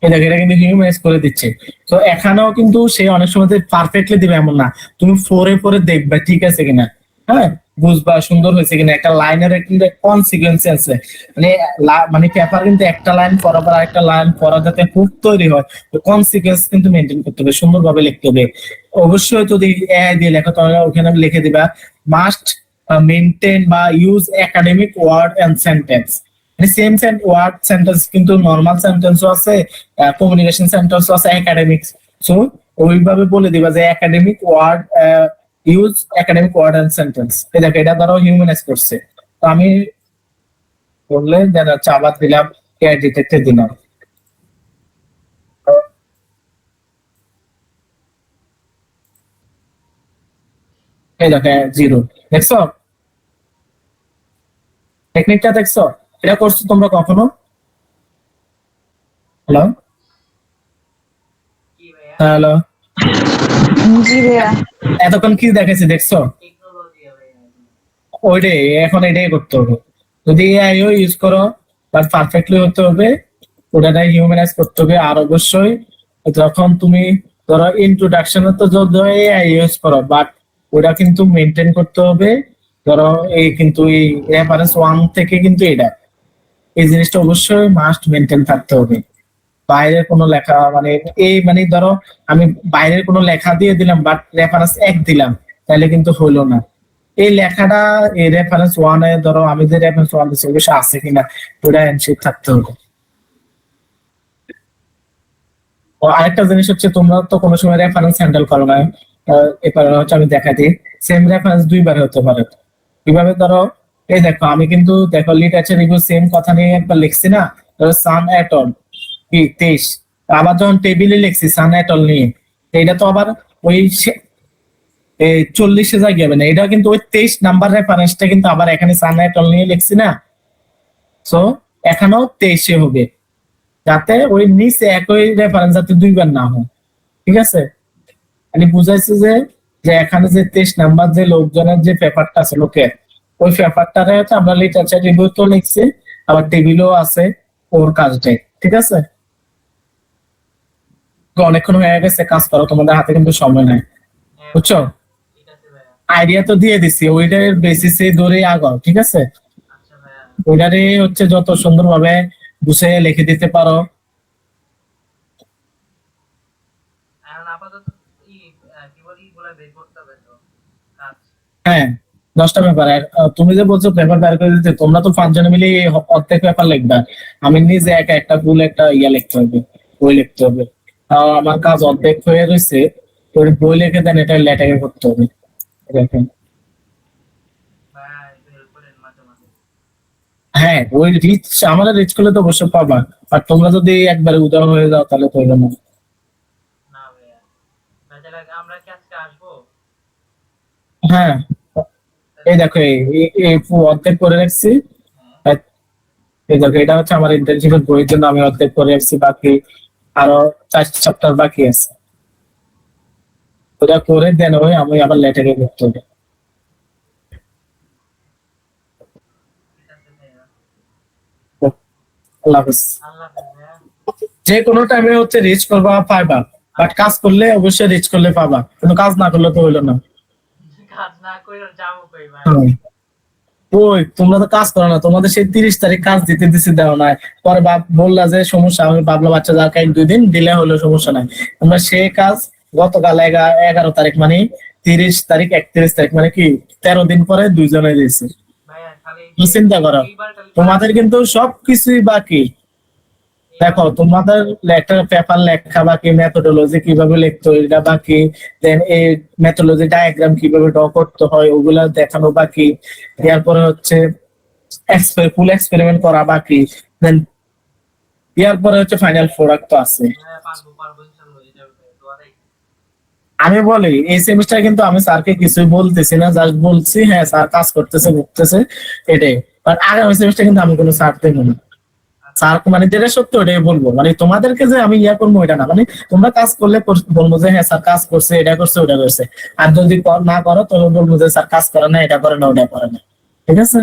এই দেখো এটা কিন্তু হিউম্যানাইজ করে দিচ্ছে। তো এখানেও কিন্তু সে অনেক সময় পারফেক্টলি দিবে এমন না, তুমি পরে পরে দেখবে ঠিক আছে কিনা, হ্যাঁ বুঝবা সুন্দর হয়েছে কিনা। একটা লাইনের কিন্তু কনসিকুয়েন্স আছে, মানে মানে পেপার কিন্তু একটা লাইন পড়া পর আরেকটা লাইন পড়া যাতে খুব তৈরি হয়, তো কনসিকুয়েন্স কিন্তু মেনটেন করতে হবে, সুন্দরভাবে লিখতে হবে। অবশ্যই যদি এআই দিয়ে লেখো তাহলে ওখানে লিখে দিবা মাস্ট মেনটেন বা use academic word and sentence. Same word sentence কিন্তু নর্মাল সেন্টেন্সও আছে, কমিউনিকেশন সেন্টেন্সও আছে, একাডেমিক। সো ওইভাবে বলে দিবা যে academic word, use academic word and sentence. এই দেখো এটা ধরো হিউম্যানাইজ করছে, তো আমি বললে যেন আবার দিলাম এআই ডিটেক্টর দিলাম, এই দেখো 0 দেখছো, টেকনিকটা দেখছো? এটা করছো তোমরা কখনো? হ্যালো কি ভাইয়া? হ্যালো, জি ভাইয়া। এতক্ষণ কি দেখাচ্ছি দেখছো? টেকনোলজি ভাইয়া। ওইটাই, এখন এটাই করতে হবে। যদি এআইও ইউজ করো বাট পারফেক্টলি হতে হবে, ওটাই হিউম্যানাইজ করতে হবে। আর অবশ্যই যখন তুমি ধরো ইন্ট্রোডাকশনে তো যদি এআই ইউজ করো, বাট ওটা কিন্তু মেনটেন করতে হবে। ধরো এই কিন্তু এই রেফারেন্স 1 থেকে কিন্তু এটা, এই জিনিসটা অবশ্যই মাস্ট মেনটেন থাকতে হবে। বাইরের কোনো লেখা মানে এই মানে ধরো আমি বাইরের কোনো লেখা দিয়ে দিলাম বাট রেফারেন্স 1 দিলাম, তাহলে কিন্তু হলো না। এই লেখাটা এই রেফারেন্স 1 এ ধরো আমি যে রেফারেন্স 1 দিচ্ছি ওটা আছে কিনা ওটা এনশিওর থাকতে হবে। ও আরেকটা জিনিস হচ্ছে তোমরা তো কোনো সময় রেফারেন্স হ্যান্ডেল করো না, এবার হচ্ছে আমি দেখা দিই সেম রেফারেন্স 2 বার হতে পারে। কিভাবে ধরো এই দেখো আমি কিন্তু দেখো লিটারেচার রিভিউ সেম কথা নিয়ে একবার লিখছি না, ধরো সান এট অল কি 23, আবার যখন টেবিলে লিখছি সান এট অল নিয়ে, এটা তো আবার ওই 40-এ জায়গা যাবে না, এটা কিন্তু ওই 23 নাম্বার রেফারেন্সটা কিন্তু আবার এখানে সান এট অল নিয়ে লিখছি না, সো এখানেও 23-এ হবে, যাতে ওই নিচে একই রেফারেন্স যাতে 2 বার না হয়, ঠিক আছে? আমি বুঝাইছি যে যে এখানে যে 23 নাম্বার যে লোকজনের যে পেপারটা আছে লোকের, ওই পেপারটারে হচ্ছে আমরা লিটারেচার রিভিউ তো লিখছি, আবার টেবিলও আছে ওর কাজটাই, ঠিক আছে? তো অনেকক্ষণ হয়ে গেছে, কাজ করো, তোমাদের হাতে কিন্তু সময় নাই, হ্যাঁ বুঝছো? ঠিক আছে ভাইয়া। আইডিয়া তো দিয়ে দিছি, ওইটার বেসিসে ধরে আগাও, ঠিক আছে? আচ্ছা ভাইয়া। ওইটারে হচ্ছে যত সুন্দরভাবে গুছিয়ে লিখে দিতে পারো। এখন আপাতত কি বলি বলে বের করতে হবে তো কাজ। হ্যাঁ 10টা পেপার, তুমি যে বলছো পেপার বের করে দিতে, তোমরা তো 5 জনে মিলে অর্ধেক পেপার লিখবা, আমি নিজে একা একটা ফুল একটা লিখতে হবে, বই লিখতে হবে। আমার কাজ অর্ধেক হয়ে রয়েছে, তো বই লিখে দেন এটা লেটারে করতে হবে, দেখেন। ভাইয়া একটু হেল্প করেন মাঝে মাঝে। হ্যাঁ ওই রিচ আমাদের রিচ করলে তো অবশ্যই পাবা, আর তোমরা যদি একবারে উদাহরণ হয়ে যাও তাহলে তো হইলো না। না ভাইয়া আমরা কি আজকে আসবো? হ্যাঁ, এই দেখো এই অর্ধেক করে রাখছি। এই দেখো এটা হচ্ছে আমার ইন্টার্নশিপের বইয়ের জন্য আমি অর্ধেক করে রাখছি, বাকি আরো 4 চ্যাপ্টার বাকি আছে। ওটা করে দেন ওই আমি আবার লেটারে করতে হবে। ঠিক আছে ভাইয়া, আল্লাহ হাফেজ। আল্লাহ হাফেজ ভাইয়া। যে কোনো টাইমে হচ্ছে রিচ করবা পাইবা, বাট কাজ করলে অবশ্যই রিচ করলে পাবা, কিন্তু কাজ না করলে তো হইলো না। কাজ না করে যাবো কই ভাই? ওই তোমরা তো কাজ করো না, তোমাদের সেই 30 তারিখ কাজ দিতে দেওয়া নাই, পরে বললা যে সমস্যা, আমি ভাবলাম বাচ্চা যার কাজ 2 দিন দিলে হলো সমস্যা নাই। তোমরা সেই কাজ গতকাল 11 তারিখ মানে 30 তারিখ 31 তারিখ মানে কি 13 দিন পরে 2 জনে দিয়েছে। ভাইয়া খালি চিন্তা করো, এইবার খালি তোমাদের কিন্তু সবকিছুই বাকি। দেখো তোমাদের একটা পেপার লেখা বাকি, মেথোডোলজি কিভাবে লিখতে হয় এটা বাকি, দেন এই মেথোডোলজি ডায়াগ্রাম কিভাবে ড্র করতে হয় ওগুলা দেখানো বাকি, এরপরে হচ্ছে ফুল এক্সপেরিমেন্ট করা বাকি, দেন এরপরে হচ্ছে ফাইনাল প্রোডাক্ট তো আছে। ভাইয়া পারবো ইনশাআল্লাহ হয়ে যাবে ভাই, দোয়া রাখি। আমি বলি এই সেমিস্টার কিন্তু আমি স্যারকে কিছুই বলতেছি না, জাস্ট বলছি হ্যাঁ স্যার কাজ করতেছে করতেছে এটাই, বাট আগামী সেমিস্টার কিন্তু আমি কোনো স্যার দেবো না। স্যার মানে যেটা সত্য ওটাই বলবো, মানে তোমাদেরকে যে আমি ইয়া করবো এটা না, মানে তোমরা কাজ করলে বলবো যে হ্যাঁ স্যার কাজ করছে, এটা করছে ওটা করছে, আর যদি না করো তাহলে বলবো যে স্যার কাজ করে না, এটা করে না ওটা করে না। ঠিক আছে,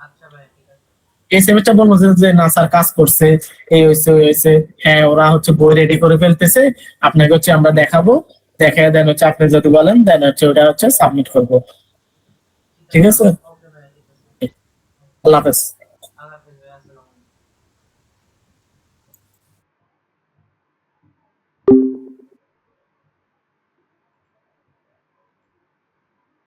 আচ্ছা ভাই ঠিক আছে। এই সেমিস্টার বলবো যে না স্যার কাজ করছে, এই হয়েছে ওই হয়েছে, হ্যাঁ ওরা হচ্ছে বই রেডি করে ফেলতেছে, আপনাকে হচ্ছে আমরা দেখাবো, দেখে দেন হচ্ছে আপনি যদি বলেন দেন হচ্ছে ওটা হচ্ছে সাবমিট করবো। ঠিক আছে, ওকে ভাই ঠিক আছে। আল্লাহ হাফেজ।